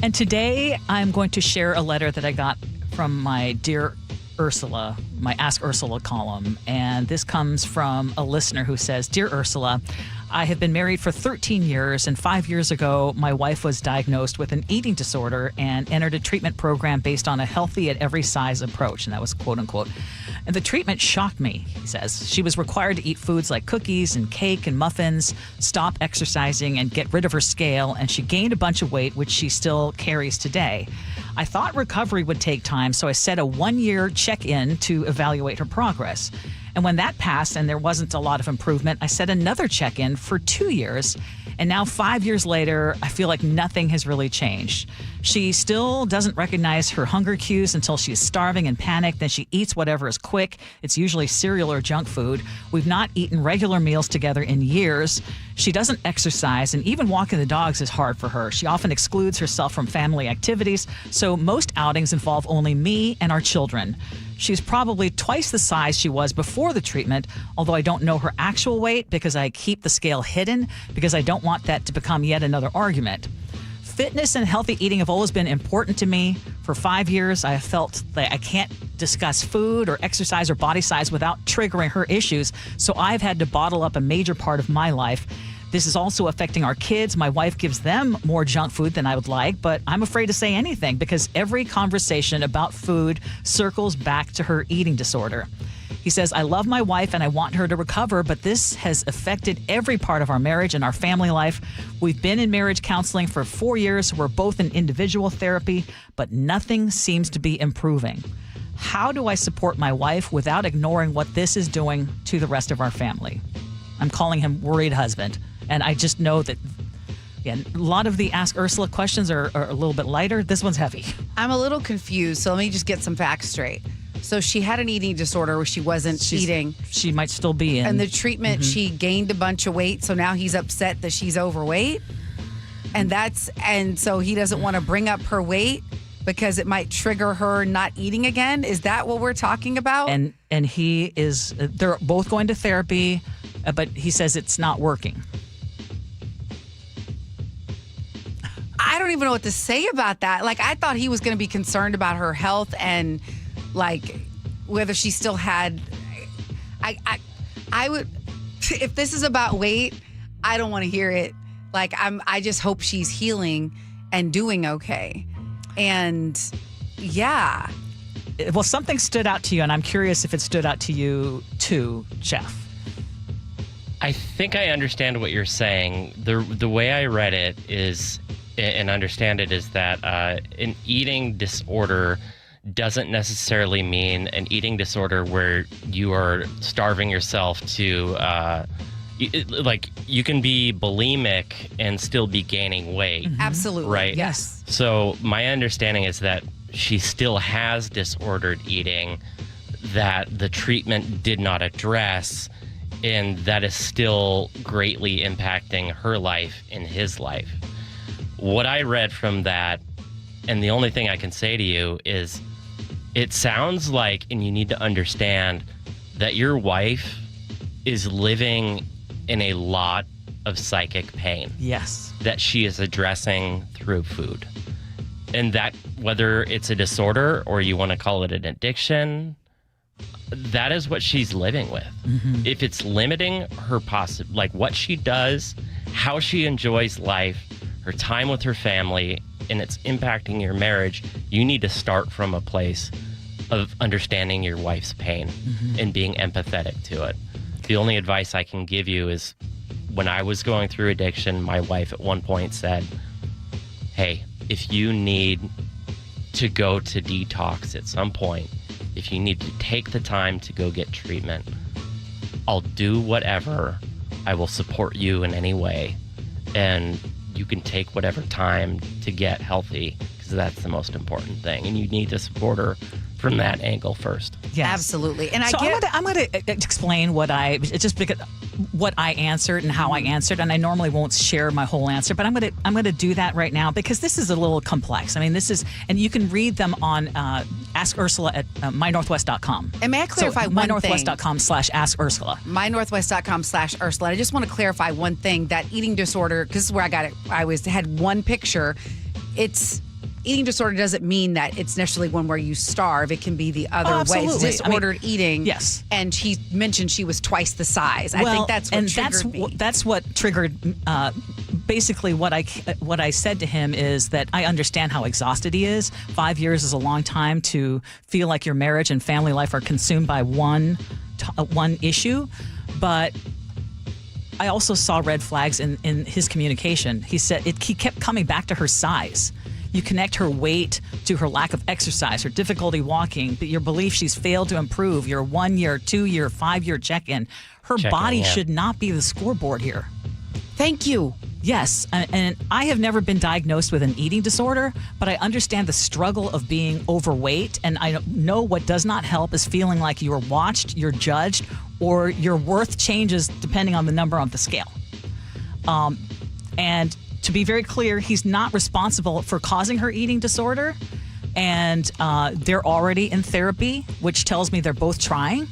And today I'm going to share a letter that I got from my dear Ursula, my Ask Ursula column. And this comes from a listener who says, Dear Ursula, I have been married for 13 years, and 5 years ago, my wife was diagnosed with an eating disorder and entered a treatment program based on a healthy at every size approach. And that was quote unquote. And the treatment shocked me, he says. She was required to eat foods like cookies and cake and muffins, stop exercising, and get rid of her scale. And she gained a bunch of weight, which she still carries today. I thought recovery would take time, so I set a 1-year check-in to evaluate her progress. And when that passed and there wasn't a lot of improvement, I set another check-in for 2 years. And now 5 years later, I feel like nothing has really changed. She still doesn't recognize her hunger cues until she's starving and panicked. Then she eats whatever is quick. It's usually cereal or junk food. We've not eaten regular meals together in years. She doesn't exercise, and even walking the dogs is hard for her. She often excludes herself from family activities, so most outings involve only me and our children. She's probably twice the size she was before the treatment, although I don't know her actual weight because I keep the scale hidden because I don't want that to become yet another argument. Fitness and healthy eating have always been important to me. For 5 years, I have felt that I can't discuss food or exercise or body size without triggering her issues, so I've had to bottle up a major part of my life. This is also affecting our kids. My wife gives them more junk food than I would like, but I'm afraid to say anything because every conversation about food circles back to her eating disorder. He says, I love my wife and I want her to recover, but this has affected every part of our marriage and our family life. We've been in marriage counseling for 4 years. We're both in individual therapy, but nothing seems to be improving. How do I support my wife without ignoring what this is doing to the rest of our family? I'm calling him worried husband. And I just know that, yeah, a lot of the Ask Ursula questions are a little bit lighter. This one's heavy. I'm a little confused, so let me just get some facts straight. So she had an eating disorder where she wasn't eating. She might still be in. And the treatment, she gained a bunch of weight, so now he's upset that she's overweight. And so he doesn't want to bring up her weight because it might trigger her not eating again. Is that what we're talking about? And he is, they're both going to therapy, but he says it's not working. I don't even know what to say about that. Like, I thought he was going to be concerned about her health and, like, whether she still had. I would, if this is about weight, I don't want to hear it. Like, I just hope she's healing and doing okay. And yeah. Well, something stood out to you, and I'm curious if it stood out to you too, Jeff. I think I understand what you're saying. The way I read it is, and understand it, is that an eating disorder doesn't necessarily mean an eating disorder where you are starving yourself to, like, you can be bulimic and still be gaining weight. Absolutely. Right? Yes. So my understanding is that she still has disordered eating that the treatment did not address, and that is still greatly impacting her life and his life. What I read from that, and the only thing I can say to you is, it sounds like, and you need to understand, that your wife is living in a lot of psychic pain. Yes. That she is addressing through food. And that, whether it's a disorder or you want to call it an addiction, that is what she's living with. Mm-hmm. If it's limiting her like what she does, how she enjoys life, her time with her family, and it's impacting your marriage, you need to start from a place of understanding your wife's pain and being empathetic to it. The only advice I can give you is, when I was going through addiction, my wife at one point said, hey, if you need to go to detox at some point, if you need to take the time to go get treatment, I'll do whatever. I will support you in any way. And you can take whatever time to get healthy, because that's the most important thing. And you need to support her from that angle first. Yes. Absolutely. And I'm going to explain what I answered and how I answered, and I normally won't share my whole answer, but I'm going to do that right now because this is a little complex. I mean, this is, and you can read them on Ask Ursula at mynorthwest.com. And may I clarify one thing? mynorthwest.com/askursula. mynorthwest.com/Ursula. I just want to clarify one thing, that eating disorder, because this is where I got it. I had one picture. Eating disorder doesn't mean that it's necessarily one where you starve. It can be the other way. It's disordered eating. Yes. And he mentioned she was twice the size. I think that's what triggered me. That's what triggered. Basically, what I said to him is that I understand how exhausted he is. 5 years is a long time to feel like your marriage and family life are consumed by one issue, but I also saw red flags in his communication. He said he kept coming back to her size. You connect her weight to her lack of exercise, her difficulty walking, your belief she's failed to improve, your 1 year, 2 year, 5 year check-in. Her body should not be the scoreboard here. Thank you. Yes, and I have never been diagnosed with an eating disorder, but I understand the struggle of being overweight, and I know what does not help is feeling like you are watched, you're judged, or your worth changes depending on the number on the scale. And to be very clear, he's not responsible for causing her eating disorder, and they're already in therapy, which tells me they're both trying.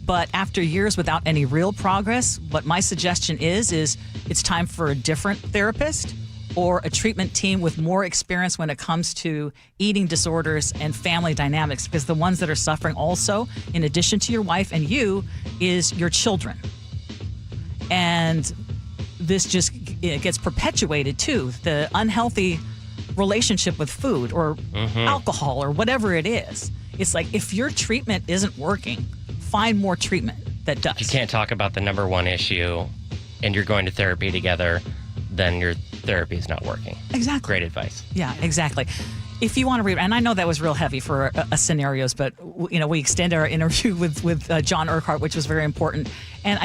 But after years without any real progress, what my suggestion is it's time for a different therapist or a treatment team with more experience when it comes to eating disorders and family dynamics, because the ones that are suffering also, in addition to your wife and you, is your children. And this just gets perpetuated too. The unhealthy relationship with food or alcohol or whatever it is. It's like, if your treatment isn't working, find more treatment that does. If you can't talk about the number one issue and you're going to therapy together, then your therapy is not working. Exactly. Great advice. Yeah, exactly. If you want to read, and I know that was real heavy for scenarios, but we extended our interview with John Urquhart, which was very important. And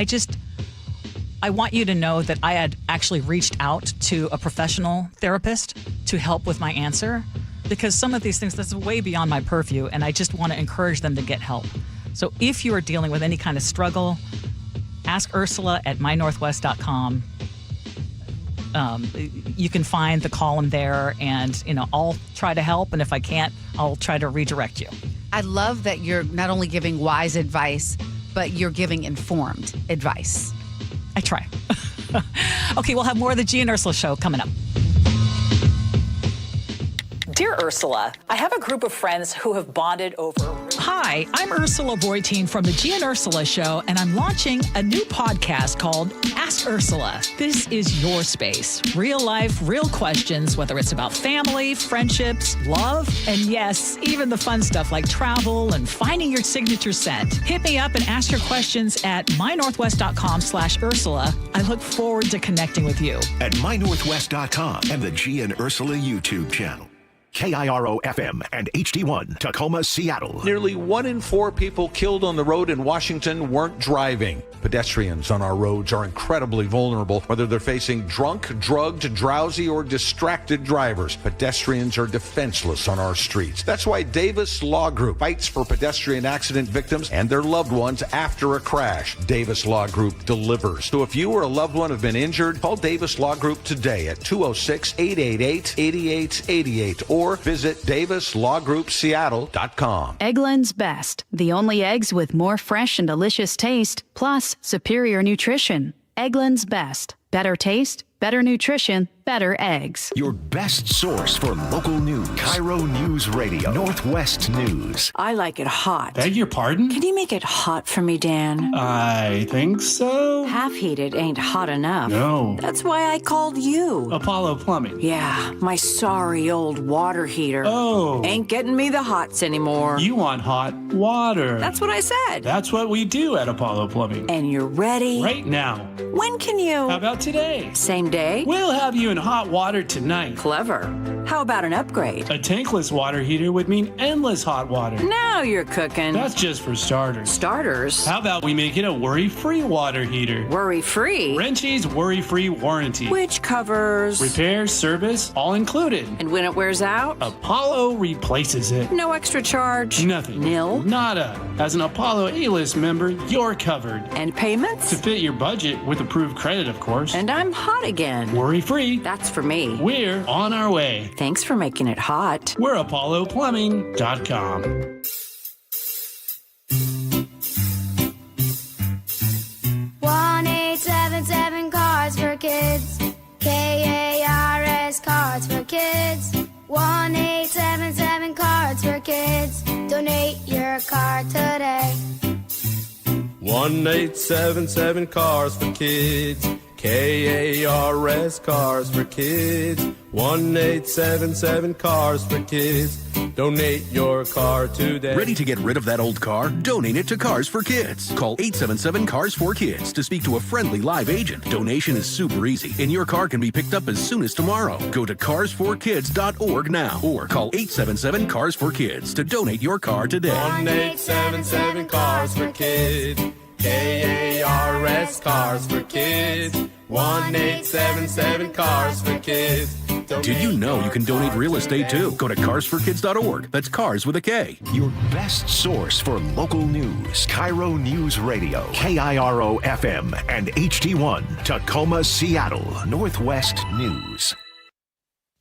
I want you to know that I had actually reached out to a professional therapist to help with my answer, because some of these things, that's way beyond my purview, and I just want to encourage them to get help. So if you are dealing with any kind of struggle, ask Ursula at mynorthwest.com. You can find the column there, and I'll try to help, and if I can't, I'll try to redirect you. I love that you're not only giving wise advice, but you're giving informed advice. I try. Okay, we'll have more of the Gee and Ursula Show coming up. Dear Ursula, I have a group of friends who have bonded over... Hi, I'm Ursula Reutin from the Gee and Ursula Show, and I'm launching a new podcast called Ask Ursula. This is your space. Real life, real questions, whether it's about family, friendships, love, and yes, even the fun stuff like travel and finding your signature scent. Hit me up and ask your questions at mynorthwest.com/Ursula. I look forward to connecting with you. At mynorthwest.com and the Gee and Ursula YouTube channel. KIRO FM and HD1, Tacoma, Seattle. Nearly 1 in 4 people killed on the road in Washington weren't driving. Pedestrians on our roads are incredibly vulnerable, whether they're facing drunk, drugged, drowsy, or distracted drivers. Pedestrians are defenseless on our streets. That's why Davis Law Group fights for pedestrian accident victims and their loved ones after a crash. Davis Law Group delivers. So if you or a loved one have been injured, call Davis Law Group today at 206-888-8888 or visit DavisLawGroupSeattle.com. Eggland's Best, the only eggs with more fresh and delicious taste, plus superior nutrition. Eggland's Best. Better taste, better nutrition, better eggs. Your best source for local news. KIRO News Radio, Northwest News. I like it hot. Beg your pardon? Can you make it hot for me, Dan? I think so. Half heated ain't hot enough. No. That's why I called you. Apollo Plumbing. Yeah, my sorry old water heater. Oh. Ain't getting me the hots anymore. You want hot water. That's what I said. That's what we do at Apollo Plumbing. And you're ready? Right now. When can you? How about today? Same day? We'll have you in hot water tonight. Clever. How about an upgrade? A tankless water heater would mean endless hot water. Now you're cooking. That's just for starters. Starters? How about we make it a worry-free water heater? Worry-free? Wrenchie's worry-free warranty. Which covers? Repair, service, all included. And when it wears out? Apollo replaces it. No extra charge? Nothing. Nil? Nada. As an Apollo A-list member, you're covered. And payments? To fit your budget with approved credit, of course. And I'm hot again. Worry-free. That's for me. We're on our way. Thanks for making it hot. We're ApolloPlumbing.com. 1-877 Cards for Kids. KARS Cards for Kids. 1-877 Cards for Kids. Donate your card today. 1-877 Cars for Kids. KARS Cars for Kids. 1-877 Cars for Kids. Donate your car today. Ready to get rid of that old car? Donate it to Cars for Kids. Call 877 Cars for Kids to speak to a friendly live agent. Donation is super easy, and your car can be picked up as soon as tomorrow. Go to carsforkids.org now or call 877 Cars for Kids to donate your car today. 1-877 Cars for Kids. KARS Cars for Kids. 1-877 Cars for Kids. Did you know you can donate real estate too? Go to carsforkids.org. That's cars with a K. Your best source for local news. KIRO News Radio, KIRO FM and HD1, Tacoma, Seattle, Northwest News.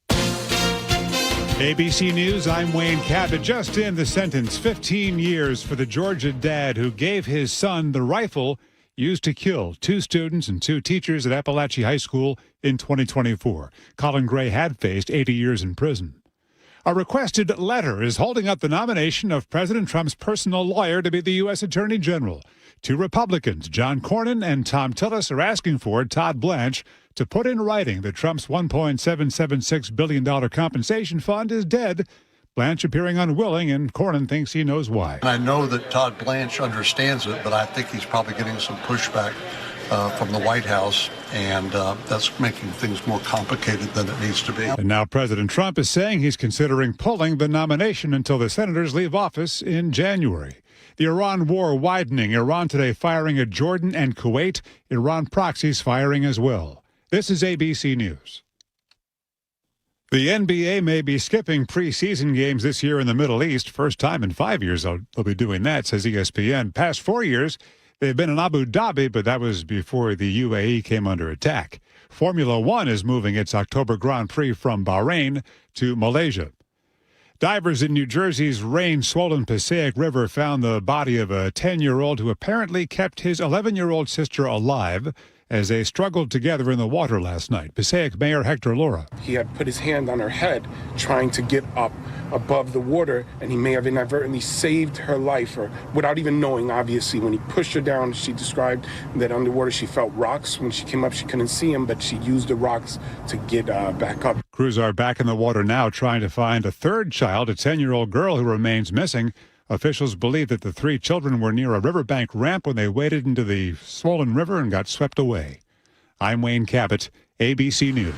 ABC News, I'm Wayne Cabot. Just in the sentence, 15 years for the Georgia dad who gave his son the rifle used to kill 2 students and 2 teachers at Appalachia High School in 2024. Colin Gray had faced 80 years in prison. A requested letter is holding up the nomination of President Trump's personal lawyer to be the U.S. Attorney General. 2 Republicans, John Cornyn and Tom Tillis, are asking for Todd Blanche to put in writing that Trump's $1.776 billion compensation fund is dead. Blanche appearing unwilling, and Cornyn thinks he knows why. I know that Todd Blanche understands it, but I think he's probably getting some pushback from the White House, and that's making things more complicated than it needs to be. And now President Trump is saying he's considering pulling the nomination until the senators leave office in January. The Iran war widening. Iran today firing at Jordan and Kuwait. Iran proxies firing as well. This is ABC News. The NBA may be skipping preseason games this year in the Middle East. First time in 5 years they'll be doing that, says ESPN. Past 4 years, they've been in Abu Dhabi, but that was before the UAE came under attack. Formula One is moving its October Grand Prix from Bahrain to Malaysia. Divers in New Jersey's rain-swollen Passaic River found the body of a 10-year-old who apparently kept his 11-year-old sister alive as they struggled together in the water last night. Passaic Mayor Hector Laura. He had put his hand on her head trying to get up above the water, and he may have inadvertently saved her life, or without even knowing, obviously. When he pushed her down, she described that underwater she felt rocks. When she came up, she couldn't see him, but she used the rocks to get back up. Crews are back in the water now trying to find a third child, a 10-year-old girl who remains missing. Officials believe that the 3 children were near a riverbank ramp when they waded into the swollen river and got swept away. I'm Wayne Cabot, ABC News.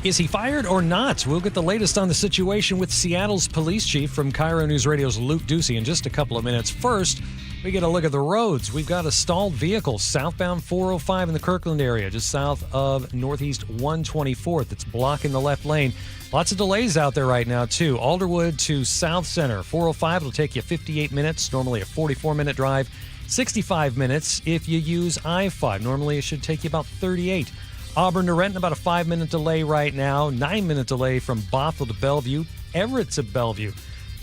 Is he fired or not? We'll get the latest on the situation with Seattle's police chief from KIRO News Radio's Luke Ducey in just a couple of minutes. First, we get a look at the roads. We've got a stalled vehicle southbound 405 in the Kirkland area, just south of Northeast 124th. It's blocking the left lane. Lots of delays out there right now, too. Alderwood to South Center. 405 will take you 58 minutes, normally a 44-minute drive. 65 minutes if you use I-5. Normally it should take you about 38. Auburn to Renton, about a 5-minute delay right now. 9-minute delay from Bothell to Bellevue. Everett to Bellevue.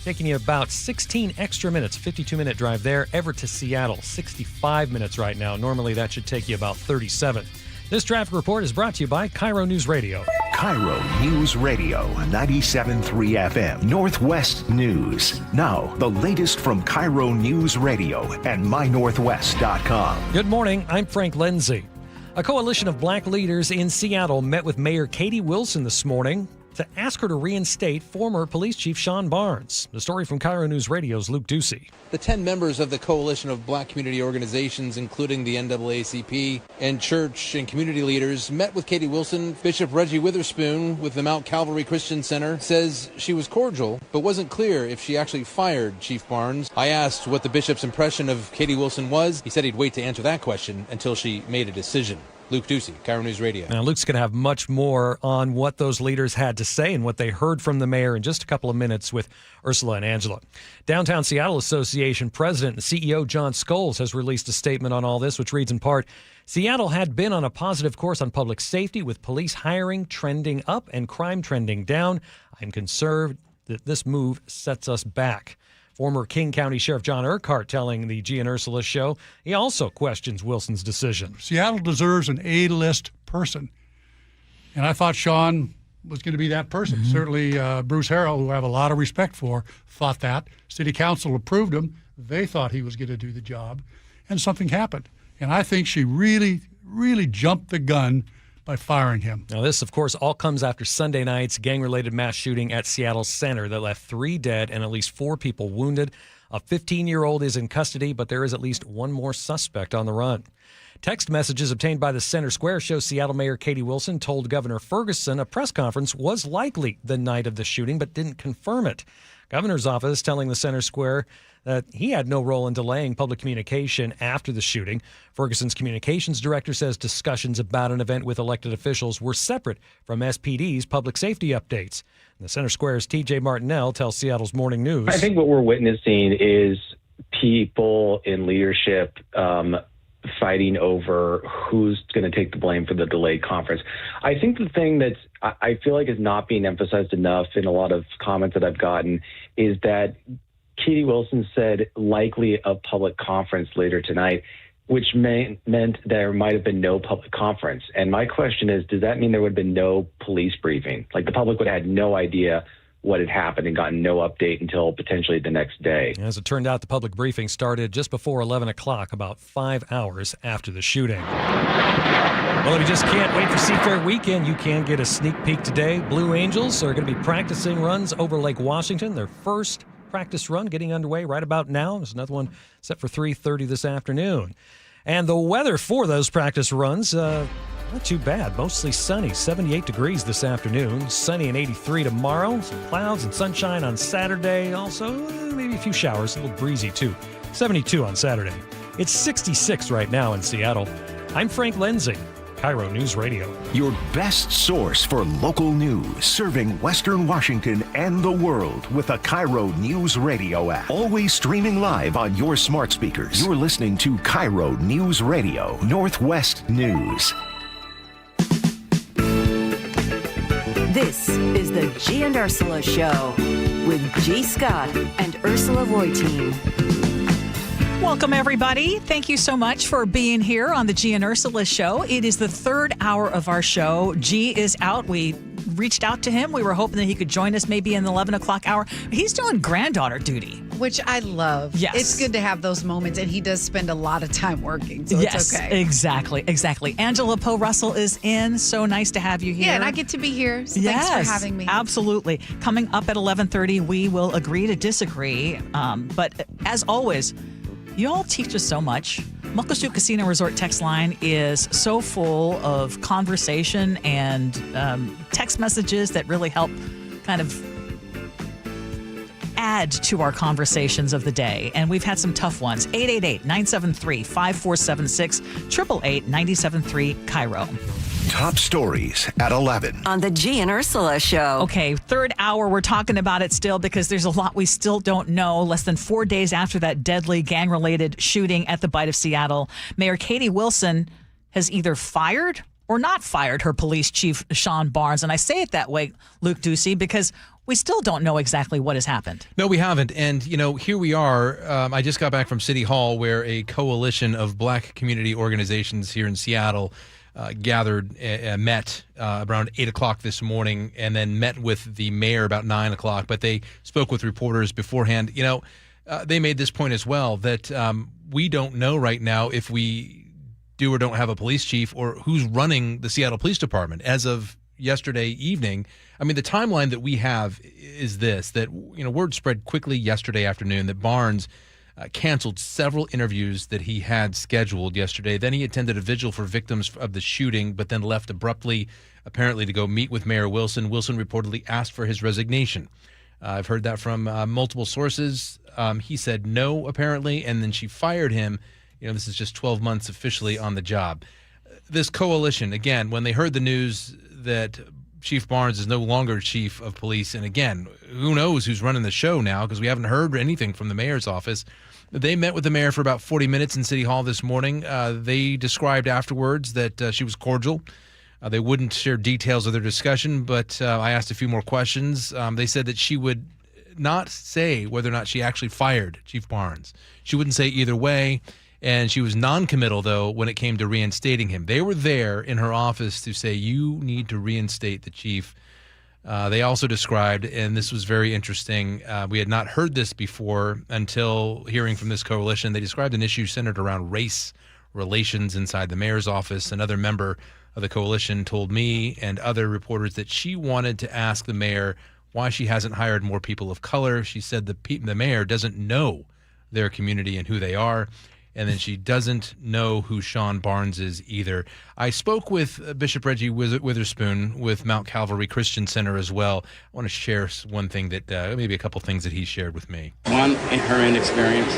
taking you about 16 extra minutes, 52-minute drive there. Everett to Seattle, 65 minutes right now. Normally that should take you about 37. This traffic report is brought to you by KIRO News Radio. KIRO News Radio, 97.3 FM, Northwest News. Now, the latest from KIRO News Radio and mynorthwest.com. Good morning, I'm Frank Lindsay. A coalition of black leaders in Seattle met with Mayor Katie Wilson this morning to ask her to reinstate former police chief Sean Barnes. The story from KIRO News Radio's Luke Ducey. The 10 members of the coalition of black community organizations, including the NAACP and church and community leaders, met with Katie Wilson. Bishop Reggie Witherspoon with the Mount Calvary Christian Center says she was cordial, but wasn't clear if she actually fired Chief Barnes. I asked what the bishop's impression of Katie Wilson was. He said he'd wait to answer that question until she made a decision. Luke Ducey, KIRO News Radio. Now, Luke's going to have much more on what those leaders had to say and what they heard from the mayor in just a couple of minutes with Ursula and Angela. Downtown Seattle Association President and CEO John Scholes has released a statement on all this, which reads in part, Seattle had been on a positive course on public safety with police hiring trending up and crime trending down. I'm concerned that this move sets us back. Former King County Sheriff John Urquhart telling the Gee and Ursula Show he also questions Wilson's decision. Seattle deserves an A-list person. And I thought Sean was going to be that person. Mm-hmm. Certainly Bruce Harrell, who I have a lot of respect for, thought that. City Council approved him. They thought he was going to do the job. And something happened. And I think she really, really jumped the gun by firing him. Now, this, of course, all comes after Sunday night's gang-related mass shooting at Seattle Center that left 3 dead and at least 4 people wounded. A 15-year-old is in custody, but there is at least one more suspect on the run. Text messages obtained by the Center Square show Seattle Mayor Katie Wilson told Governor Ferguson a press conference was likely the night of the shooting, but didn't confirm it. Governor's office telling the Center Square that he had no role in delaying public communication after the shooting. Ferguson's communications director says discussions about an event with elected officials were separate from SPD's public safety updates. And the Center Square's TJ Martinell tells Seattle's Morning News. I think what we're witnessing is people in leadership fighting over who's going to take the blame for the delayed conference. I think the thing that I feel like is not being emphasized enough in a lot of comments that I've gotten is that Katie Wilson said likely a public conference later tonight, which meant there might have been no public conference. And my question is, does that mean there would have been no police briefing? Like the public would have had no idea what had happened and gotten no update until potentially the next day. As it turned out, the public briefing started just before 11 o'clock, about 5 hours after the shooting. Well, if you just can't wait for Seafair Weekend, you can get a sneak peek today. Blue Angels are going to be practicing runs over Lake Washington, their first practice run getting underway right about now. There's another one set for 3:30 this afternoon. And the weather for those practice runs, not too bad. Mostly sunny, 78 degrees this afternoon. Sunny and 83 tomorrow. Some clouds and sunshine on Saturday. Also, maybe a few showers. A little breezy, too. 72 on Saturday. It's 66 right now in Seattle. I'm Frank Lindsay, KIRO News Radio. Your best source for local news, serving Western Washington and the world with a KIRO News Radio app. Always streaming live on your smart speakers. You're listening to KIRO News Radio, Northwest News. This is the Gee and Ursula Show with G. Scott and Ursula Reutin. Welcome, everybody. Thank you so much for being here on the Gee and Ursula Show. It is the 3rd hour of our show. Gee is out. We reached out to him. We were hoping that he could join us maybe in the 11 o'clock hour. He's doing granddaughter duty. Which I love. Yes. It's good to have those moments, and he does spend a lot of time working, so yes, it's okay. Exactly. Angela Poe Russell is in. So nice to have you here. Yeah, and I get to be here, so thanks for having me. Absolutely. Coming up at 11:30, we will agree to disagree. But as always, you all teach us so much. Muckleshoot Casino Resort text line is so full of conversation and text messages that really help kind of add to our conversations of the day. And we've had some tough ones. 888-973-5476, 888-973-KIRO. Top stories at 11. On the Gee and Ursula Show. Okay, 3rd hour, we're talking about it still because there's a lot we still don't know. Less than 4 days after that deadly gang-related shooting at the Bite of Seattle, Mayor Katie Wilson has either fired or not fired her police chief, Sean Barnes. And I say it that way, Luke Ducey, because we still don't know exactly what has happened. No, we haven't. And, here we are. I just got back from City Hall where a coalition of Black community organizations here in Seattle met around 8 o'clock this morning and then met with the mayor about 9 o'clock. But they spoke with reporters beforehand. They made this point as well that we don't know right now if we do or don't have a police chief or who's running the Seattle Police Department. As of yesterday evening, the timeline that we have is this, that, word spread quickly yesterday afternoon that Barnes canceled several interviews that he had scheduled yesterday. Then he attended a vigil for victims of the shooting, but then left abruptly, apparently to go meet with Mayor Wilson. Wilson reportedly asked for his resignation. I've heard that from multiple sources. He said no, apparently, and then she fired him. This is just 12 months officially on the job. This coalition, again, when they heard the news that Chief Barnes is no longer chief of police, and again, who knows who's running the show now because we haven't heard anything from the mayor's office. They met with the mayor for about 40 minutes in City Hall this morning. They described afterwards that she was cordial. They wouldn't share details of their discussion, but I asked a few more questions. They said that she would not say whether or not she actually fired Chief Barnes. She wouldn't say either way, and she was non-committal, though, when it came to reinstating him. They were there in her office to say, you need to reinstate the chief. They also described, and this was very interesting, we had not heard this before until hearing from this coalition, they described an issue centered around race relations inside the mayor's office. Another member of the coalition told me and other reporters that she wanted to ask the mayor why she hasn't hired more people of color. She said the mayor doesn't know their community and who they are. And then she doesn't know who Sean Barnes is either. I spoke with Bishop Reggie Witherspoon with Mount Calvary Christian Center as well. I want to share one thing that, maybe a couple things that he shared with me. One, her inexperience.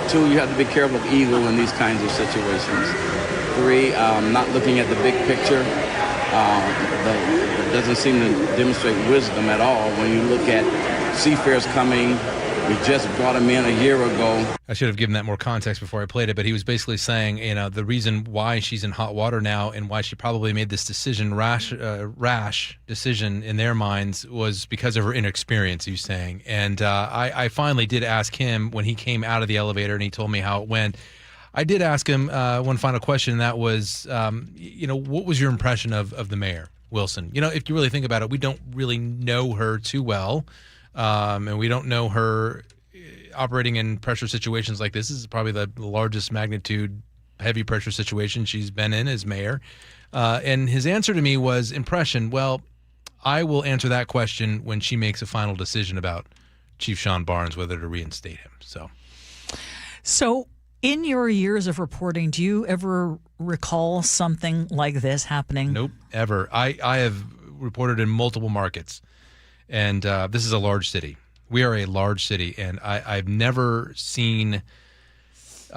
Two, you have to be careful of ego in these kinds of situations. Three, not looking at the big picture. That doesn't seem to demonstrate wisdom at all. When you look at seafarers coming, we just brought him in a year ago. I should have given that more context before I played it, but he was basically saying, the reason why she's in hot water now and why she probably made this decision, rash decision in their minds, was because of her inexperience, he was saying. And I finally did ask him when he came out of the elevator and he told me how it went. I did ask him one final question, and that was, what was your impression of the mayor, Wilson? If you really think about it, we don't really know her too well. And we don't know her operating in pressure situations like this. This is probably the largest magnitude heavy pressure situation she's been in as mayor. And his answer to me was impression. Well, I will answer that question when she makes a final decision about Chief Sean Barnes, whether to reinstate him. So in your years of reporting, do you ever recall something like this happening? Nope, ever. I have reported in multiple markets. And this is a large city. We are a large city, and I've never seen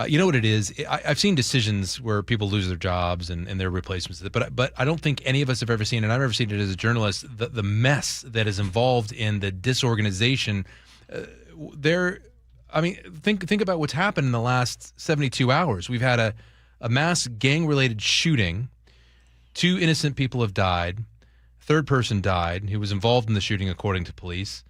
you know what it is? I've seen decisions where people lose their jobs and their replacements, but I don't think any of us have ever seen, and I've never seen it as a journalist, the mess that is involved in the disorganization. Think about what's happened in the last 72 hours. We've had a mass gang-related shooting. 2 innocent people have died. Third person died who was involved in the shooting, according to police.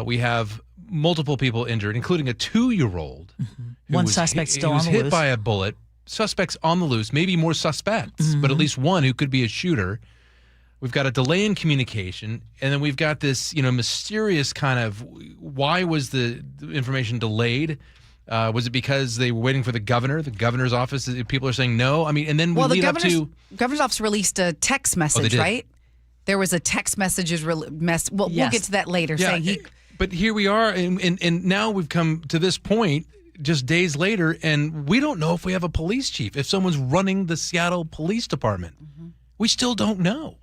We have multiple people injured, including a 2-year-old. Mm-hmm. One suspect still on the loose. Who was hit by a bullet. Suspects on the loose, maybe more suspects, but at least one who could be a shooter. We've got a delay in communication, and then we've got this, mysterious kind of, why was the information delayed? Was it because they were waiting for the governor's office? People are saying no. And then the governor's office released a text message, right? There was a text messages we'll get to that later. Yeah, but here we are, and now we've come to this point just days later, and we don't know if we have a police chief, if someone's running the Seattle Police Department. Mm-hmm. We still don't know.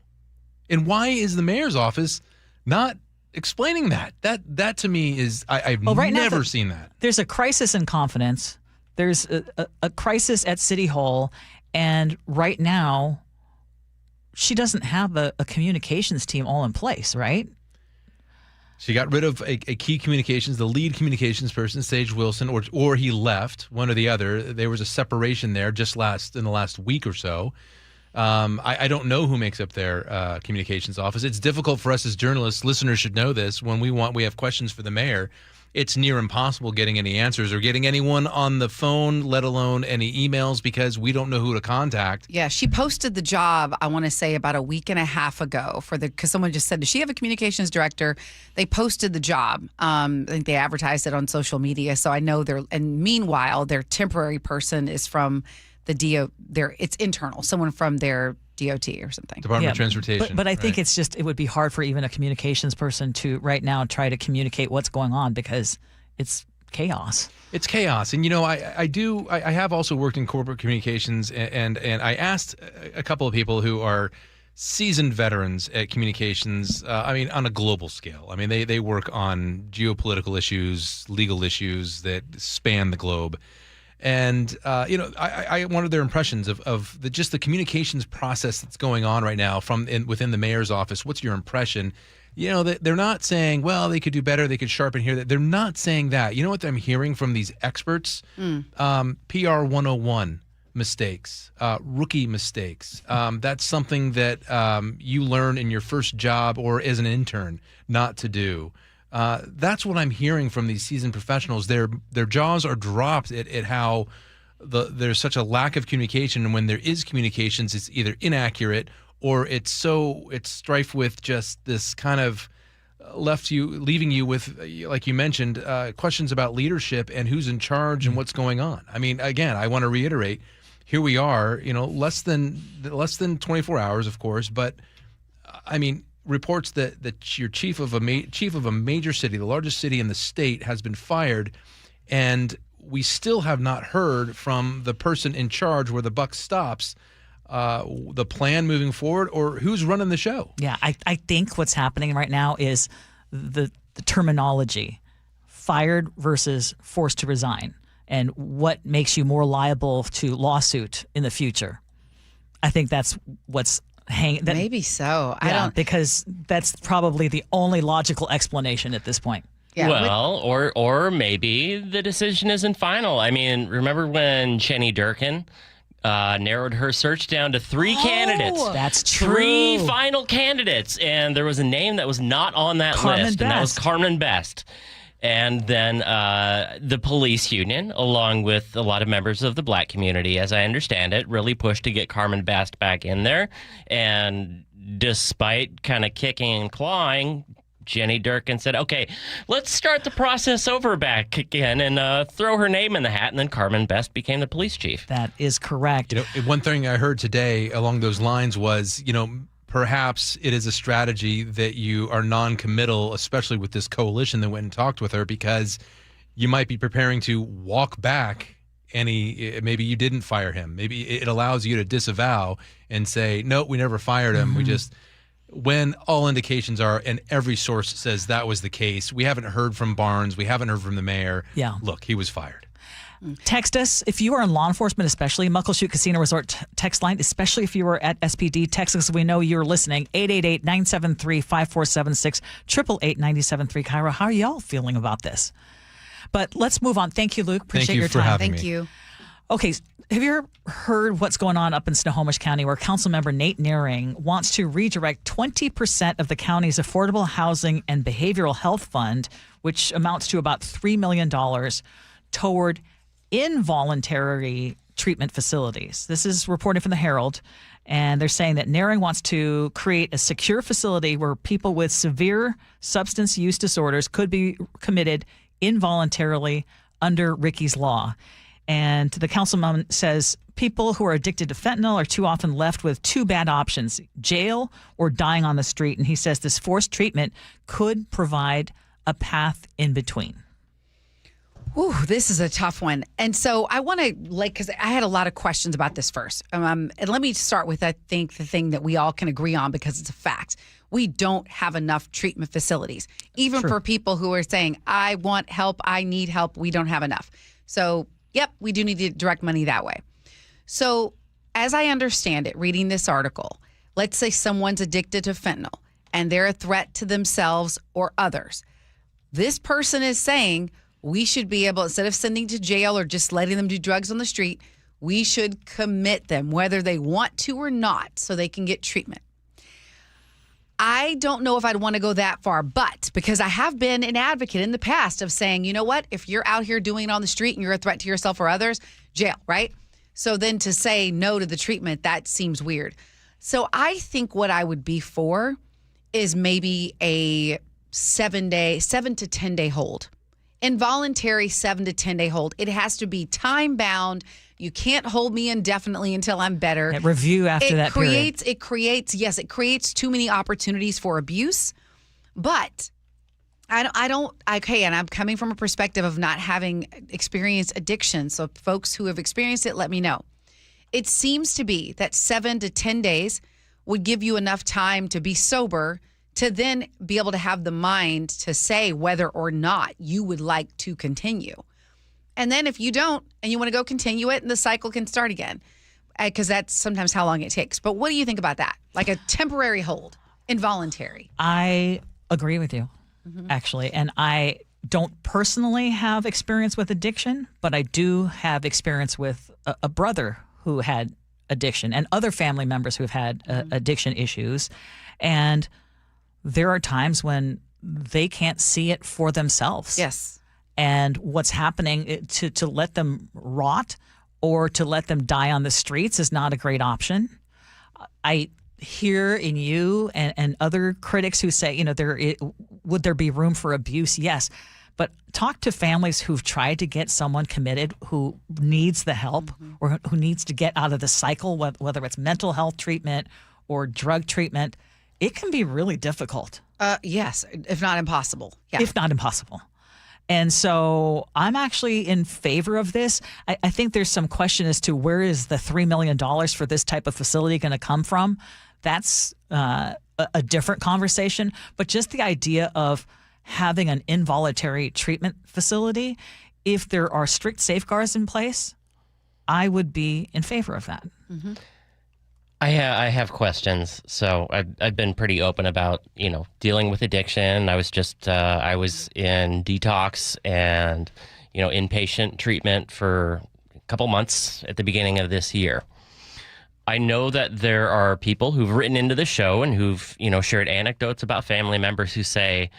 And why is the mayor's office not explaining that? That to me is, I've never seen that. There's a crisis in confidence. There's a crisis at City Hall, and right now, she doesn't have a communications team all in place, right? She got rid of a key communications, the lead communications person, Sage Wilson, or he left, one or the other. There was a separation there just in the last week or so. I don't know who makes up their communications office. It's difficult for us as journalists. Listeners should know this. When we have questions for the mayor, it's near impossible getting any answers or getting anyone on the phone, let alone any emails, because we don't know who to contact. Yeah, she posted the job, I want to say, about a week and a half ago because someone just said, does she have a communications director? They posted the job. I think they advertised it on social media. So I know and meanwhile, their temporary person is from it's internal, someone from their DOT or something. Department of Transportation. But I think it would be hard for even a communications person to right now try to communicate what's going on because it's chaos. It's chaos. And, I have also worked in corporate communications, and I asked a couple of people who are seasoned veterans at communications, on a global scale. They work on geopolitical issues, legal issues that span the globe. And, I wanted their impressions of just the communications process that's going on right now within the mayor's office. What's your impression? They're not saying, well, they could do better, they could sharpen here. They're not saying that. You know what I'm hearing from these experts? PR 101 mistakes, rookie mistakes. That's something that you learn in your first job or as an intern not to do. That's what I'm hearing from these seasoned professionals. Their jaws are dropped at how there's such a lack of communication, and when there is communications, it's either inaccurate or it's strife with just this kind of leaving you with, like you mentioned, questions about leadership and who's in charge and what's going on. Again, I want to reiterate, here we are, less than 24 hours, of course, but reports that your chief of a major city, the largest city in the state, has been fired, and we still have not heard from the person in charge where the buck stops, the plan moving forward, or who's running the show. Yeah, I think what's happening right now is the terminology, fired versus forced to resign, and what makes you more liable to lawsuit in the future. I think that's what's maybe so. I don't, because that's probably the only logical explanation at this point. Yeah, well, or maybe the decision isn't final. Remember when Jenny Durkin narrowed her search down to 3 candidates? That's true. 3 final candidates, and there was a name that was not on that list, and that was Carmen Best. And then the police union, along with a lot of members of the black community, as I understand it, really pushed to get Carmen Best back in there. And despite kind of kicking and clawing, Jenny Durkin said, okay, let's start the process over back again and throw her name in the hat. And then Carmen Best became the police chief. That is correct. One thing I heard today along those lines was, perhaps it is a strategy that you are non-committal, especially with this coalition that went and talked with her, because you might be preparing to walk back maybe you didn't fire him. Maybe it allows you to disavow and say, no, we never fired him. Mm-hmm. We just, when all indications are, and every source says that was the case, we haven't heard from Barnes, we haven't heard from the mayor. Yeah. Look, he was fired. Text us if you are in law enforcement, especially Muckleshoot Casino Resort text line, especially if you are at SPD. Text us, we know you're listening. 888-973-5476, 888-973 KIRO. How are y'all feeling about this? But let's move on. Thank you, Luke. Appreciate your time. Thank you. Okay, have you ever heard what's going on up in Snohomish County, where Councilmember Nate Nearing wants to redirect 20% of the county's Affordable Housing and Behavioral Health Fund, which amounts to about $3 million, toward involuntary treatment facilities? This is reported from the Herald, and they're saying that Nearing wants to create a secure facility where people with severe substance use disorders could be committed involuntarily under Ricky's Law. And the councilman says people who are addicted to fentanyl are too often left with 2 bad options, jail or dying on the street. And he says this forced treatment could provide a path in between. Ooh, this is a tough one. And so I want to, because I had a lot of questions about this first. And let me start with, I think, the thing that we all can agree on, because it's a fact. We don't have enough treatment facilities. Even for people who are saying, I want help, I need help, we don't have enough. So, yep, we do need to direct money that way. So, as I understand it, reading this article, let's say someone's addicted to fentanyl and they're a threat to themselves or others. This person is saying, we should be able, instead of sending to jail or just letting them do drugs on the street, We should commit them, whether they want to or not, so they can get treatment. I don't know if I'd want to go that far, but because I have been an advocate in the past of saying, you know what, if you're out here doing it on the street and you're a threat to yourself or others, jail, right? So then to say no to the treatment, that seems weird. So I think what I would be for is maybe a 7 to 10 day hold. Involuntary 7 to 10 day hold. It has to be time bound. You can't hold me indefinitely until I'm better. At review after that period. It creates too many opportunities for abuse. But and I'm coming from a perspective of not having experienced addiction. So folks who have experienced it, let me know. It seems to be that 7 to 10 days would give you enough time to be sober to then be able to have the mind to say whether or not you would like to continue. And then if you don't and you want to go continue it, and the cycle can start again, because that's sometimes how long it takes. But what do you think about that? Like a temporary hold, involuntary. I agree with you, actually. And I don't personally have experience with addiction, but I do have experience with a brother who had addiction and other family members who have had addiction issues. And there are times when they can't see it for themselves. Yes. And what's happening, to let them rot or to let them die on the streets is not a great option. I hear in you and other critics who say, would there be room for abuse? Yes. But talk to families who've tried to get someone committed who needs the help or who needs to get out of the cycle, whether it's mental health treatment or drug treatment. It can be really difficult. Yes, if not impossible. Yeah. If not impossible. And so I'm actually in favor of this. I think there's some question as to where is the $3 million for this type of facility going to come from. That's a different conversation. But just the idea of having an involuntary treatment facility, if there are strict safeguards in place, I would be in favor of that. Mm-hmm. I have questions. So I've been pretty open about, dealing with addiction. I was in detox and, inpatient treatment for a couple months at the beginning of this year. I know that there are people who've written into the show and who've, shared anecdotes about family members who say,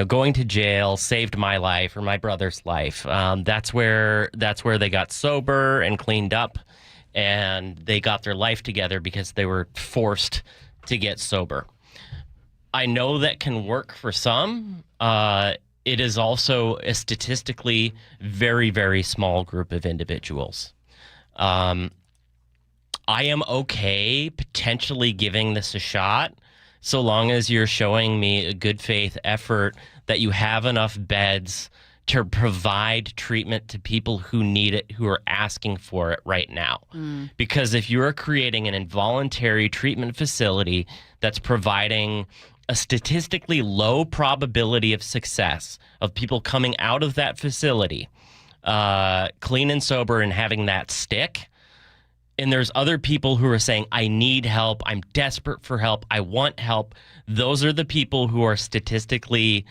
going to jail saved my life or my brother's life. That's where they got sober and cleaned up. And they got their life together because they were forced to get sober. I know that can work for some. It is also a statistically very, very small group of individuals. I am okay potentially giving this a shot so long as you're showing me a good faith effort that you have enough beds to provide treatment to people who need it, who are asking for it right now. Because if you're creating an involuntary treatment facility that's providing a statistically low probability of success of people coming out of that facility clean and sober and having that stick, and there's other people who are saying, I need help, I'm desperate for help, I want help, those are the people who are statistically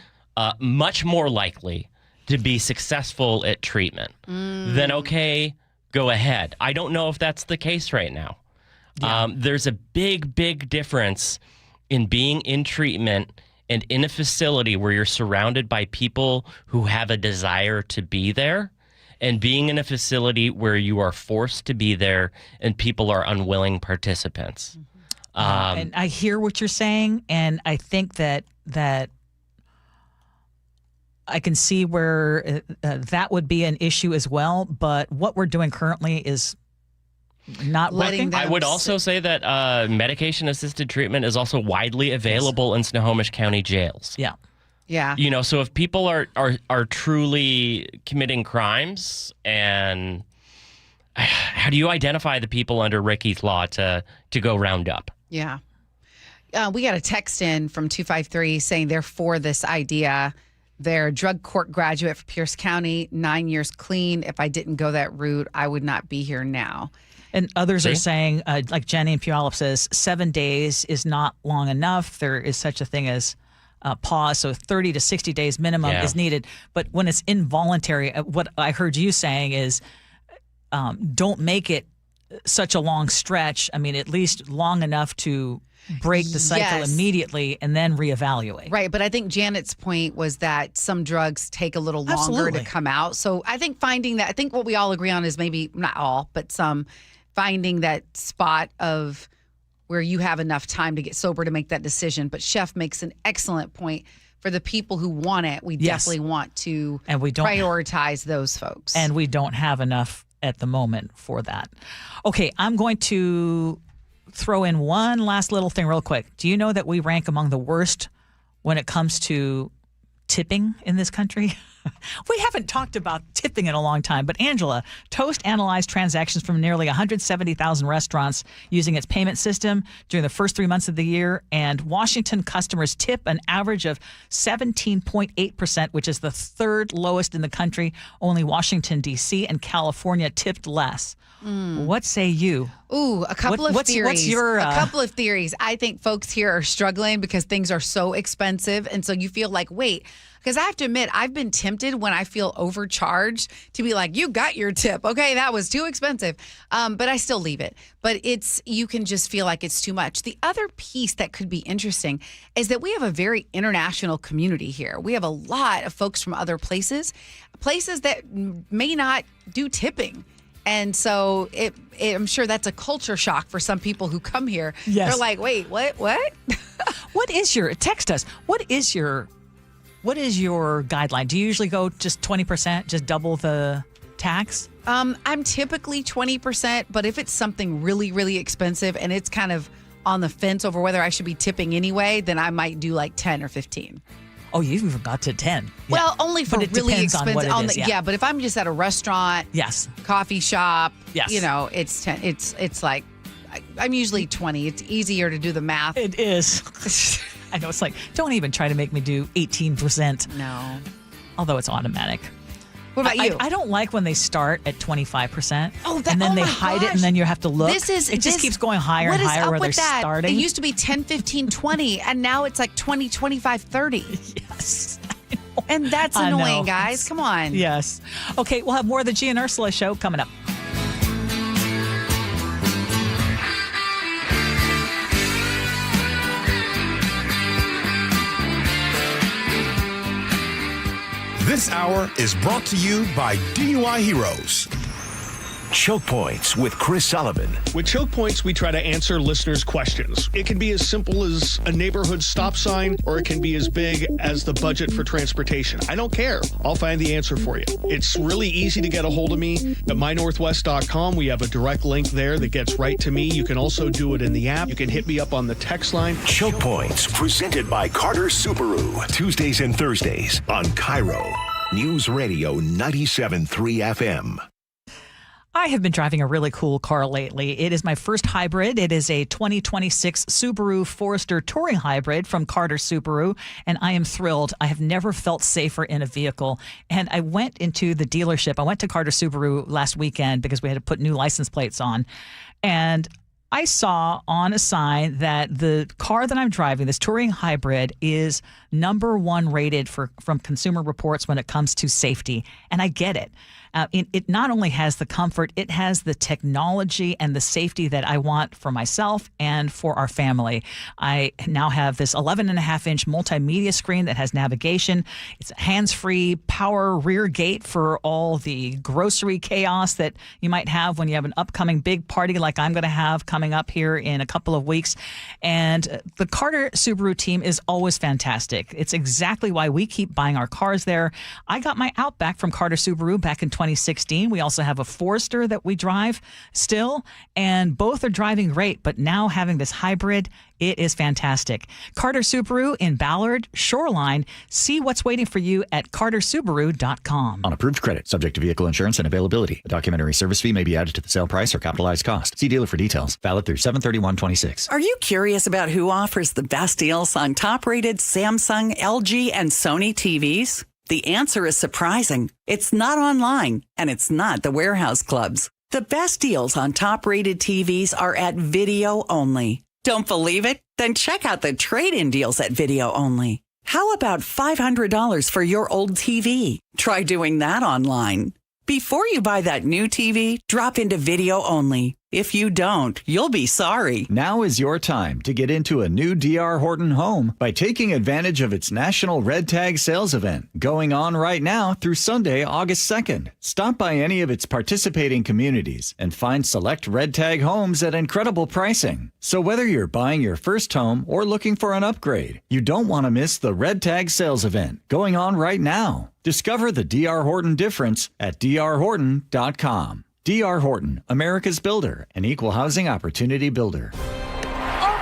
much more likely to be successful at treatment, then okay, go ahead. I don't know if that's the case right now. Yeah. There's a big, big difference in being in treatment and in a facility where you're surrounded by people who have a desire to be there, and being in a facility where you are forced to be there and people are unwilling participants. And I hear what you're saying, and I think that I can see where that would be an issue as well, but what we're doing currently is not working. I would also say that medication-assisted treatment is also widely available in Snohomish County jails. Yeah. Yeah. So if people are truly committing crimes, and how do you identify the people under Ricky's law to go round up? Yeah. We got a text in from 253 saying they're for this idea. They're a drug court graduate for Pierce County, 9 years clean. If I didn't go that route, I would not be here now. And others are saying, like Jenny in Puyallup says, 7 days is not long enough. There is such a thing as pause, so 30 to 60 days minimum is needed. But when it's involuntary, what I heard you saying is don't make it such a long stretch. I mean, at least long enough to break the cycle immediately and then reevaluate. Right. But I think Janet's point was that some drugs take a little longer to come out. So I think I think what we all agree on is maybe not all, but some finding that spot of where you have enough time to get sober to make that decision. But Chef makes an excellent point. For the people who want it, we definitely want to prioritize those folks. And we don't have enough at the moment for that. Okay, I'm going to throw in one last little thing real quick. Do you know that we rank among the worst when it comes to tipping in this country? We haven't talked about tipping in a long time, but Angela, Toast analyzed transactions from nearly 170,000 restaurants using its payment system during the first 3 months of the year, and Washington customers tip an average of 17.8%, which is the third lowest in the country. Only Washington, D.C. and California tipped less. What say you? Ooh, a couple of theories. What's your a couple of theories. I think folks here are struggling because things are so expensive, and so you feel like, wait, because I have to admit, I've been tempted when I feel overcharged to be like, you got your tip. Okay, that was too expensive. But I still leave it. But you can just feel like it's too much. The other piece that could be interesting is that we have a very international community here. We have a lot of folks from other places that may not do tipping. And so I'm sure that's a culture shock for some people who come here. Yes. They're like, wait, what? Text us. What is your guideline? Do you usually go just 20%, just double the tax? I'm typically 20%, but if it's something really, really expensive and it's kind of on the fence over whether I should be tipping anyway, then I might do like 10 or 15. Oh, you've even got to 10. Well, only for really expensive. On what it is, but if I'm just at a restaurant, coffee shop, yes, it's 10. It's like I'm usually 20. It's easier to do the math. It is. I know, it's like, don't even try to make me do 18%. No. Although it's automatic. What about you? I don't like when they start at 25%. Oh, and then they hide it, and then you have to look. It just keeps going higher and higher where they're starting. It used to be 10, 15, 20, and now it's like 20, 25, 30. Yes. And that's annoying, guys. Come on. Yes. Okay, we'll have more of the Gee and Ursula Show coming up. This hour is brought to you by DUI Heroes. Choke Points with Chris Sullivan. With Choke Points, we try to answer listeners' questions. It can be as simple as a neighborhood stop sign, or it can be as big as the budget for transportation. I don't care. I'll find the answer for you. It's really easy to get a hold of me at mynorthwest.com. We have a direct link there that gets right to me. You can also do it in the app. You can hit me up on the text line. Choke Points, presented by Carter Subaru. Tuesdays and Thursdays on KIRO Newsradio 97.3 FM. I have been driving a really cool car lately. It is my first hybrid. It is a 2026 Subaru Forester Touring Hybrid from Carter Subaru, and I am thrilled. I have never felt safer in a vehicle. And I went into the dealership. I went to Carter Subaru last weekend because we had to put new license plates on. And I saw on a sign that the car that I'm driving, this Touring Hybrid, is #1 rated from Consumer Reports when it comes to safety. And I get it. It not only has the comfort, it has the technology and the safety that I want for myself and for our family. I now have this 11.5-inch multimedia screen that has navigation. It's a hands-free power rear gate for all the grocery chaos that you might have when you have an upcoming big party like I'm going to have coming up here in a couple of weeks. And the Carter Subaru team is always fantastic. It's exactly why we keep buying our cars there. I got my Outback from Carter Subaru back in 2016. We also have a Forester that we drive still, and both are driving great. But now having this hybrid, it is fantastic. Carter Subaru in Ballard, Shoreline. See what's waiting for you at cartersubaru.com. On approved credit, subject to vehicle insurance and availability. A documentary service fee may be added to the sale price or capitalized cost. See dealer for details. Valid through 7/31/26. Are you curious about who offers the best deals on top-rated Samsung, LG, and Sony TVs? The answer is surprising. It's not online, and it's not the warehouse clubs. The best deals on top-rated TVs are at Video Only. Don't believe it? Then check out the trade-in deals at Video Only. How about $500 for your old TV? Try doing that online. Before you buy that new TV, drop into video only. If you don't, you'll be sorry. Now is your time to get into a new D.R. Horton home by taking advantage of its National Red Tag Sales Event, going on right now through Sunday, August 2nd. Stop by any of its participating communities and find select Red Tag homes at incredible pricing. So whether you're buying your first home or looking for an upgrade, you don't want to miss the Red Tag Sales Event, going on right now. Discover the D.R. Horton difference at drhorton.com. D.R. Horton, America's builder, an equal housing opportunity builder. A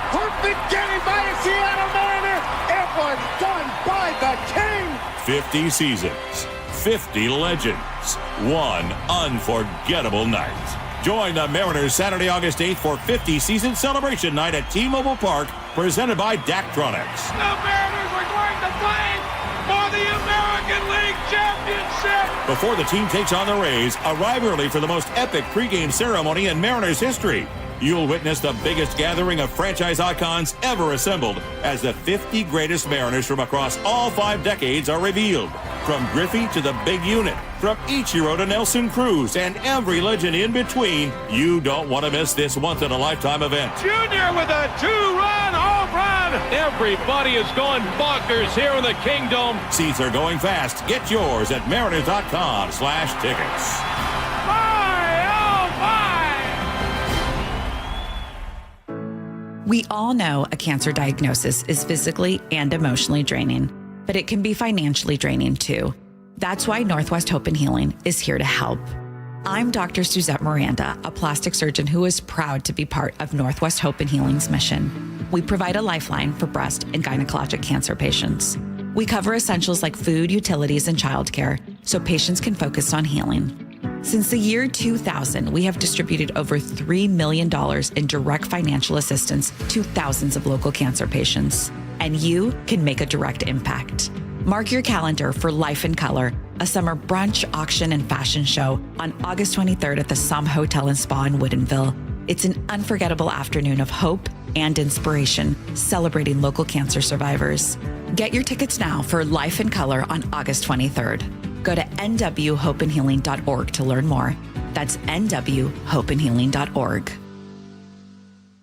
perfect game by a Seattle Mariner. It was done by the King. 50 seasons, 50 legends, one unforgettable night. Join the Mariners Saturday, August 8th for 50 season celebration night at T-Mobile Park, presented by Daktronics. The Mariners are going to play for the American League Championship. Before the team takes on the Rays, arrive early for the most epic pregame ceremony in Mariners history. You'll witness the biggest gathering of franchise icons ever assembled as the 50 greatest Mariners from across all 5 decades are revealed. From Griffey to the big unit, from Ichiro to Nelson Cruz, and every legend in between, you don't want to miss this once-in-a-lifetime event. Junior with a 2-run home run. Everybody is going bonkers here in the Kingdom. Seats are going fast. Get yours at mariners.com/tickets. We all know a cancer diagnosis is physically and emotionally draining, but it can be financially draining too. That's why Northwest Hope and Healing is here to help. I'm Dr. Suzette Miranda, a plastic surgeon who is proud to be part of Northwest Hope and Healing's mission. We provide a lifeline for breast and gynecologic cancer patients. We cover essentials like food, utilities, and childcare so patients can focus on healing. Since the year 2000, we have distributed over $3 million in direct financial assistance to thousands of local cancer patients. And you can make a direct impact. Mark your calendar for Life in Color, a summer brunch, auction, and fashion show on August 23rd at the Somme Hotel and Spa in Woodinville. It's an unforgettable afternoon of hope and inspiration, celebrating local cancer survivors. Get your tickets now for Life in Color on August 23rd. Go to nwhopeandhealing.org to learn more. That's nwhopeandhealing.org.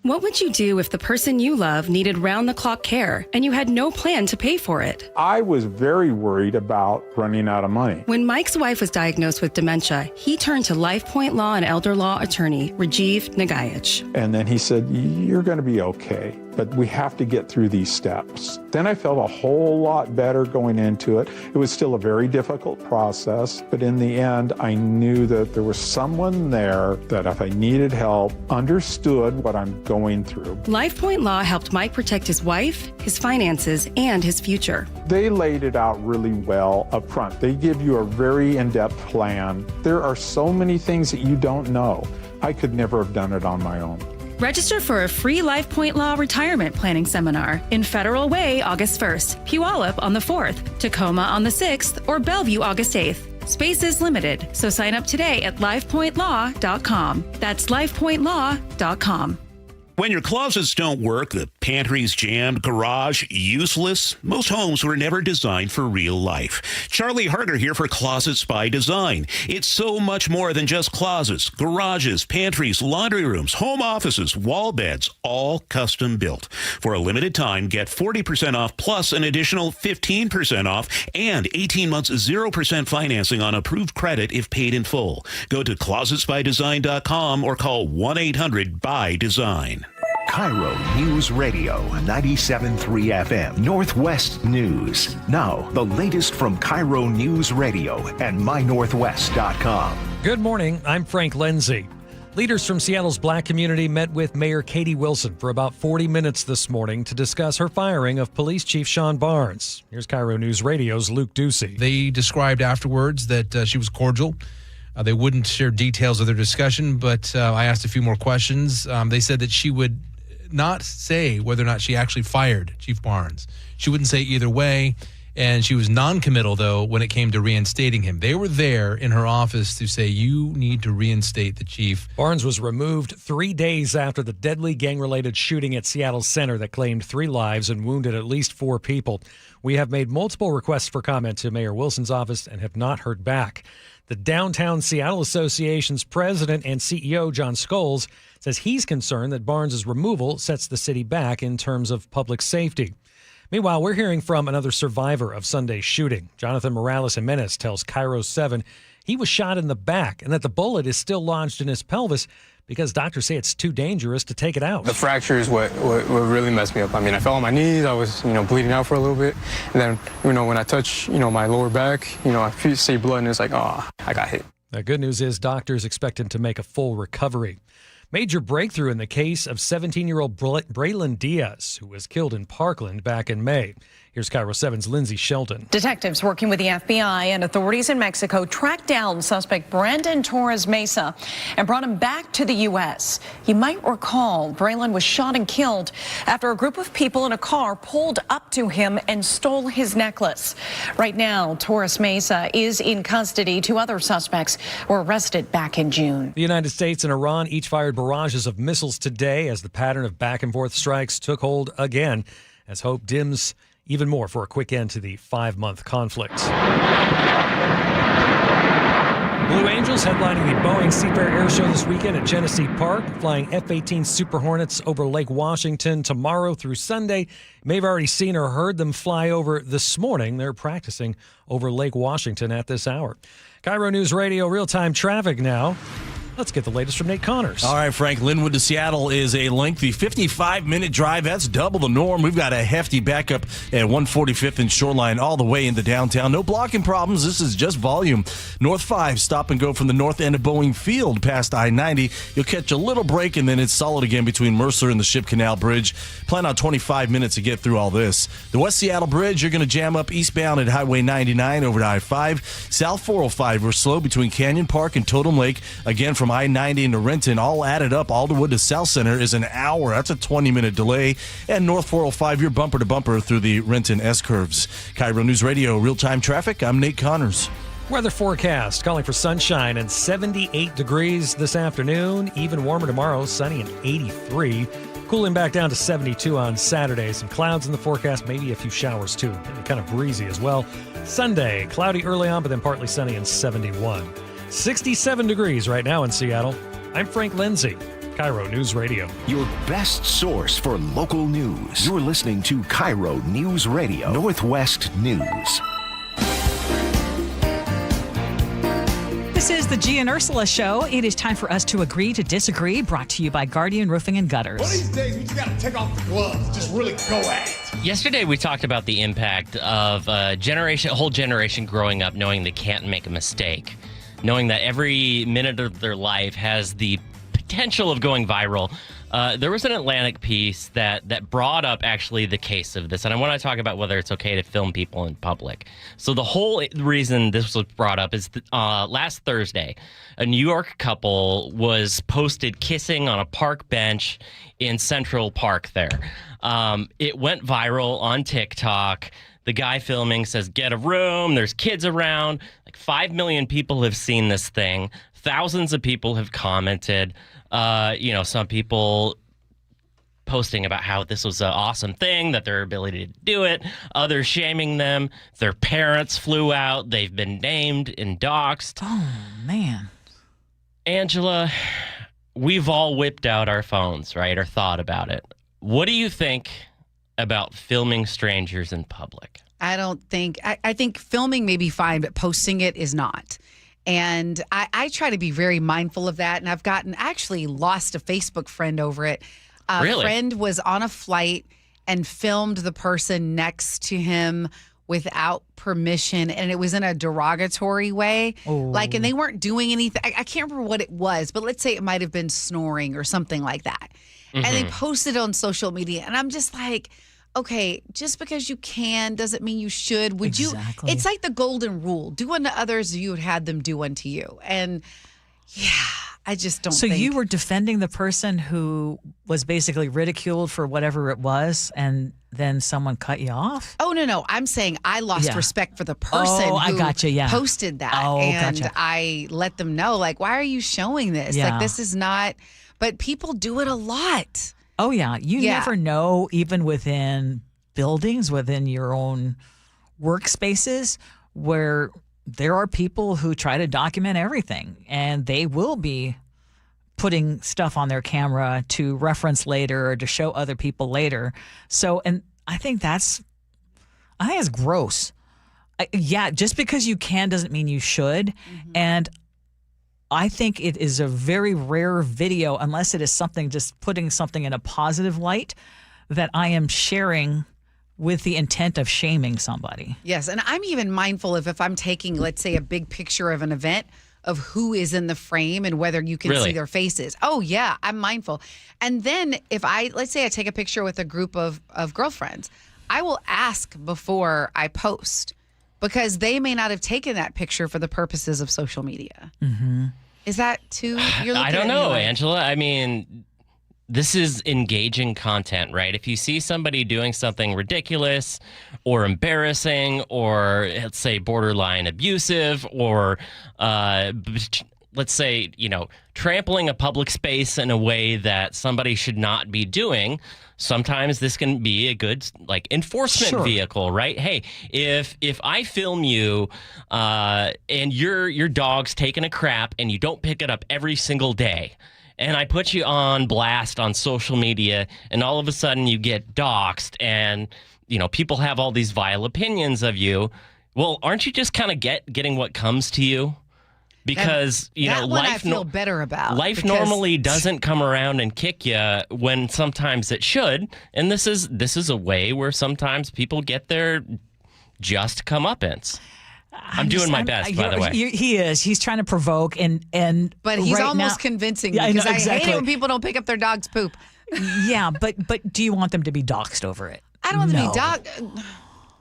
What would you do if the person you love needed round-the-clock care and you had no plan to pay for it? I was very worried about running out of money. When Mike's wife was diagnosed with dementia, he turned to LifePoint Law and elder law attorney Rajiv Nagayich. And then he said, "You're going to be okay, but we have to get through these steps." Then I felt a whole lot better going into it. It was still a very difficult process, but in the end, I knew that there was someone there that if I needed help, understood what I'm going through. LifePoint Law helped Mike protect his wife, his finances, and his future. They laid it out really well up front. They give you a very in-depth plan. There are so many things that you don't know. I could never have done it on my own. Register for a free LifePoint Law retirement planning seminar in Federal Way August 1st, Puyallup on the 4th, Tacoma on the 6th, or Bellevue August 8th. Space is limited, so sign up today at lifepointlaw.com. That's lifepointlaw.com. When your closets don't work, the pantry's jammed, garage useless, most homes were never designed for real life. Charlie Harger here for Closets by Design. It's so much more than just closets, garages, pantries, laundry rooms, home offices, wall beds, all custom built. For a limited time, get 40% off plus an additional 15% off and 18 months 0% financing on approved credit if paid in full. Go to closetsbydesign.com or call 1-800-BY-DESIGN. KIRO News Radio 97.3 FM, Northwest News. Now, the latest from KIRO News Radio and mynorthwest.com. Good morning. I'm Frank Lindsay. Leaders from Seattle's Black community met with Mayor Katie Wilson for about 40 minutes this morning to discuss her firing of Police Chief Sean Barnes. Here's KIRO News Radio's Luke Ducey. They described afterwards that she was cordial. They wouldn't share details of their discussion, but I asked a few more questions. They said that she would not say whether or not she actually fired Chief Barnes. She wouldn't say either way, And she was non-committal, though, when it came to reinstating him. They were there in her office to say, you need to reinstate the chief. Barnes was removed 3 days after the deadly gang-related shooting at Seattle Center that claimed 3 lives and wounded at least 4 people. We have made multiple requests for comment to Mayor Wilson's office and have not heard back. The Downtown Seattle Association's president and CEO, John Scholes, says he's concerned that Barnes' removal sets the city back in terms of public safety. Meanwhile, we're hearing from another survivor of Sunday's shooting. Jonathan Morales Jimenez tells KIRO 7 he was shot in the back and that the bullet is still lodged in his pelvis because doctors say it's too dangerous to take it out. The fracture is what really messed me up. I mean, I fell on my knees. I was, bleeding out for a little bit. And then, when I touch, my lower back, I see blood and it's like, oh, I got hit. The good news is doctors expect him to make a full recovery. Major breakthrough in the case of 17-year-old Braylon Diaz, who was killed in Parkland back in May. Here's KIRO 7's Lindsay Shelton. Detectives working with the FBI and authorities in Mexico tracked down suspect Brandon Torres Mesa and brought him back to the U.S. You might recall Braylon was shot and killed after a group of people in a car pulled up to him and stole his necklace. Right now, Torres Mesa is in custody. 2 other suspects were arrested back in June. The United States and Iran each fired barrages of missiles today as the pattern of back-and-forth strikes took hold again as hope dims even more for a quick end to the 5-month conflict. Blue Angels headlining the Boeing Seafair Air Show this weekend at Genesee Park, flying F-18 Super Hornets over Lake Washington tomorrow through Sunday. You may have already seen or heard them fly over this morning. They're practicing over Lake Washington at this hour. KIRO News Radio real-time traffic now. Let's get the latest from Nate Connors. All right, Frank, Linwood to Seattle is a lengthy 55-minute drive. That's double the norm. We've got a hefty backup at 145th and Shoreline all the way into downtown. No blocking problems. This is just volume. North 5, stop and go from the north end of Boeing Field past I-90. You'll catch a little break, and then it's solid again between Mercer and the Ship Canal Bridge. Plan on 25 minutes to get through all this. The West Seattle Bridge, you're going to jam up eastbound at Highway 99 over to I-5. South 405, we're slow between Canyon Park and Totem Lake. Again, from I-90 into Renton, all added up, Alderwood to South Center is an hour. That's a 20-minute delay. And North 405, you're bumper to bumper through the Renton S-curves. KIRO News Radio, real-time traffic. I'm Nate Connors. Weather forecast calling for sunshine and 78 degrees this afternoon. Even warmer tomorrow, sunny and 83. Cooling back down to 72 on Saturday. Some clouds in the forecast, maybe a few showers too. Maybe kind of breezy as well. Sunday, cloudy early on, but then partly sunny and 71. 67 degrees right now in Seattle. I'm Frank Lindsay, KIRO News Radio. Your best source for local news. You're listening to KIRO News Radio, Northwest News. This is the Gee and Ursula Show. It is time for us to agree to disagree, brought to you by Guardian Roofing and Gutters. One of these days, we just got to take off the gloves, just really go at it. Yesterday, we talked about the impact of a whole generation growing up knowing they can't make a mistake, knowing that every minute of their life has the potential of going viral. There was an Atlantic piece that brought up actually the case of this, and I want to talk about whether it's okay to film people in public. So the whole reason this was brought up is last Thursday, a New York couple was posted kissing on a park bench in Central Park there. It went viral on TikTok. The guy filming says, "Get a room, there's kids around." Like 5 million people have seen this thing. Thousands of people have commented. Some people posting about how this was an awesome thing, that their ability to do it. Others shaming them. Their parents flew out. They've been named and doxxed. Oh, man. Angela, we've all whipped out our phones, right, or thought about it. What do you think about filming strangers in public? I think filming may be fine, but posting it is not. And I try to be very mindful of that. And I've actually lost a Facebook friend over it. Really? A friend was on a flight and filmed the person next to him without permission. And it was in a derogatory way. Oh. And they weren't doing anything. I can't remember what it was, but let's say it might have been snoring or something like that. Mm-hmm. And they posted it on social media. And I'm just like, okay, just because you can doesn't mean you should. Would exactly. you? It's like the golden rule. Do unto others, you would have them do unto you. And yeah, I just don't think. So you were defending the person who was basically ridiculed for whatever it was, and then someone cut you off? Oh, no. I'm saying I lost respect for the person I who gotcha, yeah. posted that. Oh, and gotcha. I let them know, like, why are you showing this? Yeah. Like, this is not, but people do it a lot. Oh, yeah. You never know, even within buildings, within your own workspaces, where there are people who try to document everything, and they will be putting stuff on their camera to reference later or to show other people later. So, and I think that's gross. Just because you can doesn't mean you should. Mm-hmm. And I think it is a very rare video, unless it is something, just putting something in a positive light, that I am sharing with the intent of shaming somebody. Yes, and I'm even mindful of if I'm taking, let's say, a big picture of an event, of who is in the frame and whether you can see their faces. Oh, yeah, I'm mindful. And then if let's say I take a picture with a group of girlfriends, I will ask before I post, because they may not have taken that picture for the purposes of social media. Mm-hmm. Is that too? You're looking I don't at know, me like, Angela. I mean, this is engaging content, right? If you see somebody doing something ridiculous or embarrassing or, let's say, borderline abusive or, let's say, trampling a public space in a way that somebody should not be doing, sometimes this can be a good enforcement vehicle, right? Hey, if I film you and your dog's taking a crap and you don't pick it up every single day, and I put you on blast on social media, and all of a sudden you get doxxed, and people have all these vile opinions of you. Well, aren't you just kind of getting what comes to you? Because that one I feel better about. Life normally doesn't come around and kick you when sometimes it should, and this is a way where sometimes people get their just comeuppance. I'm doing my best, by the way. He is. He's trying to provoke, but he's right almost now, convincing me, I because exactly. I hate it when people don't pick up their dog's poop. Yeah, but do you want them to be doxxed over it? I don't want them to be doxxed.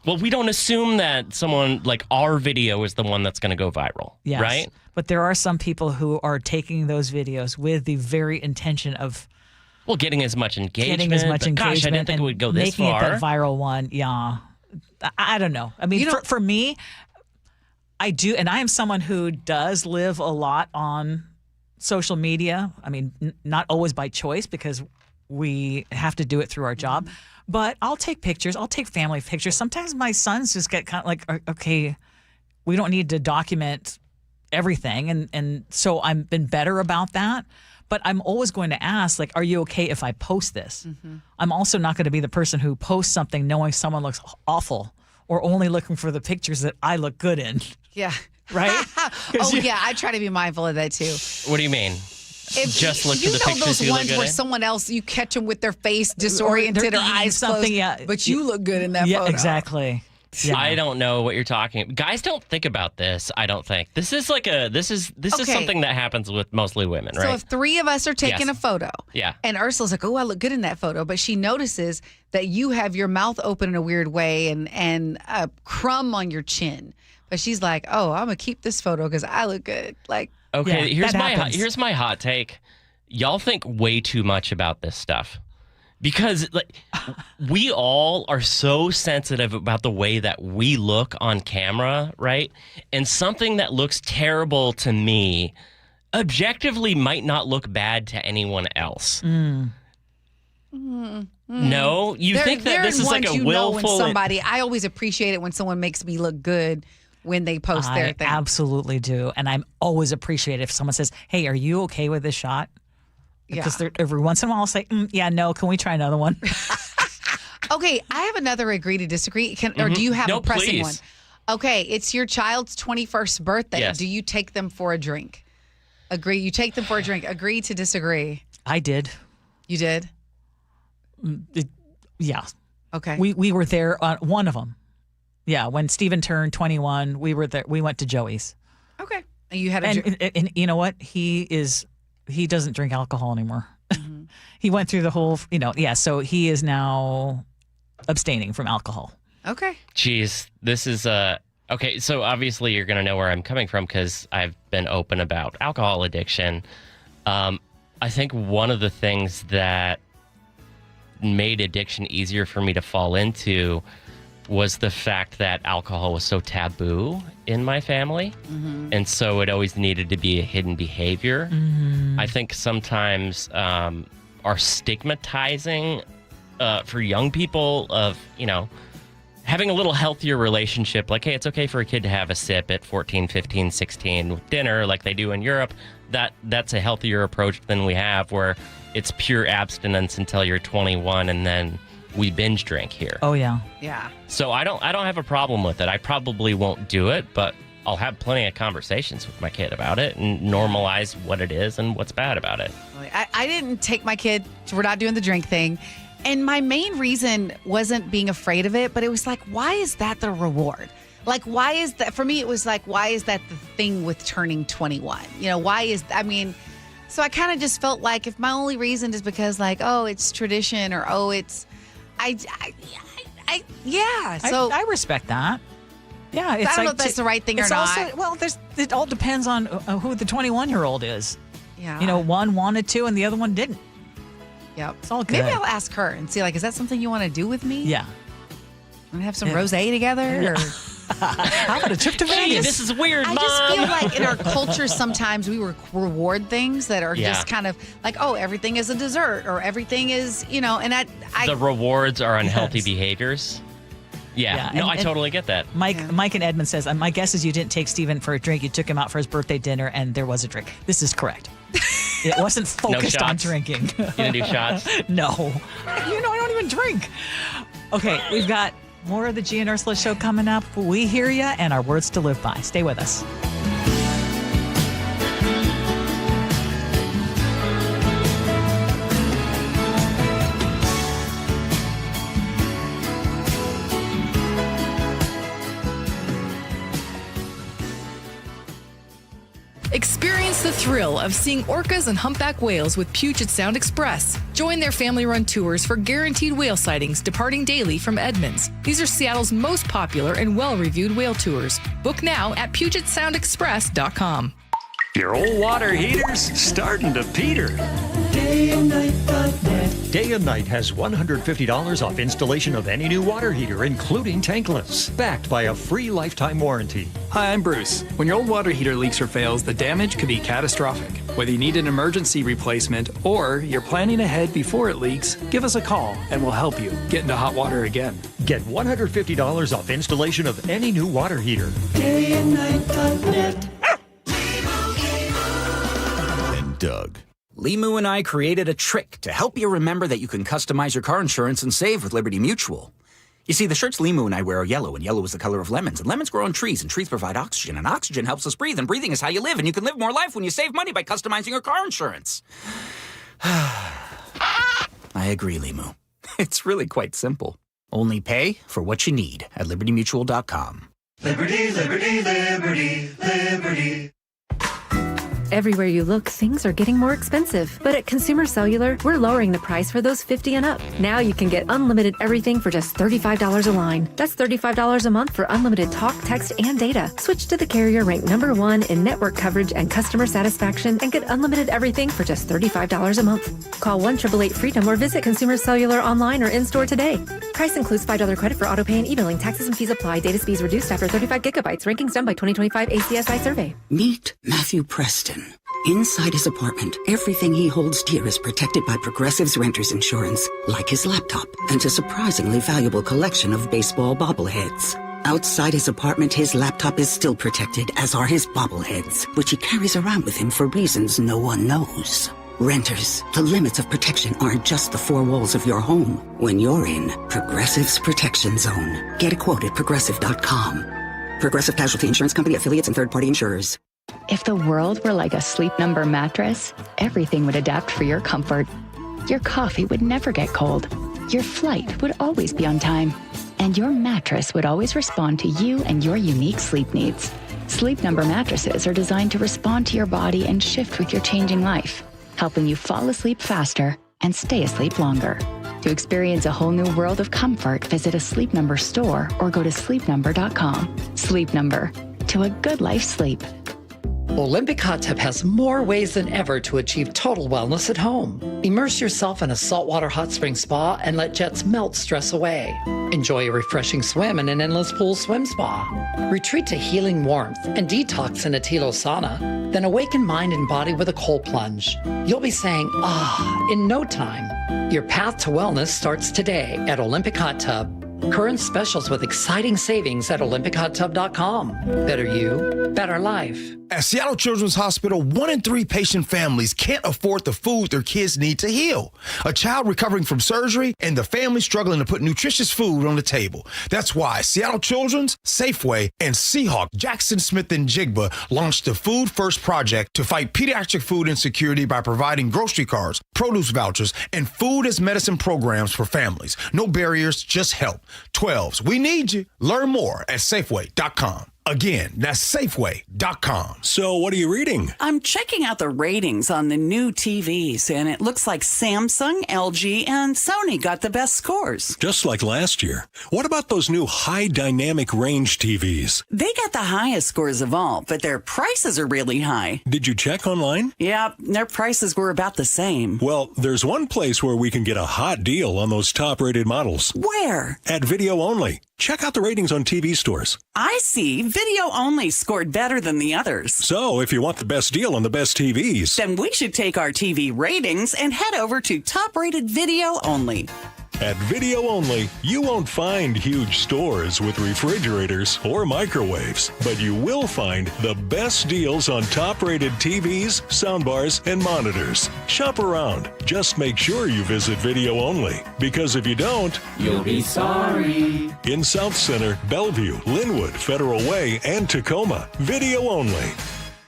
Well, we don't assume that someone like our video is the one that's going to go viral, yes. right? But there are some people who are taking those videos with the very intention of getting as much engagement. Gosh, I didn't think it would go this far. Making it that viral one, yeah. I don't know. I mean, for me, I do, and I am someone who does live a lot on social media. I mean, not always by choice, because we have to do it through our job. Mm-hmm. But I'll take pictures. I'll take family pictures. Sometimes my sons just get kind of like, okay, we don't need to document everything. And so I've been better about that. But I'm always going to ask, are you okay if I post this? Mm-hmm. I'm also not going to be the person who posts something knowing someone looks awful or only looking for the pictures that I look good in. Yeah. Right? I try to be mindful of that too. What do you mean? Just look for the pictures those you look ones good where in? someone else, you catch them with their face disoriented or eyes closed, but you look good in that photo. Yeah, exactly. Yeah. I don't know what you're talking about. Guys don't think about this, I don't think. This is is something that happens with mostly women, right? So if three of us are taking a photo, and Ursula's like, oh, I look good in that photo, but she notices that you have your mouth open in a weird way and a crumb on your chin. But she's like, oh, I'm going to keep this photo because I look good. Okay, here's my hot take. Y'all think way too much about this stuff. Because we all are so sensitive about the way that we look on camera, right? And something that looks terrible to me objectively might not look bad to anyone else. Mm. No? You think that this is like a willful... I always appreciate it when someone makes me look good when they post their thing. I absolutely do. And I'm always appreciative if someone says, hey, are you okay with this shot? Because every once in a while I'll say, yeah, no, can we try another one? Okay, I have another agree to disagree. Or do you have a pressing one? Please. Okay, it's your child's 21st birthday. Yes. Do you take them for a drink? Agree. You take them for a drink. Agree to disagree. I did. You did? Yeah. Okay. We were there on one of them. Yeah, when Steven turned 21, we were there. We went to Joey's. Okay. And you had a drink. And you know what? He doesn't drink alcohol anymore. Mm-hmm. He went through the whole, so he is now abstaining from alcohol. Okay. Jeez, this is okay, so obviously you're going to know where I'm coming from because I've been open about alcohol addiction. I think one of the things that made addiction easier for me to fall into was the fact that alcohol was so taboo in my family. Mm-hmm. And so it always needed to be a hidden behavior. Mm-hmm. I think sometimes our stigmatizing for young people of, having a little healthier relationship, like, hey, it's okay for a kid to have a sip at 14, 15, 16 with dinner like they do in Europe. That's a healthier approach than we have, where it's pure abstinence until you're 21 and then we binge drink here. Oh, yeah. Yeah. So I don't have a problem with it. I probably won't do it, but I'll have plenty of conversations with my kid about it and normalize what it is and what's bad about it. I didn't take my kid, we're not doing the drink thing. And my main reason wasn't being afraid of it, but it was like, why is that the reward? Like, why is that? For me, it was like, why is that the thing with turning 21? Why is, so I kind of just felt like if my only reason is because like, oh, it's tradition or, oh, it's, yeah. So I respect that. Yeah. It's I don't know if that's the right thing or not. Also, well, it all depends on who the 21-year-old is. Yeah. One wanted to and the other one didn't. Yep. It's all good. Maybe I'll ask her and see, like, is that something you want to do with me? Yeah. Want to have some rosé together? Or? How about a trip to Vegas? This is weird, Mom. I just feel like in our culture, sometimes we reward things that are just kind of like, oh, everything is a dessert or everything is, and I the rewards are unhealthy behaviors. Yeah. No, I totally get that. Mike and Edmund says, my guess is you didn't take Steven for a drink. You took him out for his birthday dinner and there was a drink. This is correct. It wasn't focused on drinking. You didn't do shots? No. I don't even drink. Okay, we've got more of the Gee and Ursula Show coming up. We hear you and our words to live by. Stay with us. Experience the thrill of seeing orcas and humpback whales with Puget Sound Express. Join their family-run tours for guaranteed whale sightings departing daily from Edmonds. These are Seattle's most popular and well-reviewed whale tours. Book now at PugetSoundExpress.com. Your old water heater's starting to peter. DayandNight.net. Day and Night has $150 off installation of any new water heater, including tankless, backed by a free lifetime warranty. Hi, I'm Bruce. When your old water heater leaks or fails, the damage could be catastrophic. Whether you need an emergency replacement or you're planning ahead before it leaks, give us a call and we'll help you get into hot water again. Get $150 off installation of any new water heater. DayandNight.net. Doug. Limu and I created a trick to help you remember that you can customize your car insurance and save with Liberty Mutual. You see, the shirts Limu and I wear are yellow, and yellow is the color of lemons, and lemons grow on trees, and trees provide oxygen, and oxygen helps us breathe, and breathing is how you live, and you can live more life when you save money by customizing your car insurance. I agree, Limu. It's really quite simple. Only pay for what you need at libertymutual.com. Liberty, liberty, liberty, liberty. Everywhere you look, things are getting more expensive. But at Consumer Cellular, we're lowering the price for those 50 and up. Now you can get unlimited everything for just $35 a line. That's $35 a month for unlimited talk, text, and data. Switch to the carrier ranked #1 in network coverage and customer satisfaction and get unlimited everything for just $35 a month. Call 1-888-FREEDOM or visit Consumer Cellular online or in-store today. Price includes $5 credit for autopay and e-billing. Taxes and fees apply. Data speeds reduced after 35 gigabytes. Rankings done by 2025 ACSI survey. Meet Matthew Preston. Inside his apartment, everything he holds dear is protected by Progressive's renter's insurance, like his laptop and a surprisingly valuable collection of baseball bobbleheads. Outside his apartment, his laptop is still protected, as are his bobbleheads, which he carries around with him for reasons no one knows. Renters, the limits of protection aren't just the four walls of your home. When you're in Progressive's Protection Zone, get a quote at Progressive.com. Progressive Casualty Insurance Company, affiliates, and third-party insurers. If the world were like a Sleep Number mattress, everything would adapt for your comfort. Your coffee would never get cold. Your flight would always be on time. And your mattress would always respond to you and your unique sleep needs. Sleep Number mattresses are designed to respond to your body and shift with your changing life, helping you fall asleep faster and stay asleep longer. To experience a whole new world of comfort, visit a Sleep Number store or go to sleepnumber.com. Sleep Number. To a good life sleep. Olympic Hot Tub has more ways than ever to achieve total wellness at home. Immerse yourself in a saltwater hot spring spa and let jets melt stress away. Enjoy a refreshing swim in an endless pool swim spa. Retreat to healing warmth and detox in a Tilo sauna. Then awaken mind and body with a cold plunge. You'll be saying, ah, in no time. Your path to wellness starts today at Olympic Hot Tub. Current specials with exciting savings at OlympicHotTub.com. Better you, better life. At Seattle Children's Hospital, 1 in 3 patient families can't afford the food their kids need to heal. A child recovering from surgery and the family struggling to put nutritious food on the table. That's why Seattle Children's, Safeway, and Seahawk, Jackson Smith and Jigba launched the Food First Project to fight pediatric food insecurity by providing grocery cards, produce vouchers, and food as medicine programs for families. No barriers, just help. 12s, we need you. Learn more at Safeway.com. Again, that's Safeway.com. So what are you reading? I'm checking out the ratings on the new TVs, and it looks like Samsung, LG, and Sony got the best scores. Just like last year. What about those new high dynamic range TVs? They got the highest scores of all, but their prices are really high. Did you check online? Yeah, their prices were about the same. Well, there's one place where we can get a hot deal on those top-rated models. Where? At Video Only. Check out the ratings on TV stores. I see. Video Only scored better than the others. So, if you want the best deal on the best TVs, then we should take our TV ratings and head over to top-rated Video Only. At Video Only, you won't find huge stores with refrigerators or microwaves, but you will find the best deals on top-rated TVs, soundbars, and monitors. Shop around. Just make sure you visit Video Only, because if you don't, you'll be sorry. In South Center, Bellevue, Linwood, Federal Way, and Tacoma, Video Only.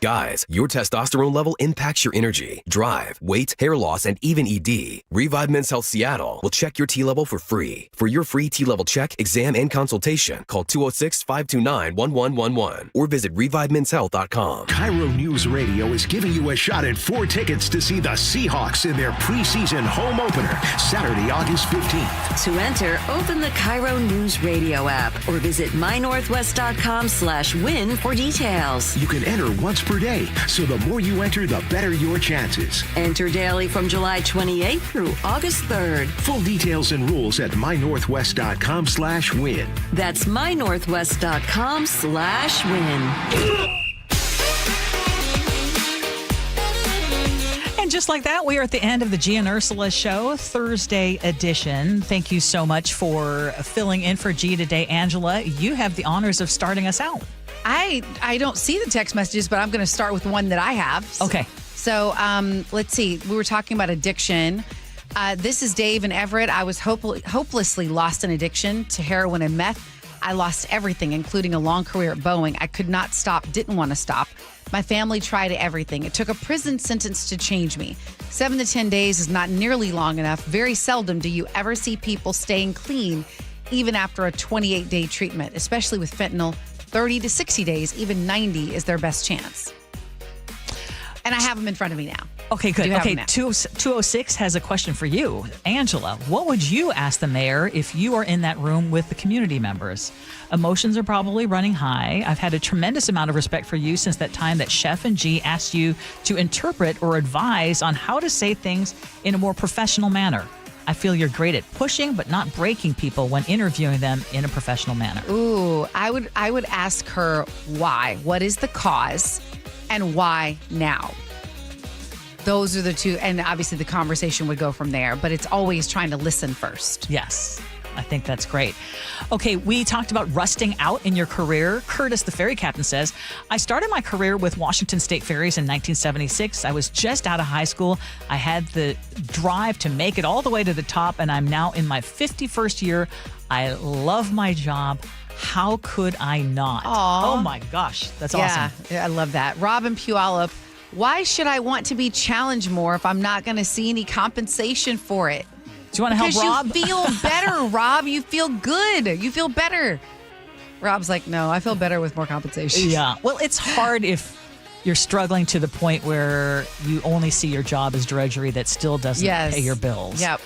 Guys, your testosterone level impacts your energy, drive, weight, hair loss, and even ED. Revive Men's Health Seattle will check your T level for free. For your free T level check, exam, and consultation, call 206-529-1111 or visit ReviveMen'sHealth.com. KIRO News Radio is giving you a shot at 4 tickets to see the Seahawks in their preseason home opener, Saturday, August 15th. To enter, open the KIRO News Radio app or visit mynorthwest.com/win for details. You can enter once per day, so the more you enter, the better your chances. Enter daily from July 28th through August 3rd. Full details and rules at mynorthwest.com/win. That's mynorthwest.com/win. And just like that, we are at the end of the Gee and Ursula Show, Thursday edition. Thank you so much for filling in for Gee today. Angela, you have the honors of starting us out. I don't see the text messages, but I'm going to start with one that I have. Okay. So let's see. We were talking about addiction. This is Dave in Everett. I was hopelessly lost in addiction to heroin and meth. I lost everything, including a long career at Boeing. I could not stop, didn't want to stop. My family tried everything. It took a prison sentence to change me. 7 to 10 days is not nearly long enough. Very seldom do you ever see people staying clean, even after a 28-day treatment, especially with fentanyl. 30 to 60 days, even 90 is their best chance. And I have them in front of me now. Okay, good. Okay, 206 has a question for you. Angela, what would you ask the mayor if you are in that room with the community members? Emotions are probably running high. I've had a tremendous amount of respect for you since that time that Chef and G asked you to interpret or advise on how to say things in a more professional manner. I feel you're great at pushing but not breaking people when interviewing them in a professional manner. Ooh, I would ask her why. What is the cause and why now? Those are the two, and obviously the conversation would go from there, but it's always trying to listen first. Yes. I think that's great. Okay, we talked about rusting out in your career. Curtis, the ferry captain, says, I started my career with Washington State Ferries in 1976. I was just out of high school. I had the drive to make it all the way to the top, and I'm now in my 51st year. I love my job. How could I not? Aww. Oh my gosh, that's awesome. Yeah, I love that. Robin Puyallup, why should I want to be challenged more if I'm not going to see any compensation for it? Do you want to help Rob? Because you feel better, Rob. You feel good. You feel better. Rob's like, no, I feel better with more compensation. Yeah. Well, it's hard if you're struggling to the point where you only see your job as drudgery that still doesn't pay your bills. Yep.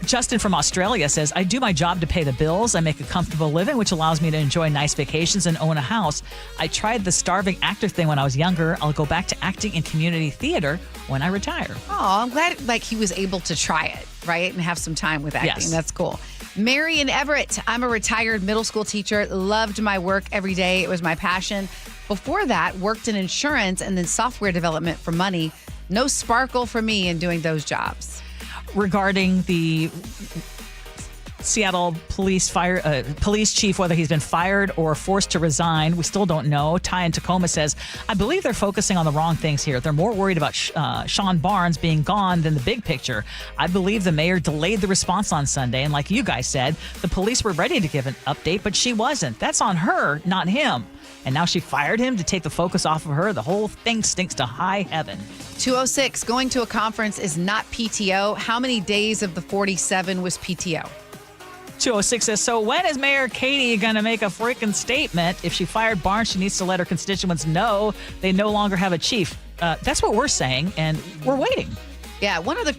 Justin from Australia says, I do my job to pay the bills. I make a comfortable living, which allows me to enjoy nice vacations and own a house. I tried the starving actor thing when I was younger. I'll go back to acting in community theater when I retire. Oh, I'm glad he was able to try it, right? And have some time with acting. Yes. That's cool. Mary in Everett. I'm a retired middle school teacher. Loved my work every day. It was my passion. Before that, worked in insurance and then software development for money. No sparkle for me in doing those jobs. Regarding the Seattle police chief, whether he's been fired or forced to resign, we still don't know. Ty in Tacoma says, I believe they're focusing on the wrong things here. They're more worried about Sean Barnes being gone than the big picture. I believe the mayor delayed the response on Sunday, and like you guys said, the police were ready to give an update, but she wasn't. That's on her, not him. And now she fired him to take the focus off of her. The whole thing stinks to high heaven. 206, going to a conference is not PTO. How many days of the 47 was PTO? 206 says, so when is Mayor Katie going to make a freaking statement? If she fired Barnes, she needs to let her constituents know they no longer have a chief. That's what we're saying, and we're waiting. Yeah, one other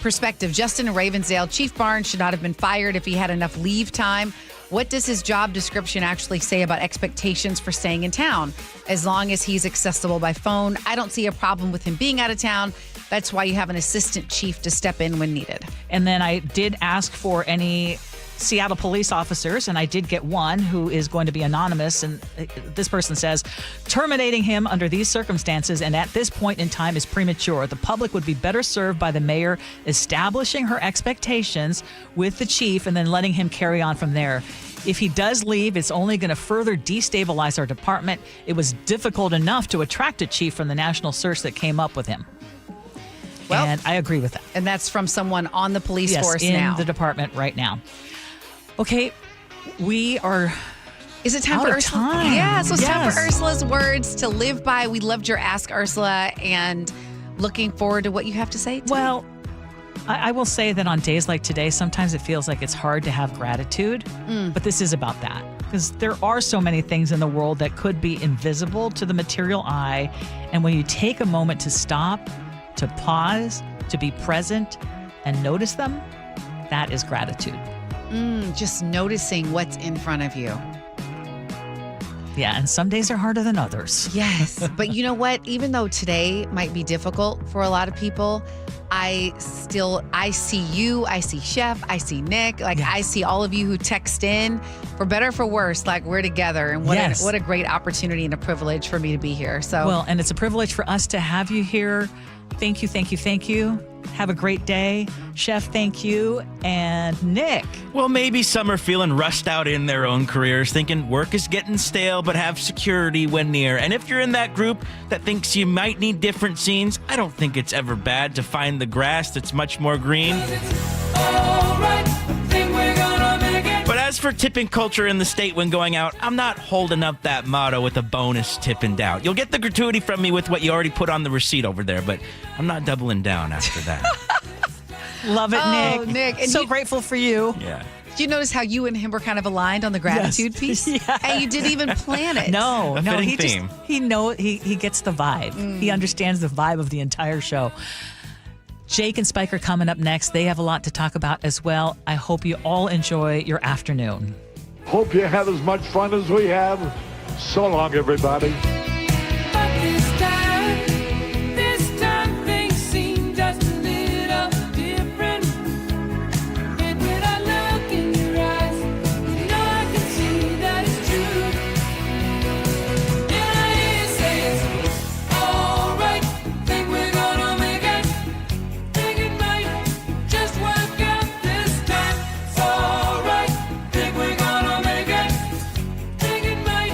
perspective, Justin in Ravensdale, Chief Barnes should not have been fired if he had enough leave time. What does his job description actually say about expectations for staying in town? As long as he's accessible by phone, I don't see a problem with him being out of town. That's why you have an assistant chief to step in when needed. And then I did ask for any Seattle police officers, and I did get one who is going to be anonymous. And this person says, terminating him under these circumstances and at this point in time is premature. The public would be better served by the mayor establishing her expectations with the chief and then letting him carry on from there. If he does leave, it's only going to further destabilize our department. It was difficult enough to attract a chief from the national search that came up with him. Well, and I agree with that. And that's from someone on the police force in now. The department right now. Okay, we are. Is it time out for of Ursula? time. Yeah, so it's time for Ursula's words to live by. We loved your Ask Ursula and looking forward to what you have to say. Well, I will say that on days like today, sometimes it feels like it's hard to have gratitude, but this is about that. Because there are so many things in the world that could be invisible to the material eye. And when you take a moment to stop, to pause, to be present, and notice them, that is gratitude. Just noticing what's in front of you. Yeah, and some days are harder than others. Yes, but you know what? Even though today might be difficult for a lot of people, I see you, I see Chef, I see Nick, I see all of you who text in, for better or for worse, we're together. And what a great opportunity and a privilege for me to be here. So well, and it's a privilege for us to have you here. Thank you, thank you, thank you. Have a great day. Chef, thank you. And Nick. Well, maybe some are feeling rushed out in their own careers, thinking work is getting stale, but have security when near. And if you're in that group that thinks you might need different scenes, I don't think it's ever bad to find the grass that's much more green. But as for tipping culture in the state when going out, I'm not holding up that motto with a bonus tip in doubt. You'll get the gratuity from me with what you already put on the receipt over there, but I'm not doubling down after that. Love it, Nick. Nick. And so grateful for you. Yeah. Did you notice how you and him were kind of aligned on the gratitude piece? Yes. And you didn't even plan it. No, fitting theme. He gets the vibe. He understands the vibe of the entire show. Jake and Spike are coming up next. They have a lot to talk about as well. I hope you all enjoy your afternoon. Hope you have as much fun as we have. So long, everybody. This time things seem just a little different. And when I look in your eyes, you know I can see that it's true. And I hear you say it's alright. Think we're gonna make it. Think it might just work out this time. It's alright. Think we're gonna make it. Think it might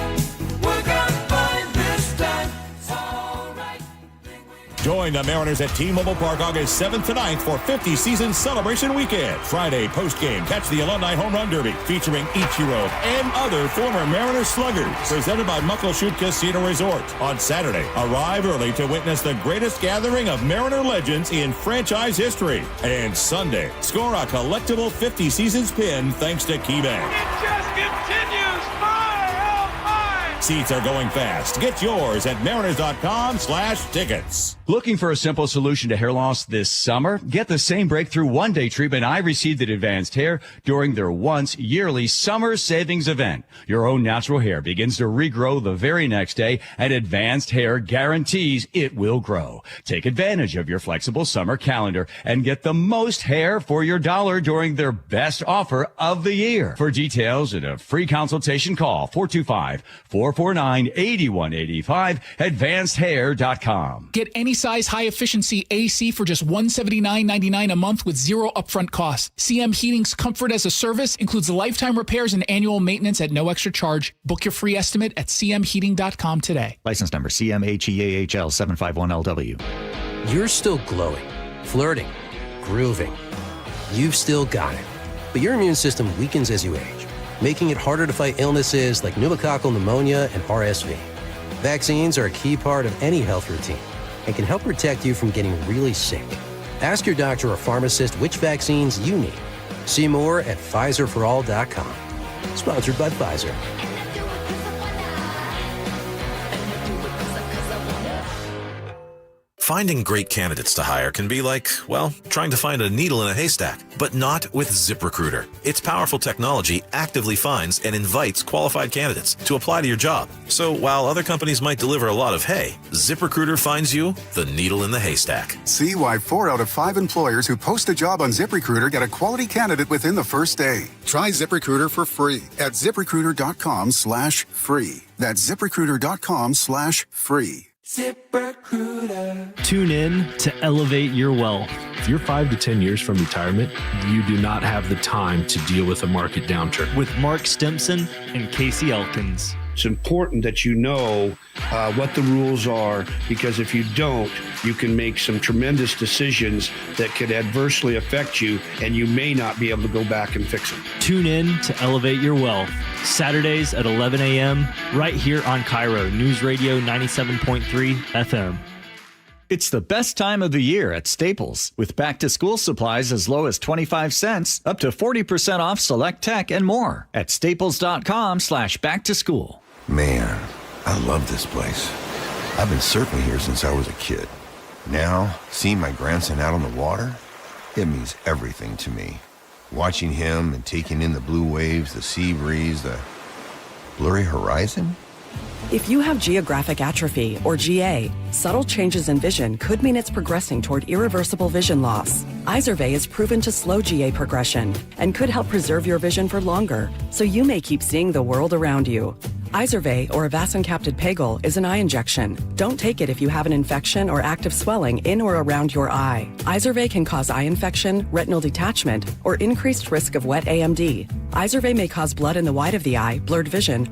work out fine this time. It's alright. Join the Mariners at T-Mobile Park August 7th to 9th for 50 Season Celebration Weekend. Friday, post-game, catch the Alumni Home Run Derby featuring Ichiro and other former Mariners sluggers. Presented by Muckleshoot Casino Resort. On Saturday, arrive early to witness the greatest gathering of Mariner legends in franchise history. And Sunday, score a collectible 50 Seasons pin thanks to KeyBank. It just continues. My, oh, my. Seats are going fast. Get yours at mariners.com/tickets. Looking for a simple solution to hair loss this summer? Get the same breakthrough one-day treatment I received at Advanced Hair during their once-yearly summer savings event. Your own natural hair begins to regrow the very next day, and Advanced Hair guarantees it will grow. Take advantage of your flexible summer calendar and get the most hair for your dollar during their best offer of the year. For details and a free consultation, call 425-449-8185, advancedhair.com. Get any size high-efficiency AC for just $179.99 a month with zero upfront costs. CM Heating's Comfort as a Service includes lifetime repairs and annual maintenance at no extra charge. Book your free estimate at cmheating.com today. License number CMHEAHL 751LW. You're still glowing, flirting, grooving. You've still got it. But your immune system weakens as you age, making it harder to fight illnesses like pneumococcal pneumonia and RSV. Vaccines are a key part of any health routine and can help protect you from getting really sick. Ask your doctor or pharmacist which vaccines you need. See more at PfizerForAll.com. Sponsored by Pfizer. Finding great candidates to hire can be like, well, trying to find a needle in a haystack, but not with ZipRecruiter. Its powerful technology actively finds and invites qualified candidates to apply to your job. So while other companies might deliver a lot of hay, ZipRecruiter finds you the needle in the haystack. See why 4 out of 5 employers who post a job on ZipRecruiter get a quality candidate within the first day. Try ZipRecruiter for free at ZipRecruiter.com/free. That's ZipRecruiter.com/free. ZipRecruiter. Tune in to elevate your wealth. If you're 5 to 10 years from retirement, you do not have the time to deal with a market downturn. With Mark Stimson and Casey Elkins. It's important that you know what the rules are, because if you don't, you can make some tremendous decisions that could adversely affect you, and you may not be able to go back and fix them. Tune in to Elevate Your Wealth, Saturdays at 11 a.m., right here on KIRO Newsradio 97.3 FM. It's the best time of the year at Staples, with back-to-school supplies as low as 25 cents, up to 40% off select tech and more at staples.com/back-to-school. Man, I love this place. I've been surfing here since I was a kid. Now, seeing my grandson out on the water, it means everything to me. Watching him and taking in the blue waves, the sea breeze, the blurry horizon. If you have geographic atrophy, or GA, subtle changes in vision could mean it's progressing toward irreversible vision loss. Izervay is proven to slow GA progression and could help preserve your vision for longer, so you may keep seeing the world around you. Izervay, or avacincaptad pegol, is an eye injection. Don't take it if you have an infection or active swelling in or around your eye. Izervay can cause eye infection, retinal detachment, or increased risk of wet AMD. Izervay may cause blood in the white of the eye, blurred vision,